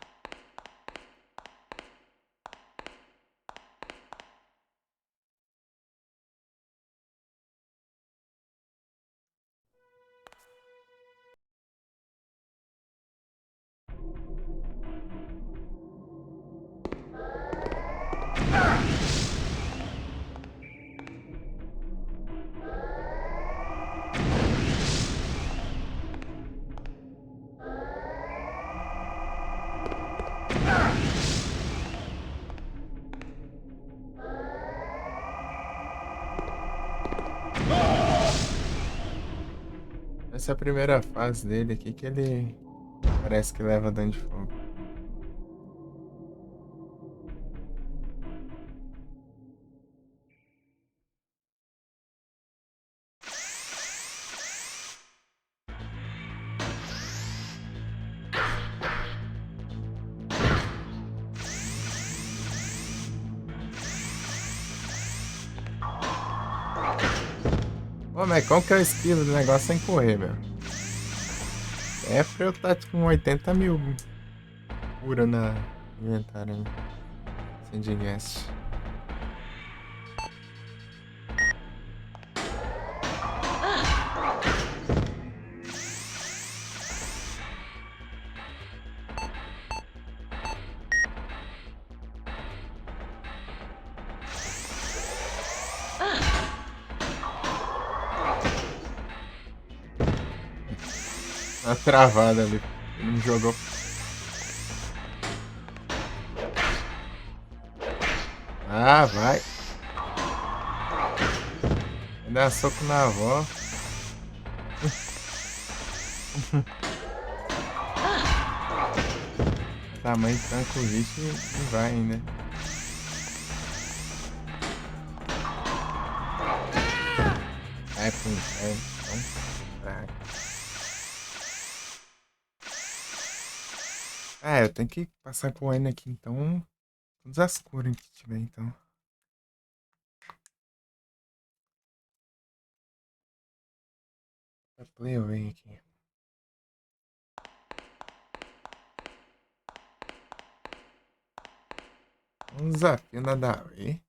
[SPEAKER 4] Essa é a primeira fase dele aqui que ele parece que leva dano de fogo. Ô, mas como que eu esquivo do negócio sem correr, meu? É pra eu estar com 80 mil cura na inventário ainda. Sem digest. Tá travada ali. Ele não jogou. Ah, vai. Vai dar soco na avó. Tamanho tanca o bicho e vai ainda. Vai pro inferno. Então, fraco. Ah, eu tenho que passar com o N aqui, então. Todas as cores que tiver, então. Pra play eu venho aqui. Um desafio nada a ver.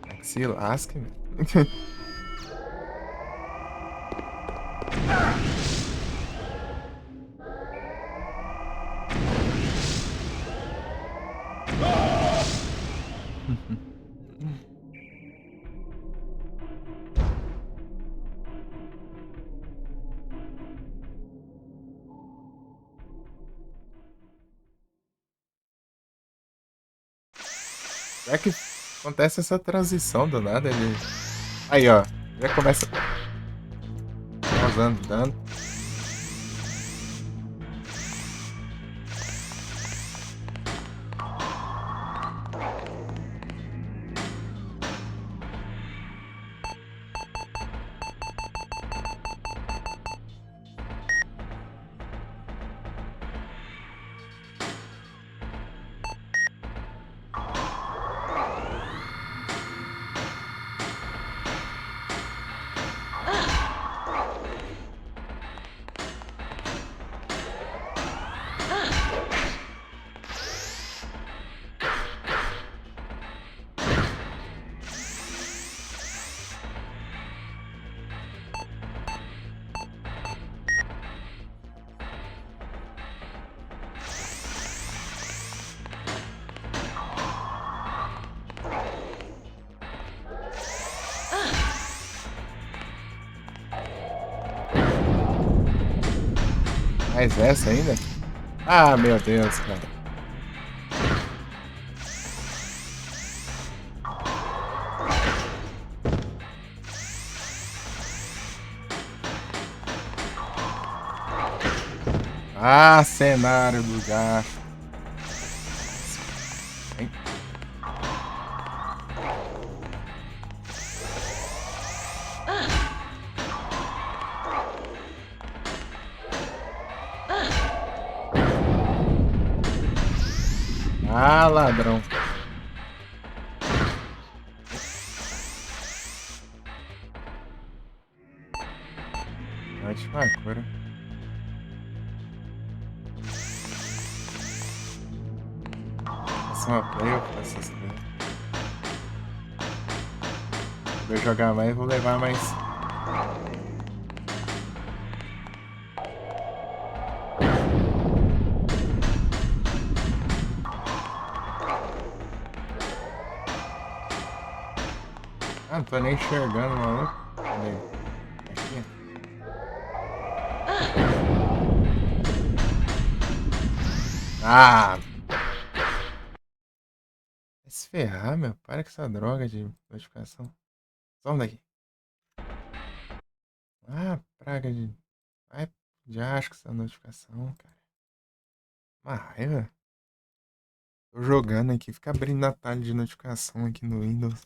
[SPEAKER 4] É que se lasque, velho. É que acontece essa transição do nada, ele. Aí, ó. Já começa causando dano. Mais essa ainda? Ah, meu Deus, cara. Ah, cenário do gato. Hein? Ah, ladrão. Ótima cura. Faça uma play, eu faço essa play. Vou jogar mais, vou levar mais. Ah, não tô nem enxergando, maluco. Cadê? Aqui. Ah! Vai se ferrar, meu. Para com essa droga de notificação. Some daqui. Ah, praga de. Ai, já acho que essa notificação, cara. Uma raiva. Tô jogando aqui, fica abrindo atalho de notificação aqui no Windows.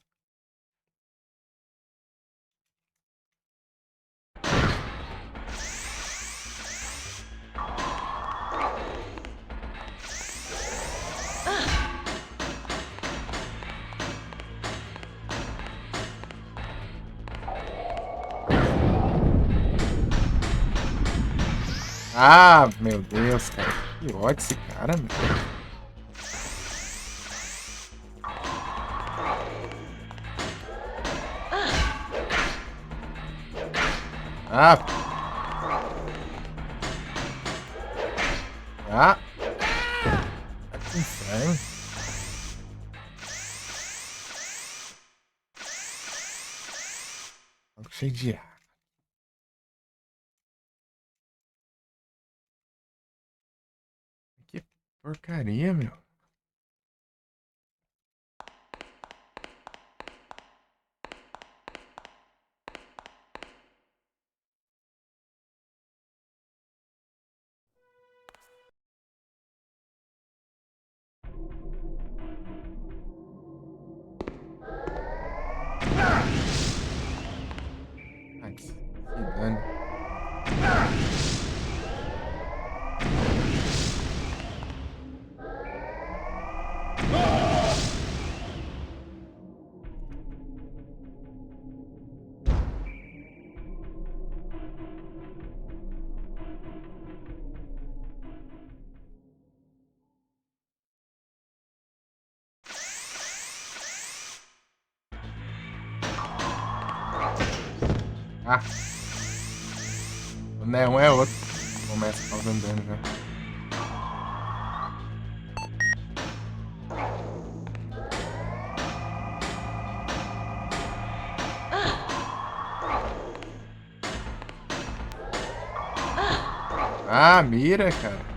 [SPEAKER 4] Ah, meu Deus, cara. Que ódio esse cara, meu. Ah. Ah. Vai pro inferno. Tô cheio de ar. Que porcaria, meu. Ai, que se dane. Ah. Não é um, é outro. Começa causando dano já. Ah, mira, cara.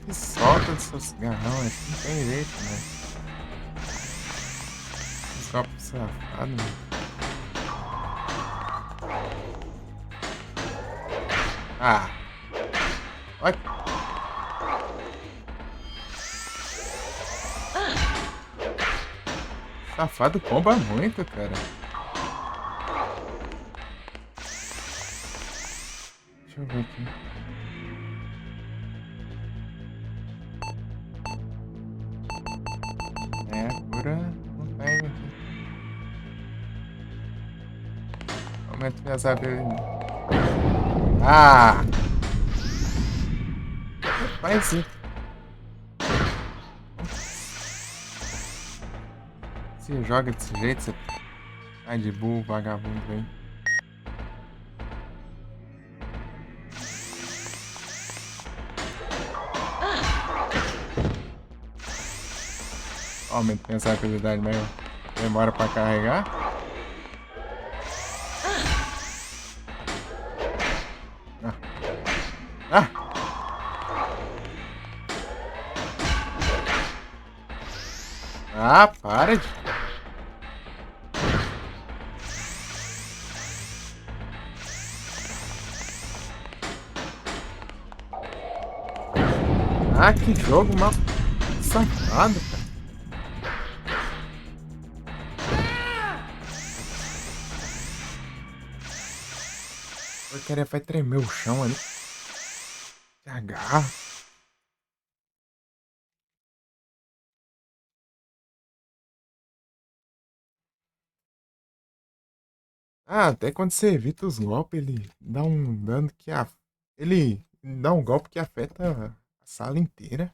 [SPEAKER 4] Que solta dos seus garrão, assim não tem jeito, né? Esse copo safado, mano. Ah! Olha! Safado comba muito, cara. Deixa eu ver aqui. É, cura não tem aqui. Aumenta minhas habilidades. Ah! Faz sim. Você joga desse jeito, você tá de burro, vagabundo, hein? Aumenta minhas habilidades mesmo. Demora pra carregar. Ah! Ah! Ah, para de... Ah, que jogo mal safado, cara. Porcaria vai tremer o chão ali. Se agarra. Ah, até quando você evita os golpes, ele dá um dano que a... Ele dá um golpe que afeta a sala inteira.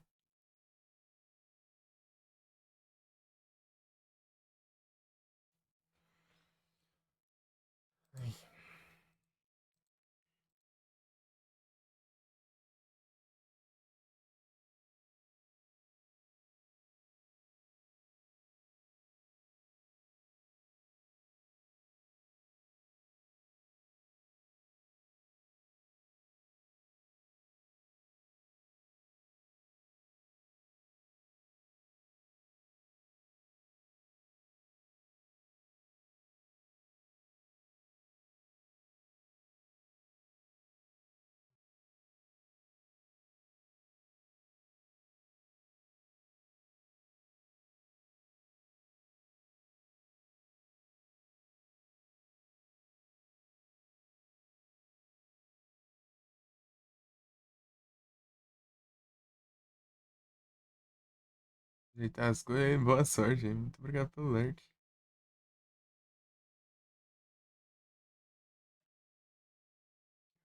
[SPEAKER 4] Ajeitar as coisas. Boa sorte, hein? Muito obrigado pelo alert.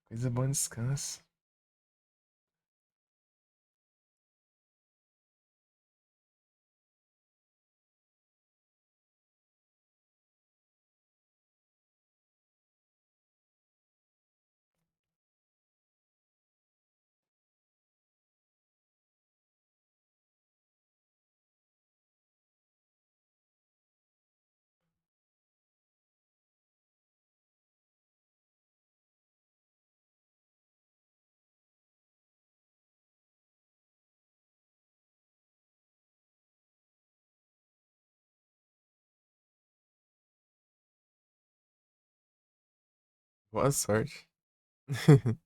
[SPEAKER 4] Coisa boa, descanso. Boa sorte. Vou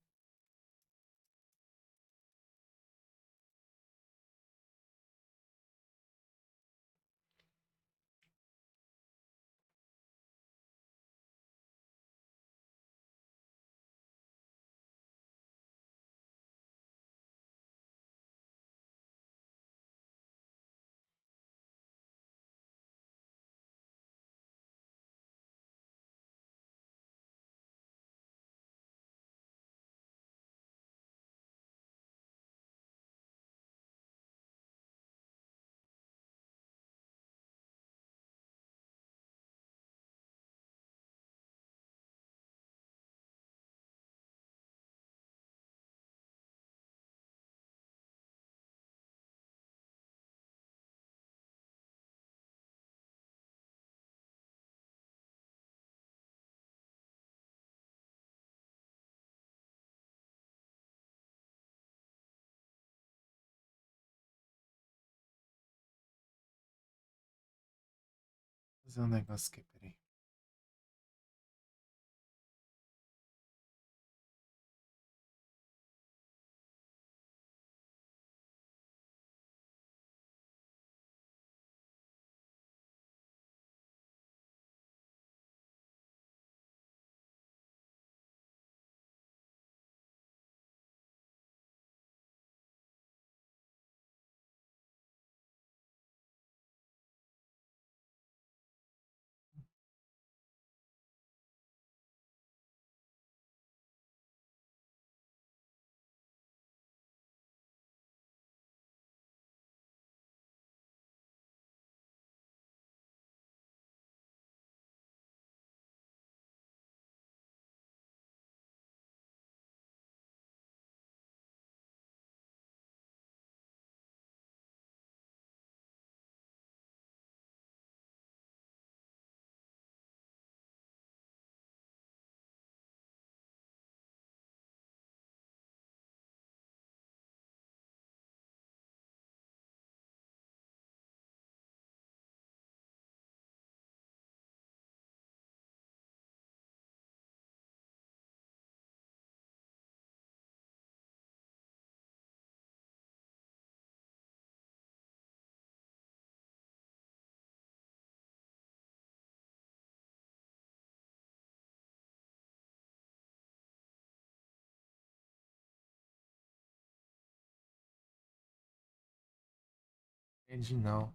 [SPEAKER 4] fazer um negócio aqui, peraí. Edinal.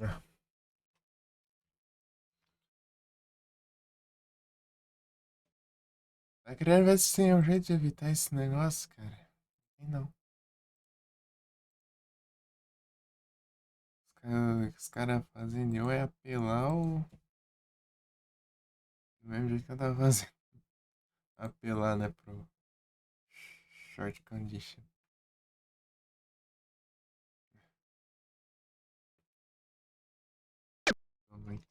[SPEAKER 4] Ah. Tá querendo ver se tem um jeito de evitar esse negócio, cara? Tem não. Os caras fazem ou é apelar ou. Do mesmo jeito que eu tava fazendo. Apelar, né, pro short condition. Muito.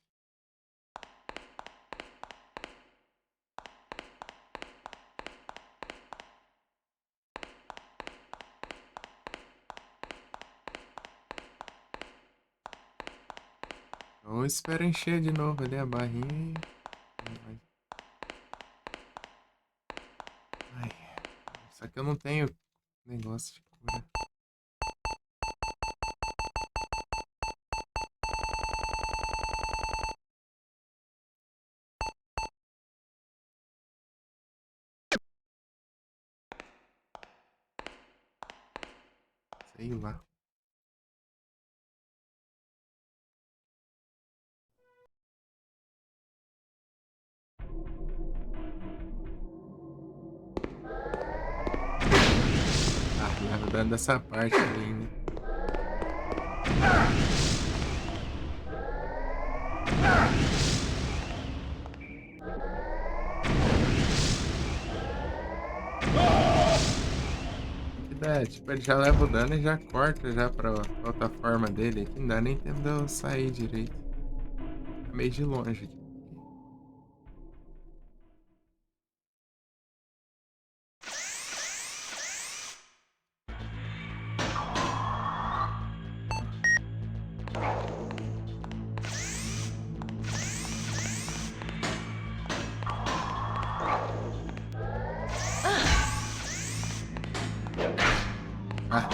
[SPEAKER 4] Ou espera encher de novo ali a barrinha e. Ai. Só que eu não tenho negócio de cura. Sei lá. Ah, tava dando essa parte ali ainda. Que dá, tipo, ele já leva o dano e já corta já pra plataforma dele aqui. Não dá nem tempo de eu sair direito. Tá meio de longe aqui. Ah,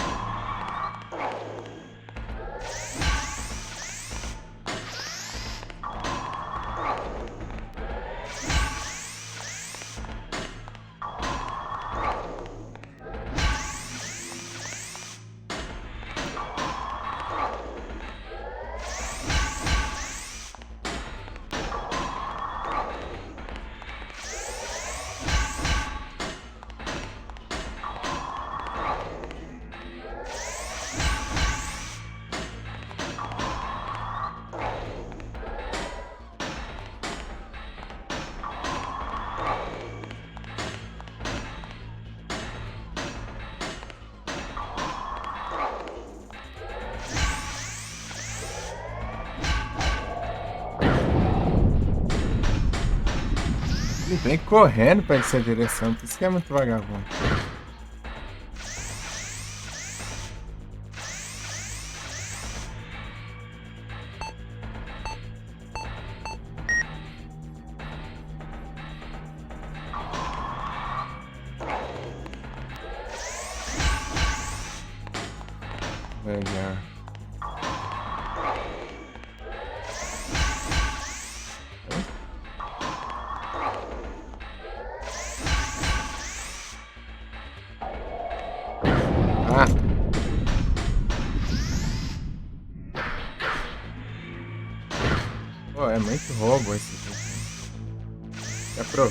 [SPEAKER 4] ele vem correndo pra essa direção. Por isso que é muito vagabundo. Legal. Ah! Pô, é muito roubo esse aqui. É pro.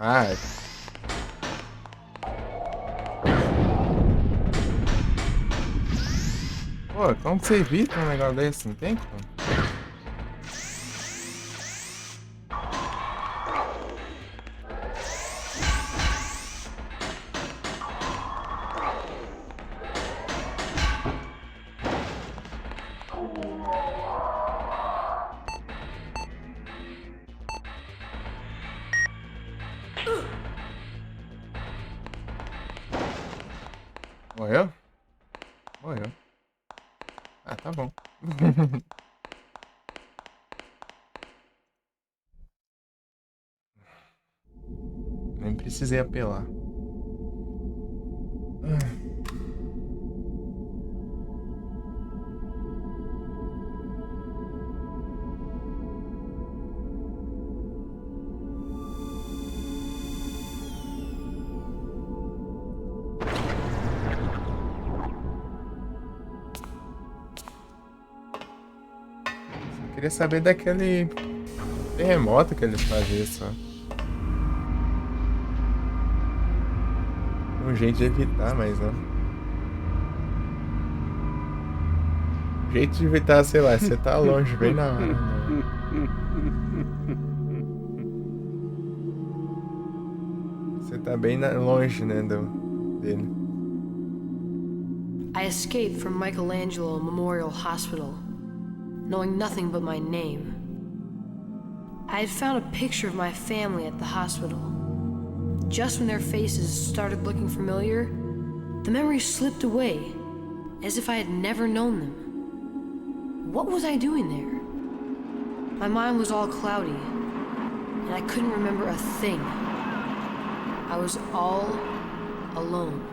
[SPEAKER 4] Ah, pô, como que você evita um negócio desse? Não tem como? Morreu? Morreu. Ah, tá bom. Nem precisei apelar. Queria saber daquele terremoto que eles faziam só. Um jeito de evitar, mas não. Um jeito de evitar, sei lá, você tá longe, bem na hora. Não. Você tá bem longe, né, dele.
[SPEAKER 5] I escaped from Michelangelo Memorial Hospital, knowing nothing but my name. I had found a picture of my family at the hospital. Just when their faces started looking familiar, the memory slipped away, as if I had never known them. What was I doing there? My mind was all cloudy, and I couldn't remember a thing. I was all alone.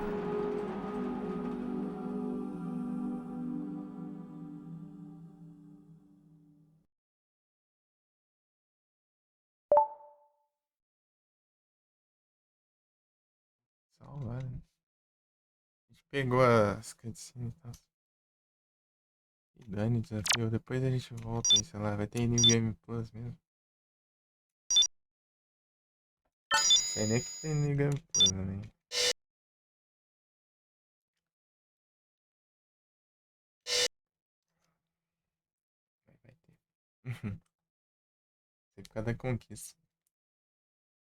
[SPEAKER 4] Salvar, né? A gente pegou as cutscenes e tal. E dane desafio. Depois a gente volta aí, sei lá. Vai ter New Game Plus mesmo. Não sei nem que tem New Game Plus também. Vai ter. Sei por causa da conquista.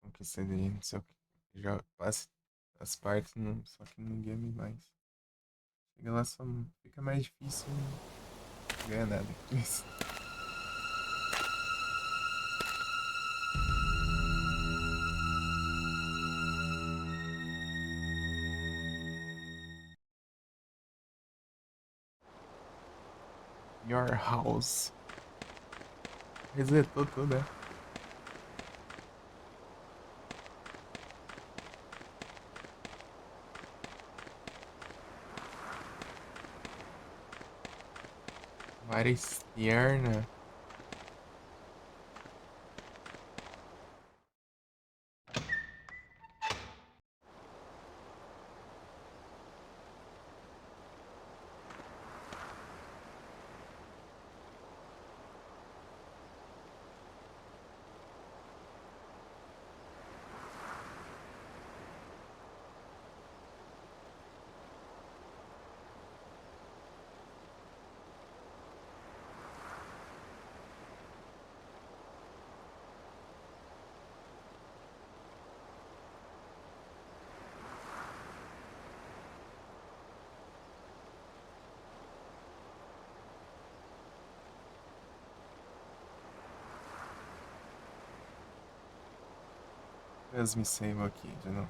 [SPEAKER 4] Conquista dele, não sei o que. Já passa as partes, só que no game mais. Chega lá só fica mais difícil e não ganha nada com isso. Your house. Resetou tudo, né? Área externa. Deus me save aqui de novo.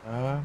[SPEAKER 4] Ah,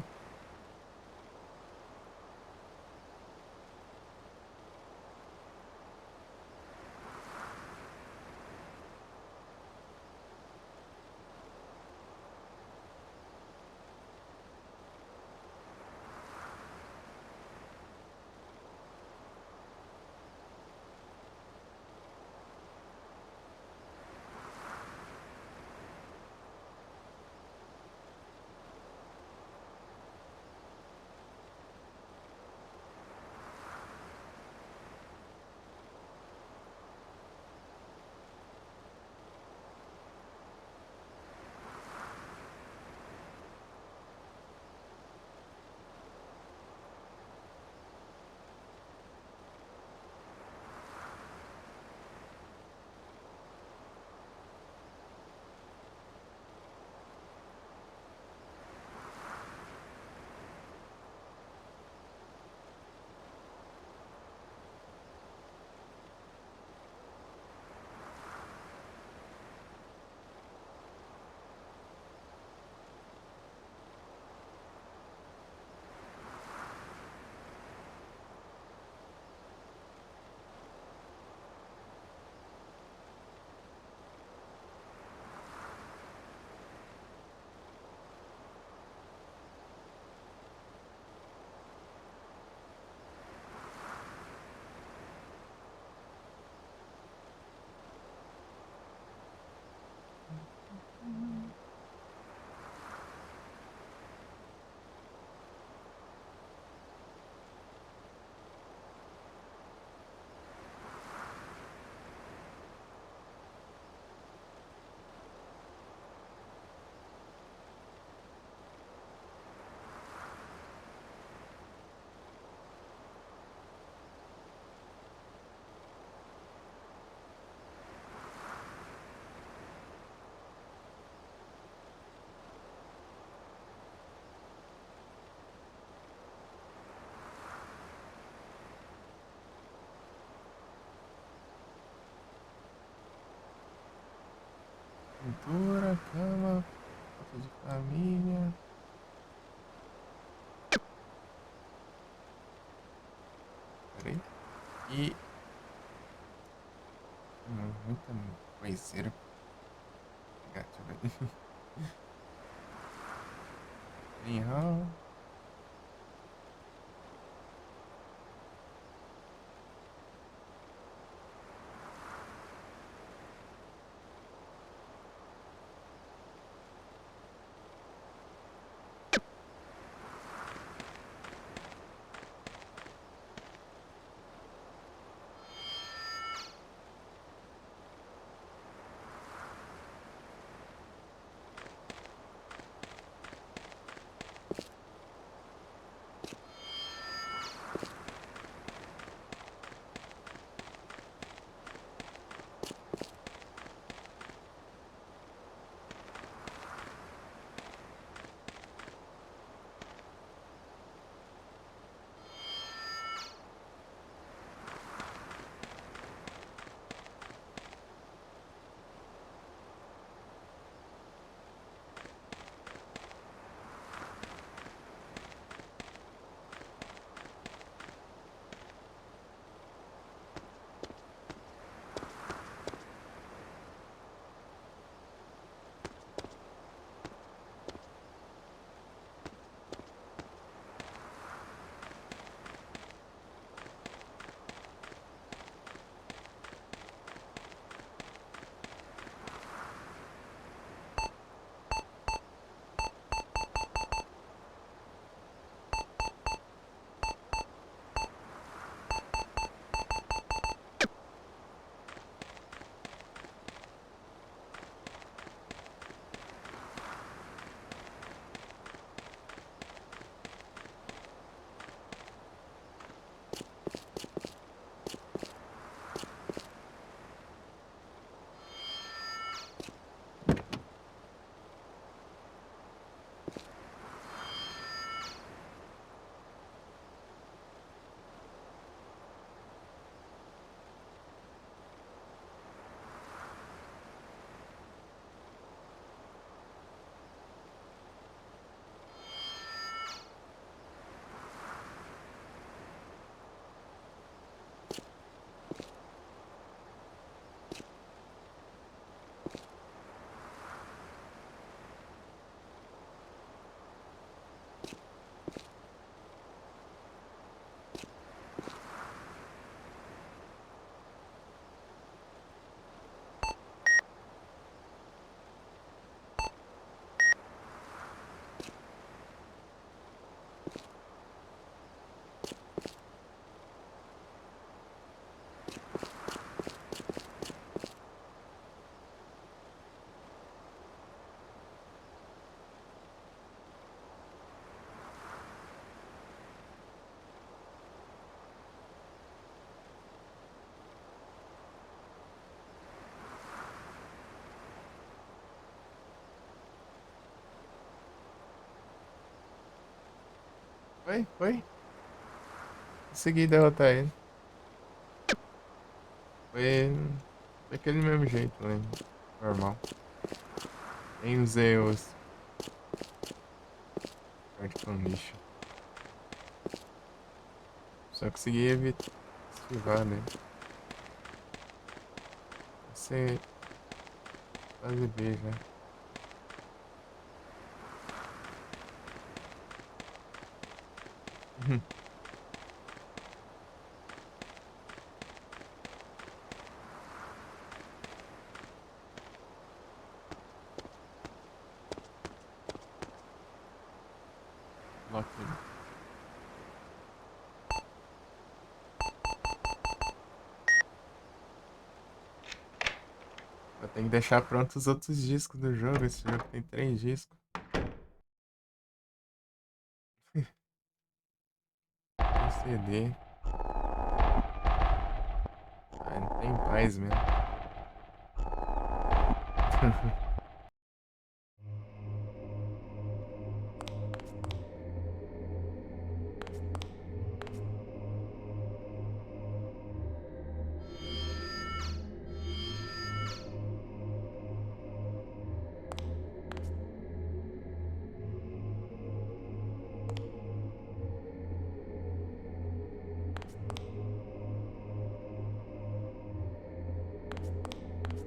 [SPEAKER 4] pintura, cama, foto de família. Peraí. E. Muita coiseira pra pegar, deixa eu ver. Tem hall. Foi. Consegui derrotar ele. Foi daquele mesmo jeito, né? Normal. Nem usei os Arctic lixo. Só consegui esquivar, né? Você quase B já. Lock ele. Eu tenho que deixar pronto os outros discos do jogo. Esse jogo tem 3 discos. Tem CD. Ah, não tem paz mesmo.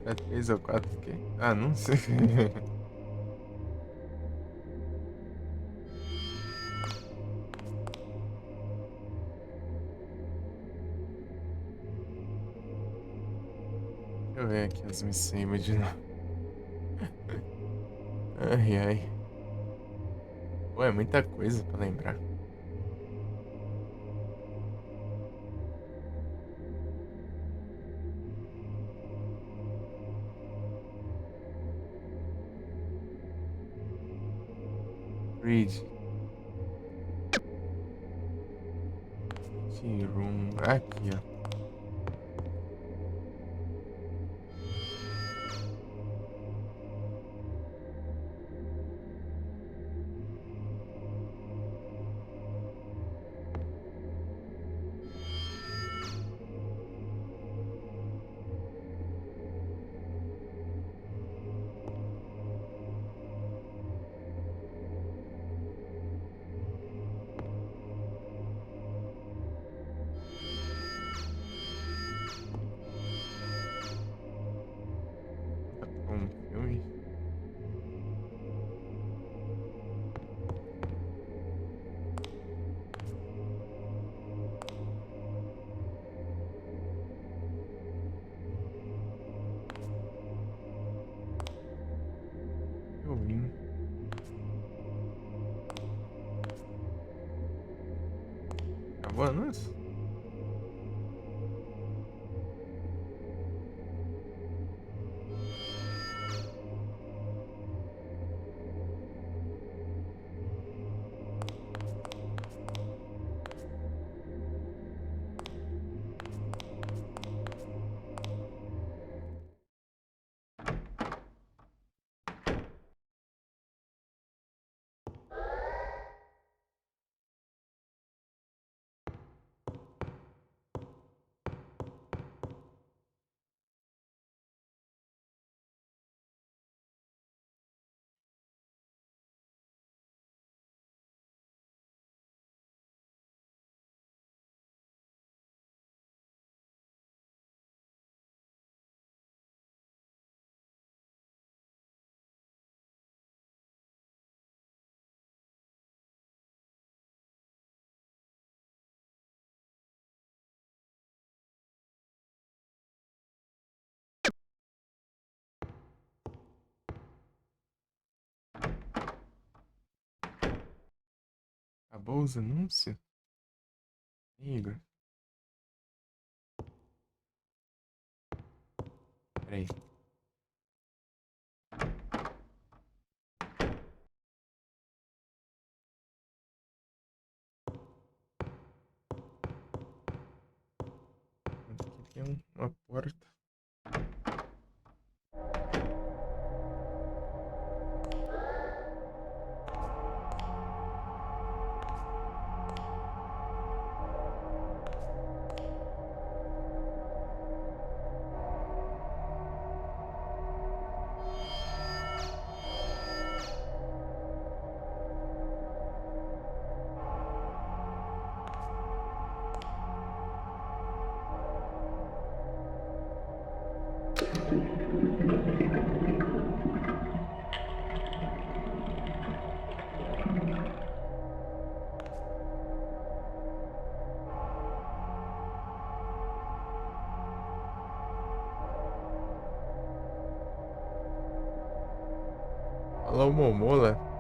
[SPEAKER 4] É 3 ou 4 aqui? Ah, não sei. Deixa eu ver aqui as missões de novo. Ai, ai. Pô, é muita coisa pra lembrar. Read. Room. Aqui, ó. Tá com um filme. Filminho. Acabou o anúncio? Acabou os anúncios? Igor. Peraí. Aqui tem uma porta. Olha lá o Momola.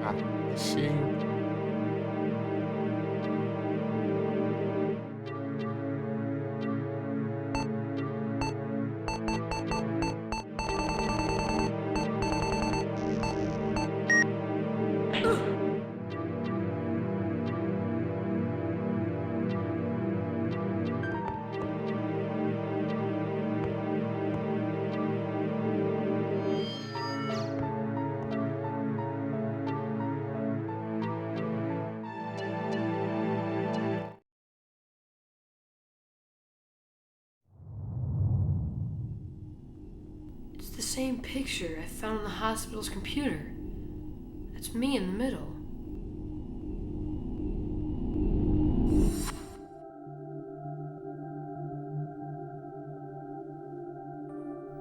[SPEAKER 4] Ah, cheio.
[SPEAKER 5] It's the same picture I found on the hospital's computer. That's me in the middle.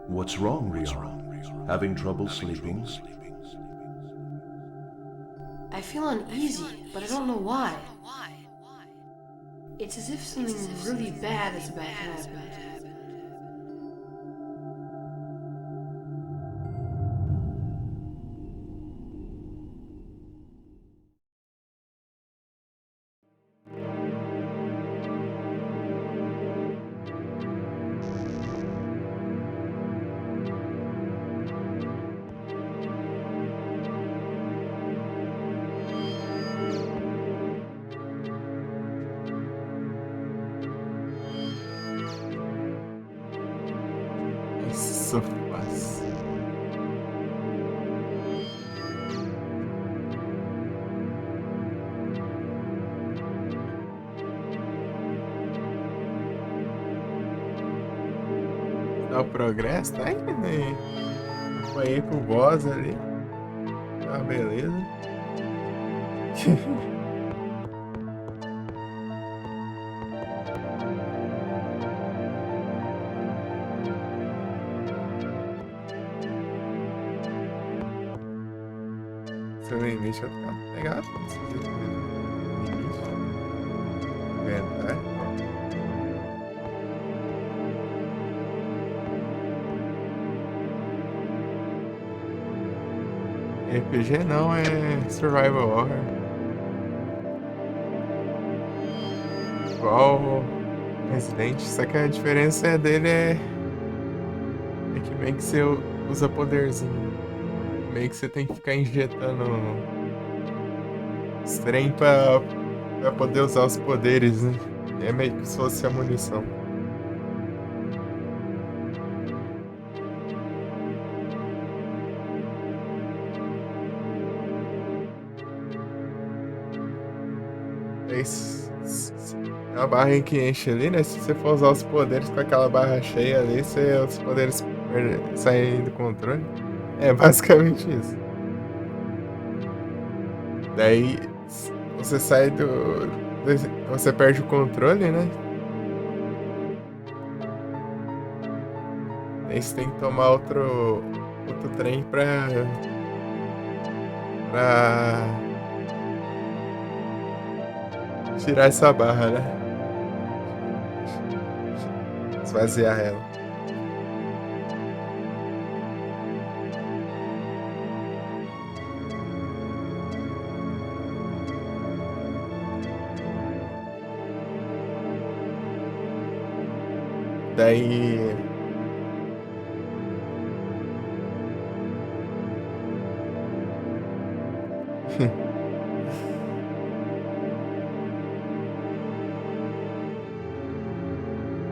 [SPEAKER 8] What's wrong, Rion? Having trouble sleeping?
[SPEAKER 5] I feel uneasy, but I don't know why. It's as if something really bad is about to happen.
[SPEAKER 4] Isso faz. Dá o progresso, tá indo aí. Apanhei com o boss ali. Tá, beleza. Seu limite vai ficar pegado. Limite. Inventar. RPG não, é Survival Horror. Igual Resident, só que a diferença dele é que meio que você usa poderzinho. Meio que você tem que ficar injetando os trem pra poder usar os poderes, né? É meio que se fosse a munição. É uma barra que enche ali, né? Se você for usar os poderes com aquela barra cheia ali, os poderes saem do controle. É basicamente isso. Daí você sai você perde o controle, né? Daí você tem que tomar outro trem pra tirar essa barra, né? Esvaziar ela. Daí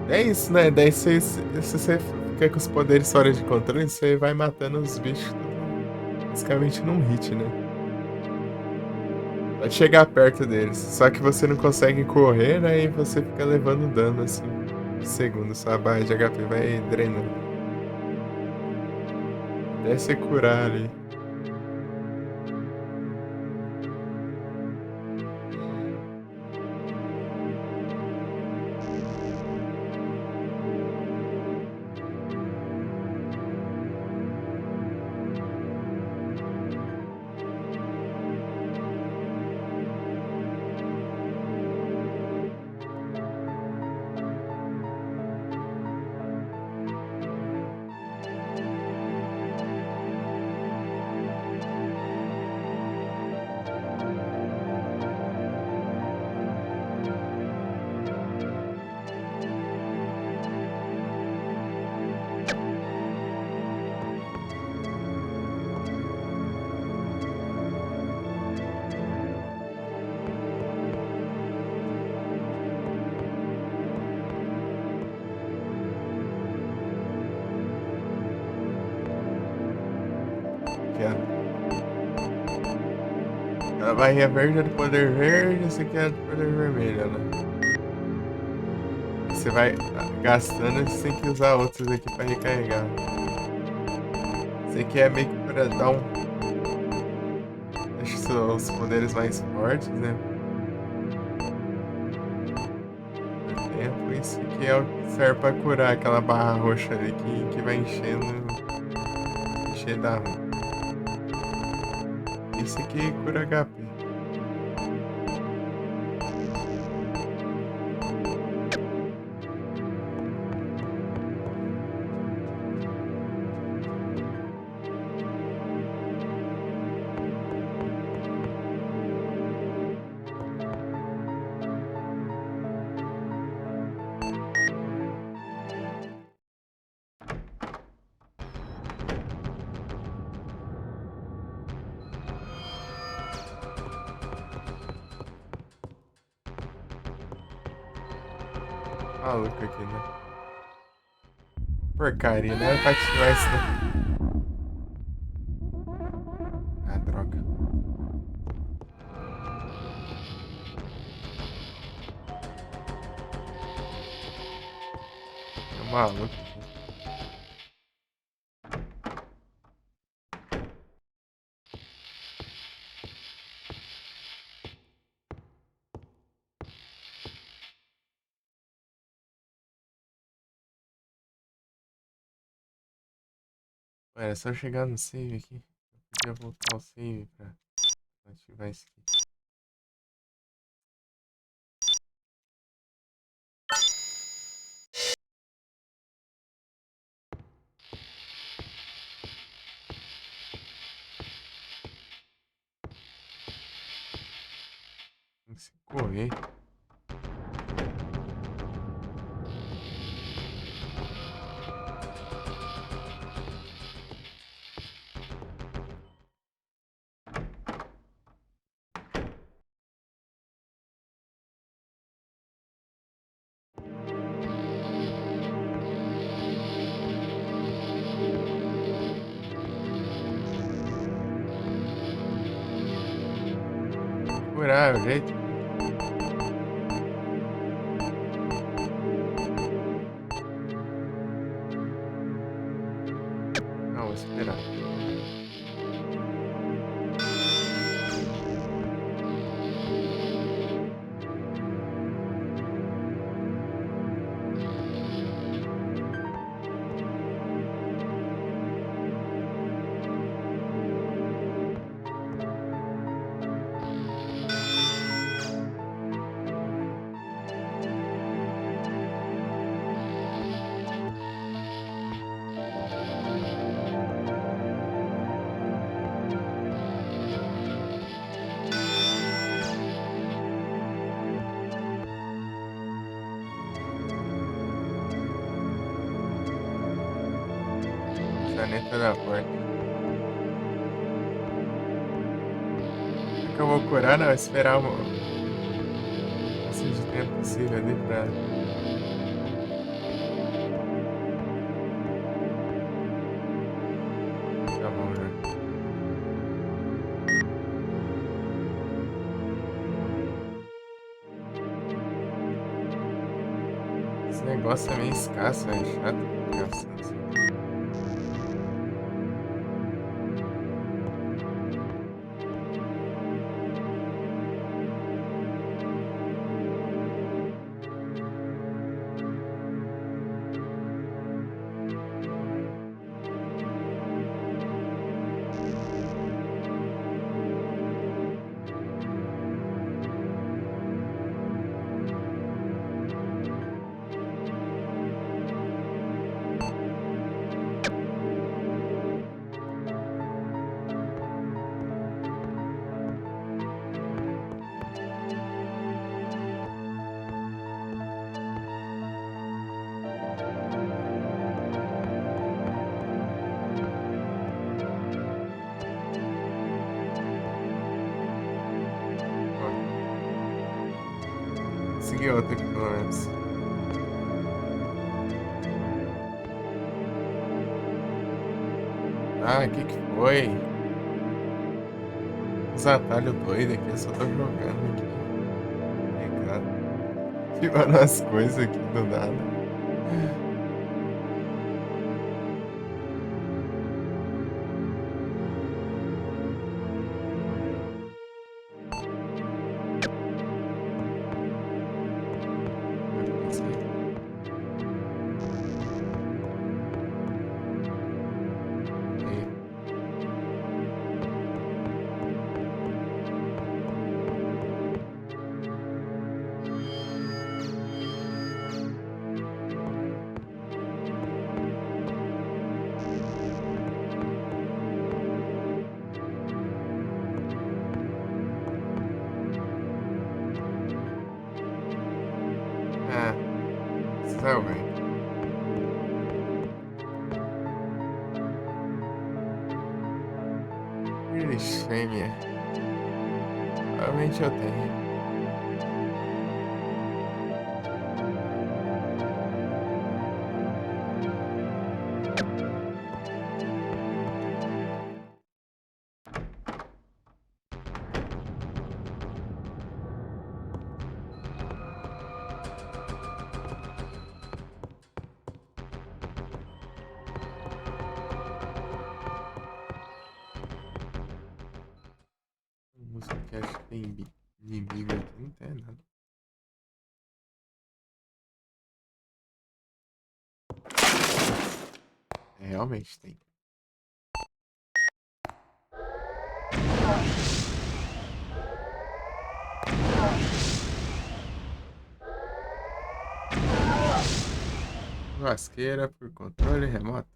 [SPEAKER 4] é isso, né? Daí se você fica com os poderes fora de controle, você vai matando os bichos basicamente num hit, né? Pode chegar perto deles. Só que você não consegue correr, né? E você fica levando dano assim. Segundos, sua barra de HP vai drenando. Até você curar ali. A barrinha verde é do poder verde, esse aqui é do poder vermelho, né? Você vai gastando e você tem que usar outros aqui pra recarregar. Esse aqui é meio que pra dar deixa os poderes mais fortes, né? Por tempo, esse aqui é o que serve pra curar aquela barra roxa ali que vai enchendo da ruim. Esse aqui cura HP. Maluco aqui, né? Porcaria, não era pra ativar isso, né? Ah, droga. É maluco aqui. Ué, é só chegar no save aqui. Eu podia voltar ao save pra ativar isso aqui. Tem que se correr. Curar o jeito. Não, vou esperar. Caneta da porta. Será que eu vou curar? Não, esperar o máximo de tempo possível ali pra. Tá bom, já. Esse negócio é meio escasso, é chato. Nossa. Consegui outra aqui pelo menos. Ah, que foi? Os atalhos doidos aqui, eu só tô jogando aqui. Pegado. Ativaram as coisas aqui do nada. Tá bem. Glicemia. Realmente eu tenho. aqui, acho que tem inimigo aqui, não tem nada. É, realmente tem. Churrasqueira por controle remoto.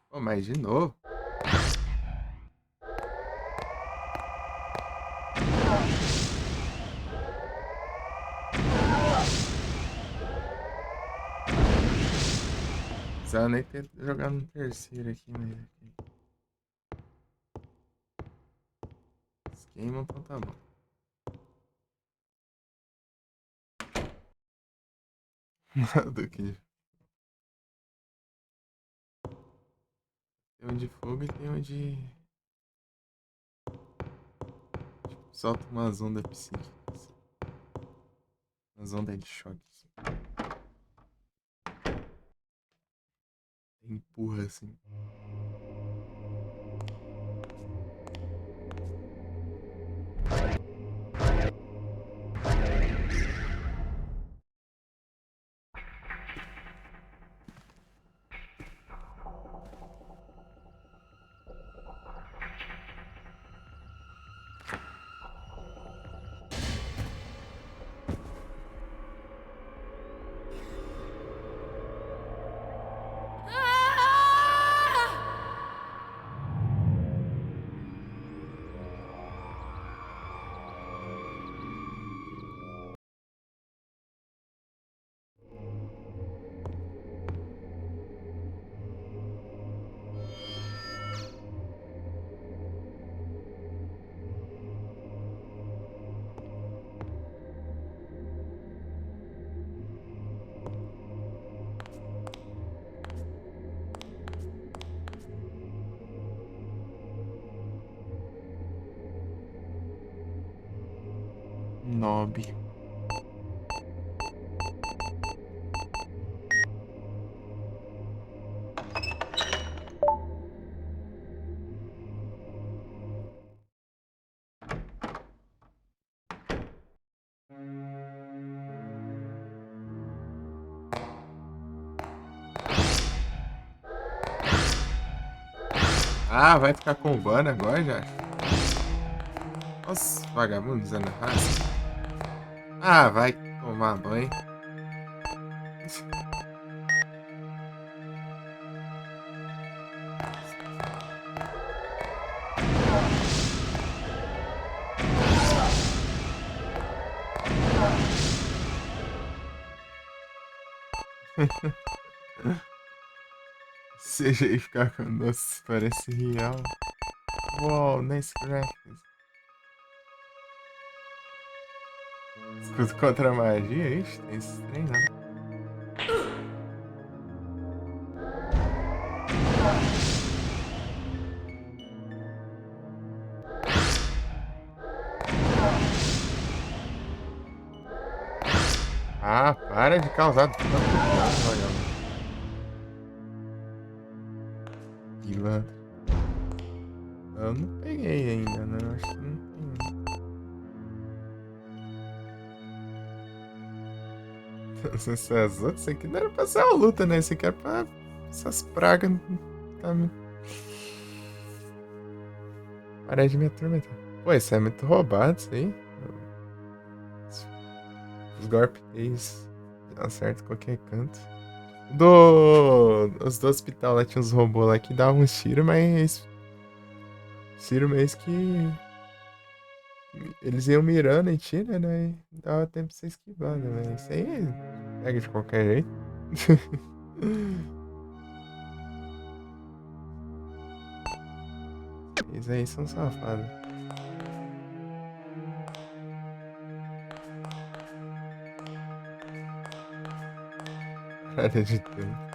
[SPEAKER 4] Pô, mas de novo? Precisava nem ter jogado no terceiro aqui, mas aqui. Esquema, então tá bom. Nada que. Tem um de fogo e tem um de. Tipo, solta umas ondas psíquicas. Umas ondas de choque. Assim. Empurra assim. Nob. Ah, vai ficar com o Ban agora já? Nossa, vagabundo usando raça. Ah, vai tomar banho. Seja aí ficar com. Nossa, parece real. Uau, nice graphics. Escudo contra a magia, ixi, tem esse trem não. Ah, para de causar tanto dano, vagabundo. Pilantra. Eu não peguei ainda, né? Eu acho que não tem. Essas outras, isso aqui não era pra ser uma luta, né? Isso aqui era pra essas pragas. Tá, para de me atormentar. Pô, isso é muito roubado, isso aí. Os golpes acertam qualquer canto. Os do hospital lá tinha uns robôs lá que davam uns tiros, mas. Tiro mesmo que. Eles iam mirando e tira, né? E dava tempo de você esquivar, né? Isso aí pega de qualquer jeito. Eles aí são safados. Parada de tempo.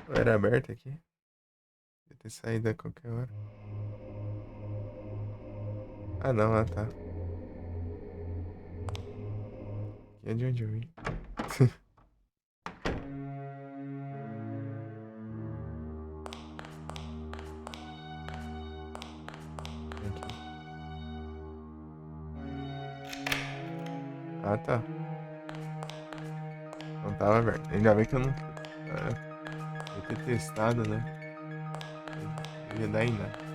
[SPEAKER 4] Era aberto aqui. Ia ter saído a qualquer hora. Ah não, tá. aqui é de onde eu vim. Aqui. Ah, tá. Não tava aberto. Ainda bem que eu não... eu ter testado, né? Não ia dar em nada.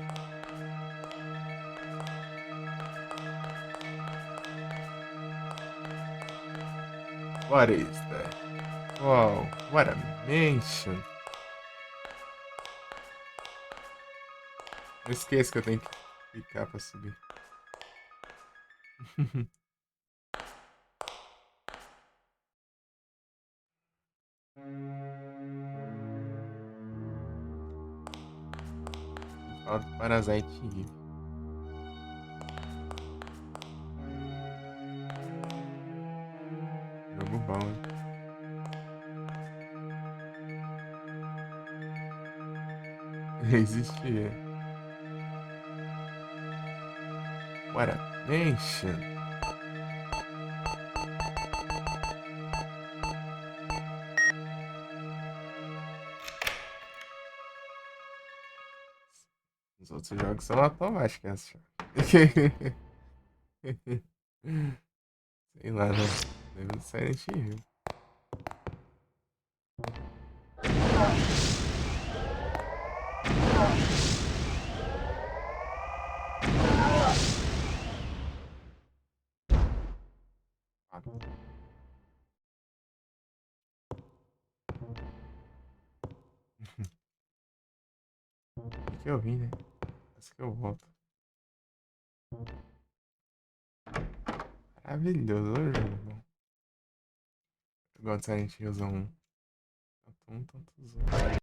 [SPEAKER 4] What is that? Wow, what a mansion. Não esqueça que eu tenho que clicar pra subir. Fala do Parasite Eve. Jogo bom, hein? Existia. What a mansion. Os outros jogos são automáticos, sei lá, né? Lembra do Silent Hill. Que eu vim, né? Acho que eu volto. Maravilhoso, olha o jogo bom. Eu gosto de Silent Hill 1. Tanto os outros.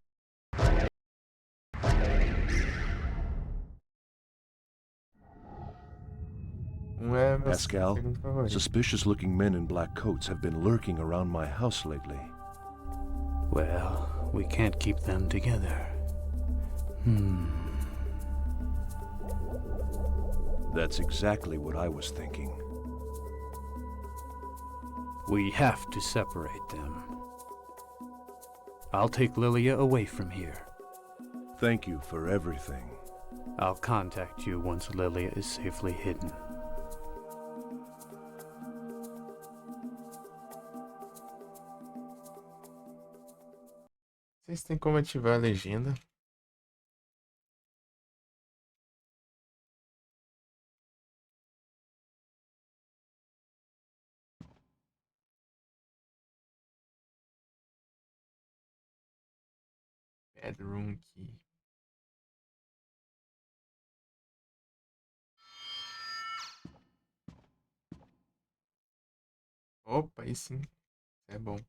[SPEAKER 4] É meu
[SPEAKER 8] Pascal,
[SPEAKER 4] segundo favorito.
[SPEAKER 8] suspicious looking men in black coats have been lurking around my house lately.
[SPEAKER 9] Well, we can't keep them together.
[SPEAKER 8] That's exactly what I was thinking.
[SPEAKER 9] We have to separate them. I'll take Lilia away from here.
[SPEAKER 8] Thank you for everything.
[SPEAKER 9] I'll contact you once Lilia is safely hidden.
[SPEAKER 4] Vocês têm como ativar a legenda? Bedroom key. Opa, aí sim. É bom.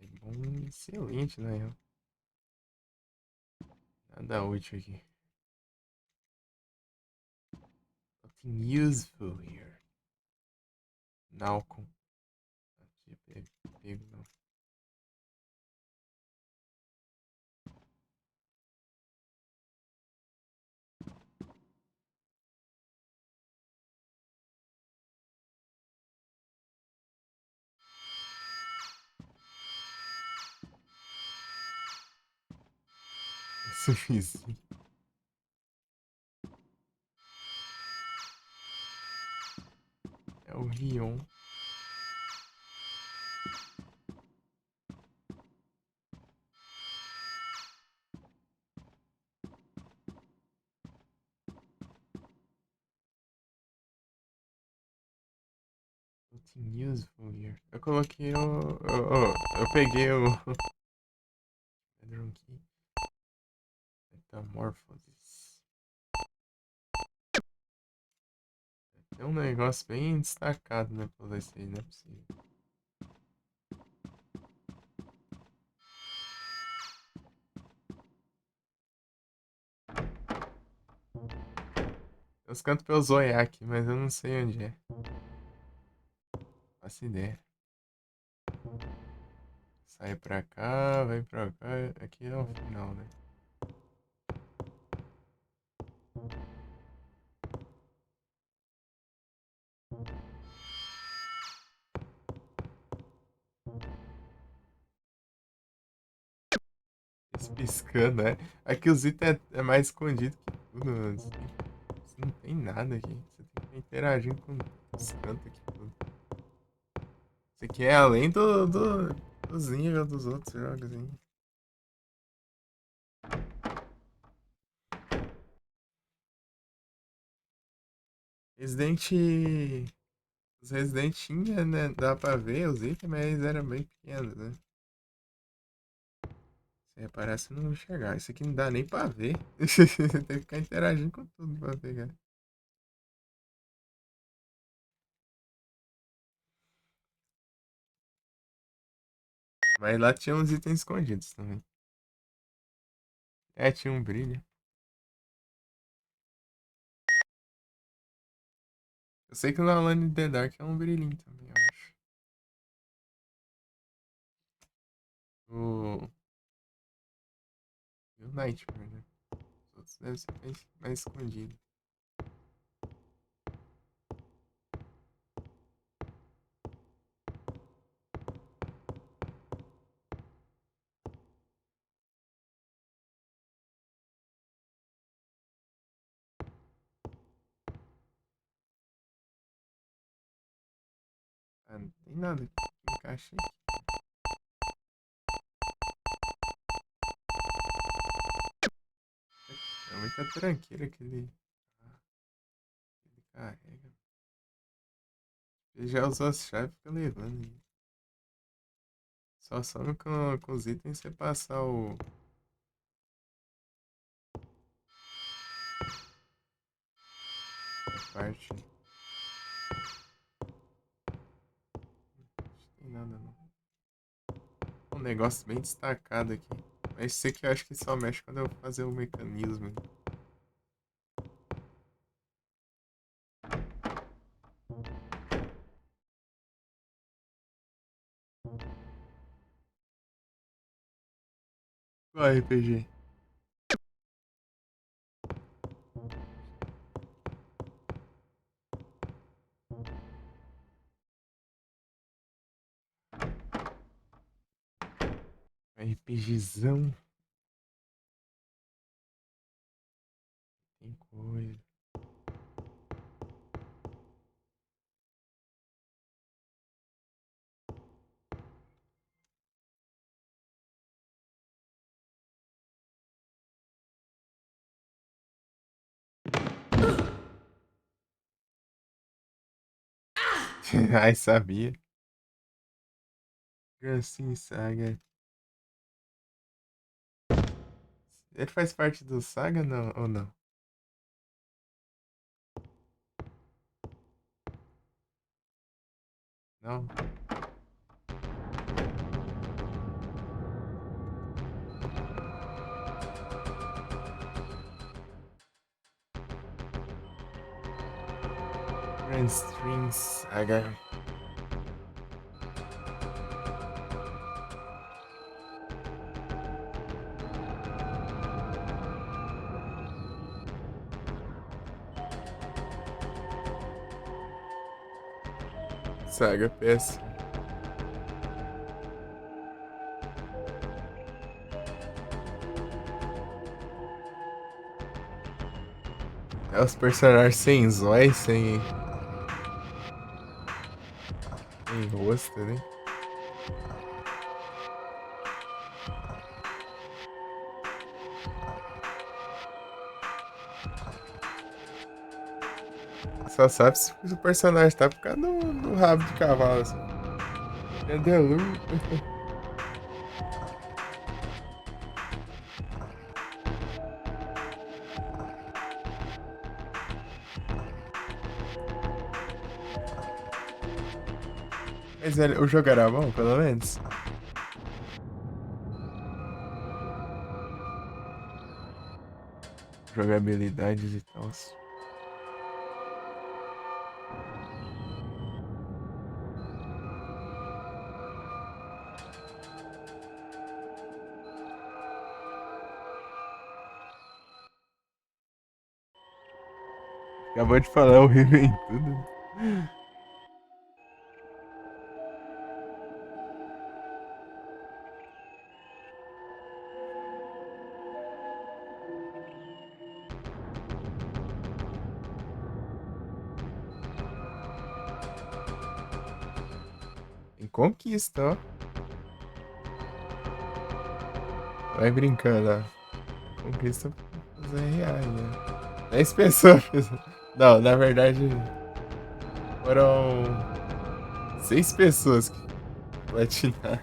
[SPEAKER 4] É bom, excelente, né? Nada útil aqui. Nothing useful here. Nalcom. Aqui, pego não. É suficiente. É o Rion. Nothing useful here. Eu coloquei o... eu peguei o... Bedroom key. Metamorphosis. Tem um negócio bem destacado, né? Pelo esse aí, não é possível. Eu canto pelo Zoiak, mas eu não sei onde é. Faço ideia. Sai pra cá, vai pra cá. Aqui é o final, né? Piscando, né? Aqui os itens é mais escondido que tudo, mano. Você não tem nada aqui. Você tem que ficar interagindo com os cantos aqui tudo. Isso aqui é além dos níveis dos outros jogos, hein? Resident. Os Resident tinha, né? Dá pra ver os itens, mas eles eram bem pequenos, né? Se reparar, você não vai enxergar. Isso aqui não dá nem pra ver. Você tem que ficar interagindo com tudo pra pegar. Mas lá tinha uns itens escondidos também. É, tinha um brilho. Eu sei que no Alone in the Dark é um brilhinho também, eu acho. O. E o Nightmare, né? Os outros devem ser mais escondidos. Ah, não tem nada que encaixe aqui. É muita tranqueira que ele carrega. Ele já usou as chaves e fica levando. Só some com os itens você passar a parte. Não tem nada não. Um negócio bem destacado aqui. Mas isso aqui eu acho que só mexe quando eu fazer o mecanismo. Vai, RPG. RPGzão. Tem coisa. Ai, sabia. Assim, Saga. Ele faz parte do Saga não, ou não? Não? Grand String Saga. Saga PS. É os personagens sem zóio, sem rosto, né? Só sabe se o personagem tá por causa do rabo de cavalo, assim. Entendeu? Mas o jogo era bom, pelo menos. Jogabilidades e tal. Acabou de falar horrível em tudo. conquista, ó. Vai brincando, ó. Conquista os reais, né? 10 pessoas. Não, na verdade, foram 6 pessoas que platinaram.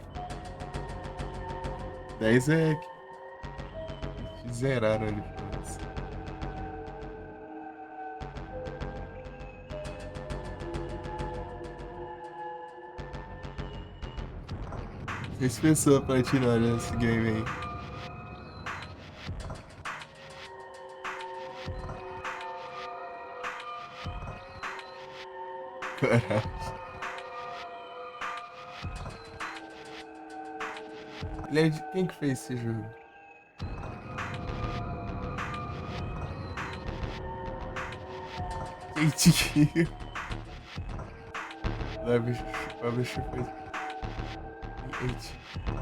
[SPEAKER 4] 10 é que zeraram ali. Seis pessoas platinaram esse game aí. Caralho. Ele é de quem que fez esse jogo? Kate Kill. Publisher fez.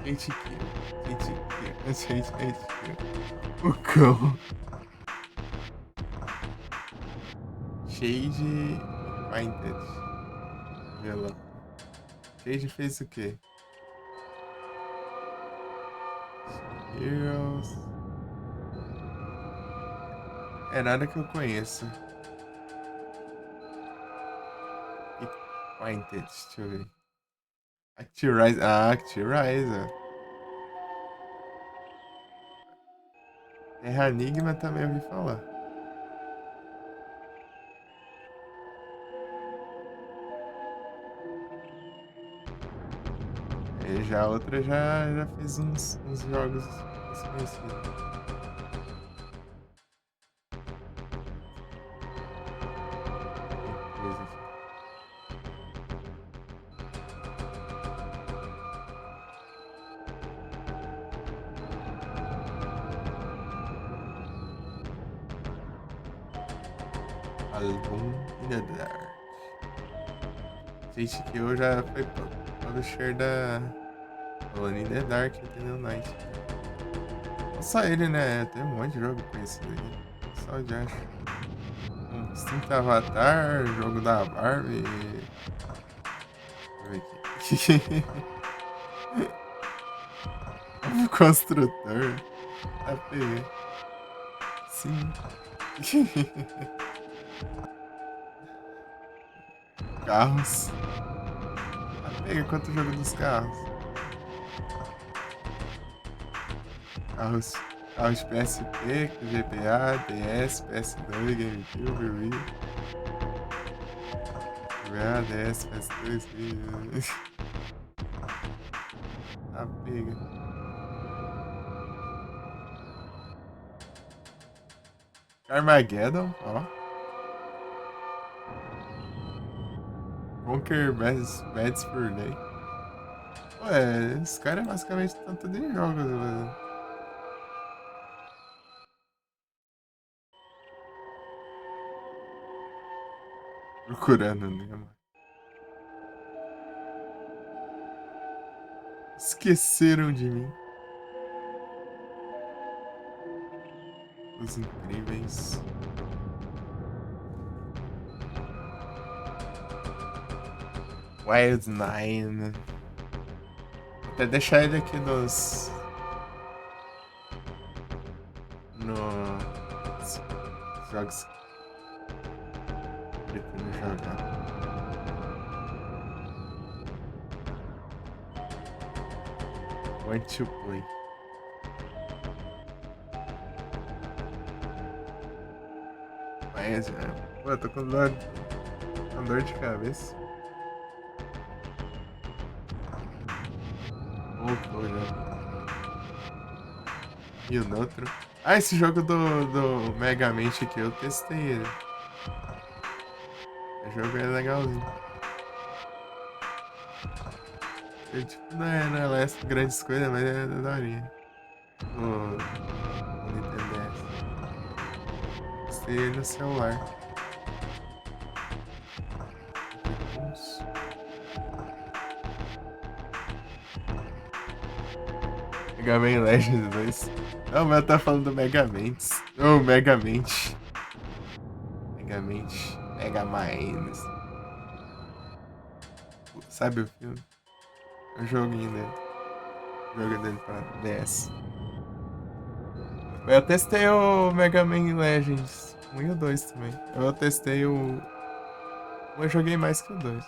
[SPEAKER 4] Kate Kill. O cão. Shade Painted. Vela. Shade fez o quê? Heroes. É nada que eu conheço. Painted, deixa eu ver. Actirize. Ah, Actirize. Terra Enigma também ouvi falar. E já a outra já fez uns jogos desconhecidos. Album in the Dark. Gente, que eu já foi publisher da Alone in the Dark, entendeu? Night. Não só ele, né? Tem um monte de jogo conhecido aqui. Só o Josh. Instinct Avatar, jogo da Barbie. Deixa eu ver aqui. O construtor. APE. Sim. Carros. Pega quanto jogo dos carros. Carros PSP, GBA, DS, PS2, GameCube, Wii. GBA, DS, PS2, Wii. Tá, pega. Armageddon, ó. Conquer Beds per Day. Ué, esse cara basicamente tá tudo em jogos, velho. Procurando, né, mano? Esqueceram de mim. Os Incríveis. Wild Nine. Vou até deixar ele aqui nos jogos que eu pretendo jogar. Want to play. Mas, pô, eu tô com dor de cabeça. Voltou já. E o outro. Ah, esse jogo do Megamente aqui, eu testei ele. O jogo é legalzinho. Ele, tipo, não é lá essas grandes coisas, mas é daorinha. No Nintendo DS. Testei ele no celular. Mega Man Legends 2. Não, mas eu tava falando do Megamente. Oh, Megamente. Megamente. Mega Man. Sabe o filme? O joguinho dele. O jogo dele pra DS. Eu testei o Mega Man Legends 1 e o 2 também. Eu testei o. Um eu joguei mais que o 2.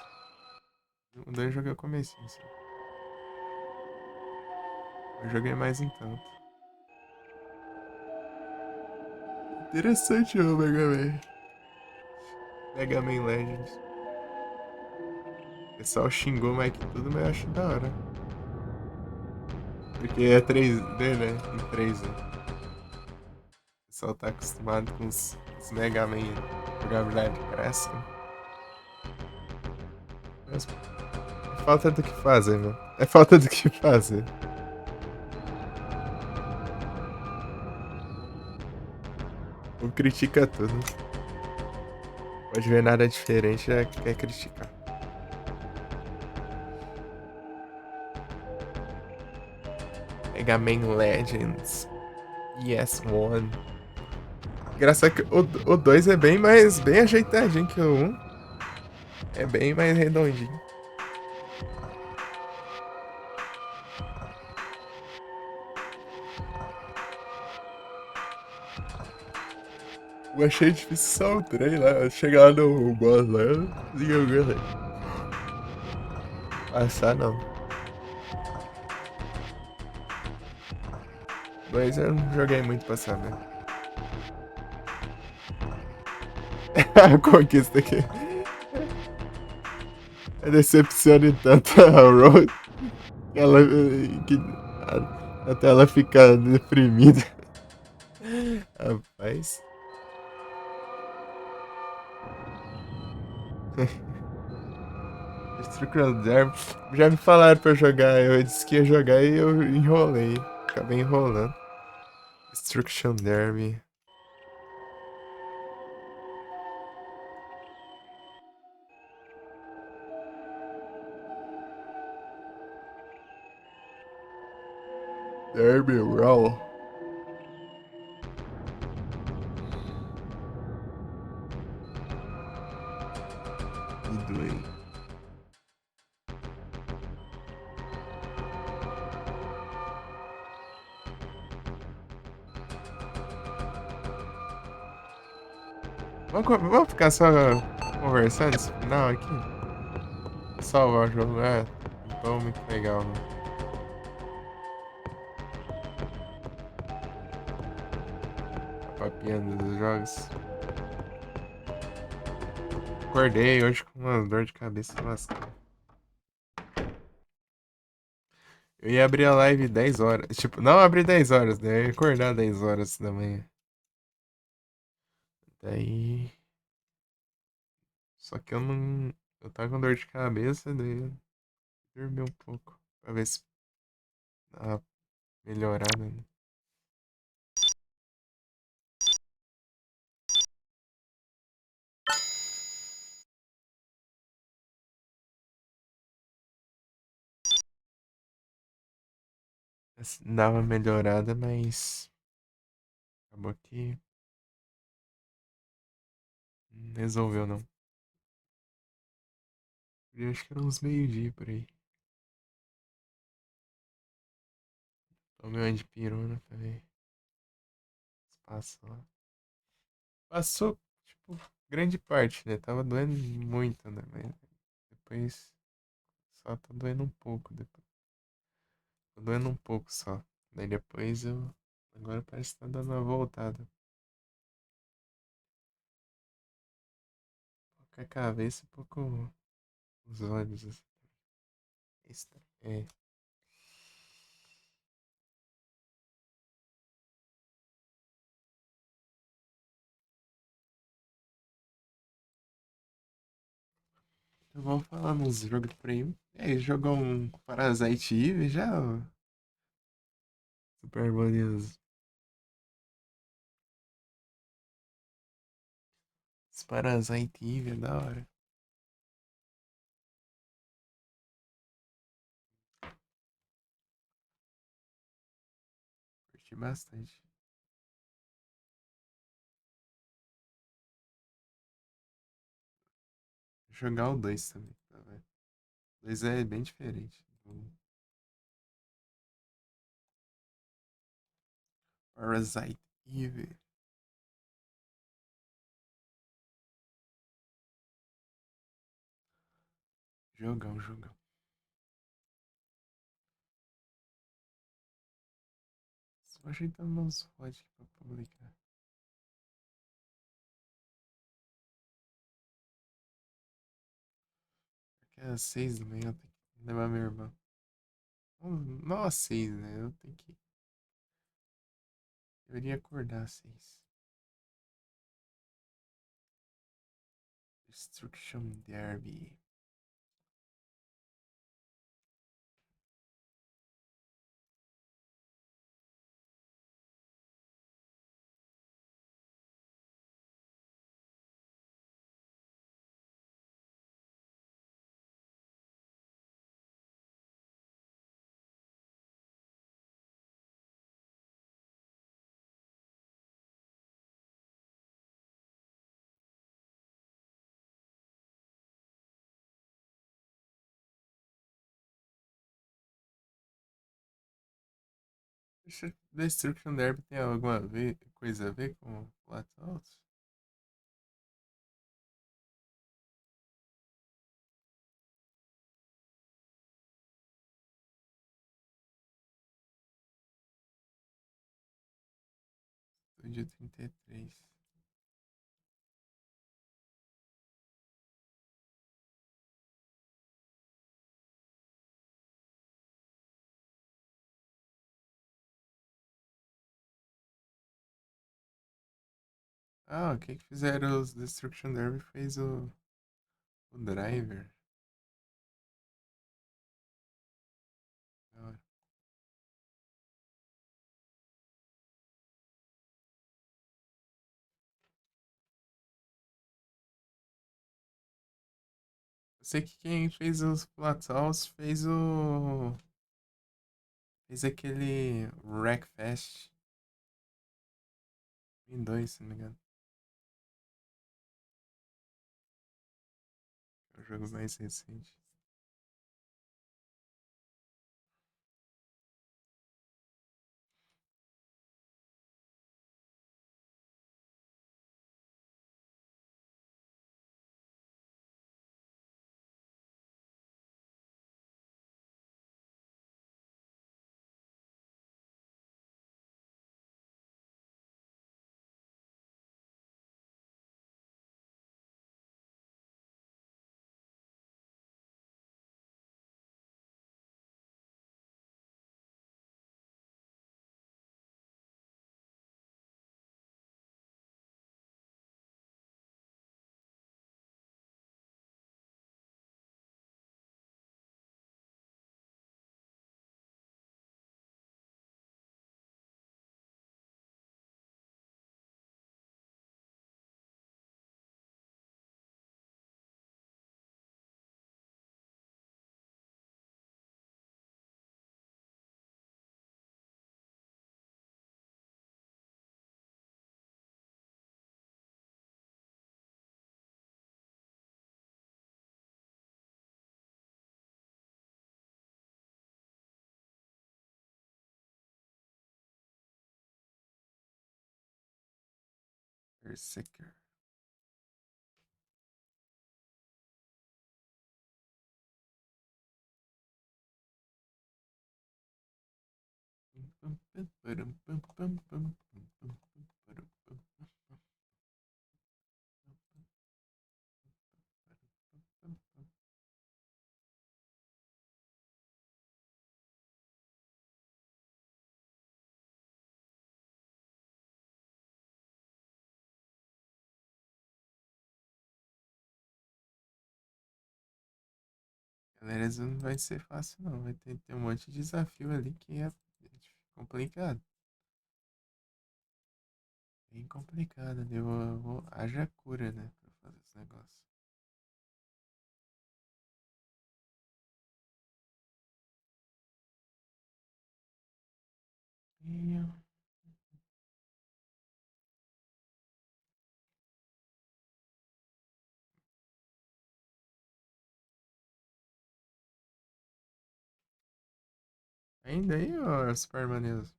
[SPEAKER 4] O 2 eu joguei o comecinho, só. Eu joguei mais em tanto. Interessante o Mega Man. Mega Man Legends. O pessoal xingou mais que tudo, mas eu acho da hora. Porque é 3D, né? Em 3D. O pessoal tá acostumado com os Mega Man jogabilidade clássica. Mas é falta do que fazer, mano. É falta do que fazer. Ou critica tudo. Pode ver nada diferente, já quer criticar. Mega Man Legends. Yes, One. Engraçado que o 2 é bem ajeitadinho que o 1. É bem mais redondinho. Eu achei difícil só o trem lá. Chegar lá no boss lá, eu desenvolvi. Passar não. Dois eu não joguei muito pra saber. A conquista aqui. É decepciona tanto a Rose que ela, que, até ela ficar deprimida. Rapaz. Destruction Derby. Já me falaram pra eu jogar. Eu disse que ia jogar e eu enrolei. Acabei enrolando. Destruction Derby. Derby Roll. Midway. Vamos ficar só conversando nesse final aqui? Vou salvar o jogo. É, não tô muito legal, né? Papiando dos jogos. Acordei hoje com uma dor de cabeça lascada. Eu ia abrir a live 10 horas. Tipo, não abrir 10 horas, né? Eu ia acordar 10 horas da manhã. Daí. Só que eu não. Eu tava com dor de cabeça, daí eu dormi um pouco. Pra ver se dá uma melhorada, né? Dá uma melhorada, mas. Acabou que. Não resolveu, não. Eu acho que era uns meio-dia por aí. Tomei uma de pirona pra ver se passa lá. Passou, tipo, grande parte, né? Tava doendo muito, né? Mas depois só tá doendo um pouco. Depois. Tá doendo um pouco só. Daí depois eu. Agora parece que tá dando uma voltada. Pouco a cabeça, um pouco os olhos. Assim. É. Então vamos falar nos jogos de Play 1. E aí, jogou um Parasite Eve já? Ô? Super bonito. Esse Parasite Eve é da hora. Curti bastante. Vou jogar o 2 também, tá vendo? O 2 é bem diferente. Parasite Eve. Jogão, jogão. Só ajeitando meus rods aqui pra publicar. Porque é às 6 da manhã eu tenho que levar meu irmão. Não às 6, né? Eu tenho que. Deveria acordar às 6. Destruction Derby. Destruction Derby tem alguma coisa a ver com Flat Altos? Estúdio 33. Ah, o que fizeram os Destruction Derby fez o Driver. Da hora. Eu sei que quem fez os Flat Altos fez aquele Wreckfest em 2, se não me engano. É o jogo mais recente. Berserker. Galera, isso não vai ser fácil não. Vai ter um monte de desafio ali que é complicado. Bem complicado ali. Haja cura, né? Pra fazer esse negócio. E Ainda aí, ó, Superman mesmo.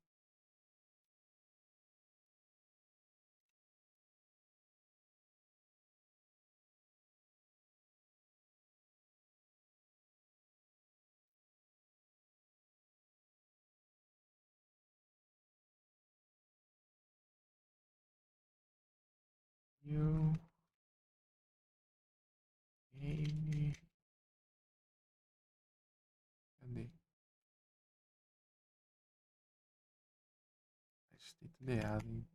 [SPEAKER 4] Eu... Ele... Cadê? Acho que tem tudo errado, hein?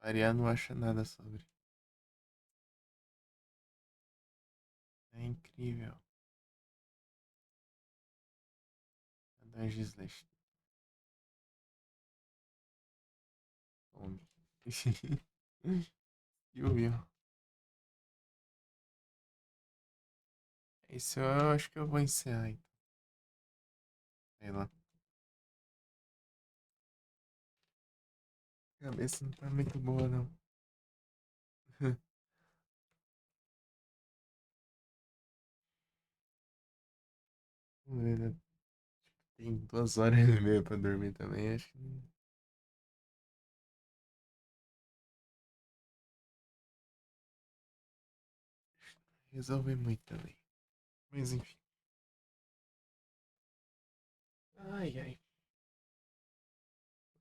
[SPEAKER 4] Maria não acha nada sobre. É incrível. A da Gisele. Homem. Viu? Isso eu acho que eu vou encerrar, então. Sei lá. A cabeça não tá muito boa, não. Vamos ver, né? Tem 2 horas e meia pra dormir também, acho que não resolve muito também. Mas enfim. Ai, ai.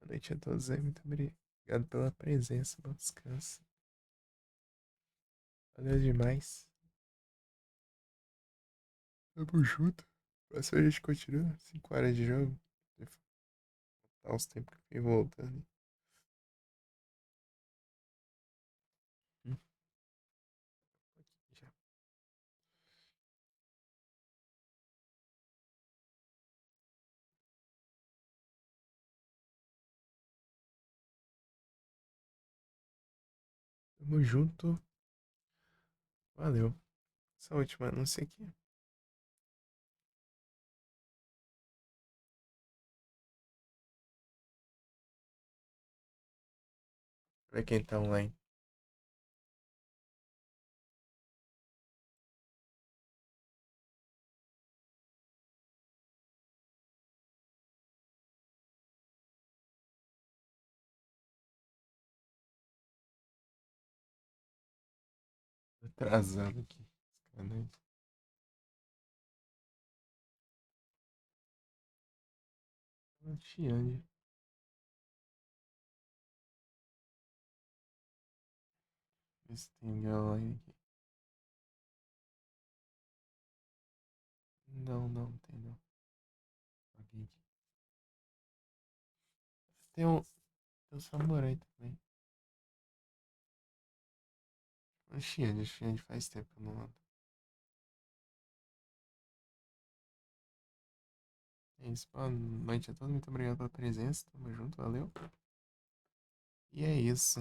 [SPEAKER 4] Boa noite a todos aí, muito obrigado pela presença, bom descanso. Valeu demais. Tamo junto. Próximo a gente continua. 5 horas de jogo. Dá uns tempos que eu fiquei voltando. Hum, aqui já. Tamo junto. Valeu. Essa última anúncio aqui. Ver quem tá online. Atrasado aqui. Sacanagem. Tiane. Vê se tem alguém online aqui. Não, não tem não. Alguém aqui. Tem um samurai também. A Chiane faz tempo que eu não ando. É isso, boa noite a todos. Muito obrigado pela presença. Tamo junto, valeu. E é isso.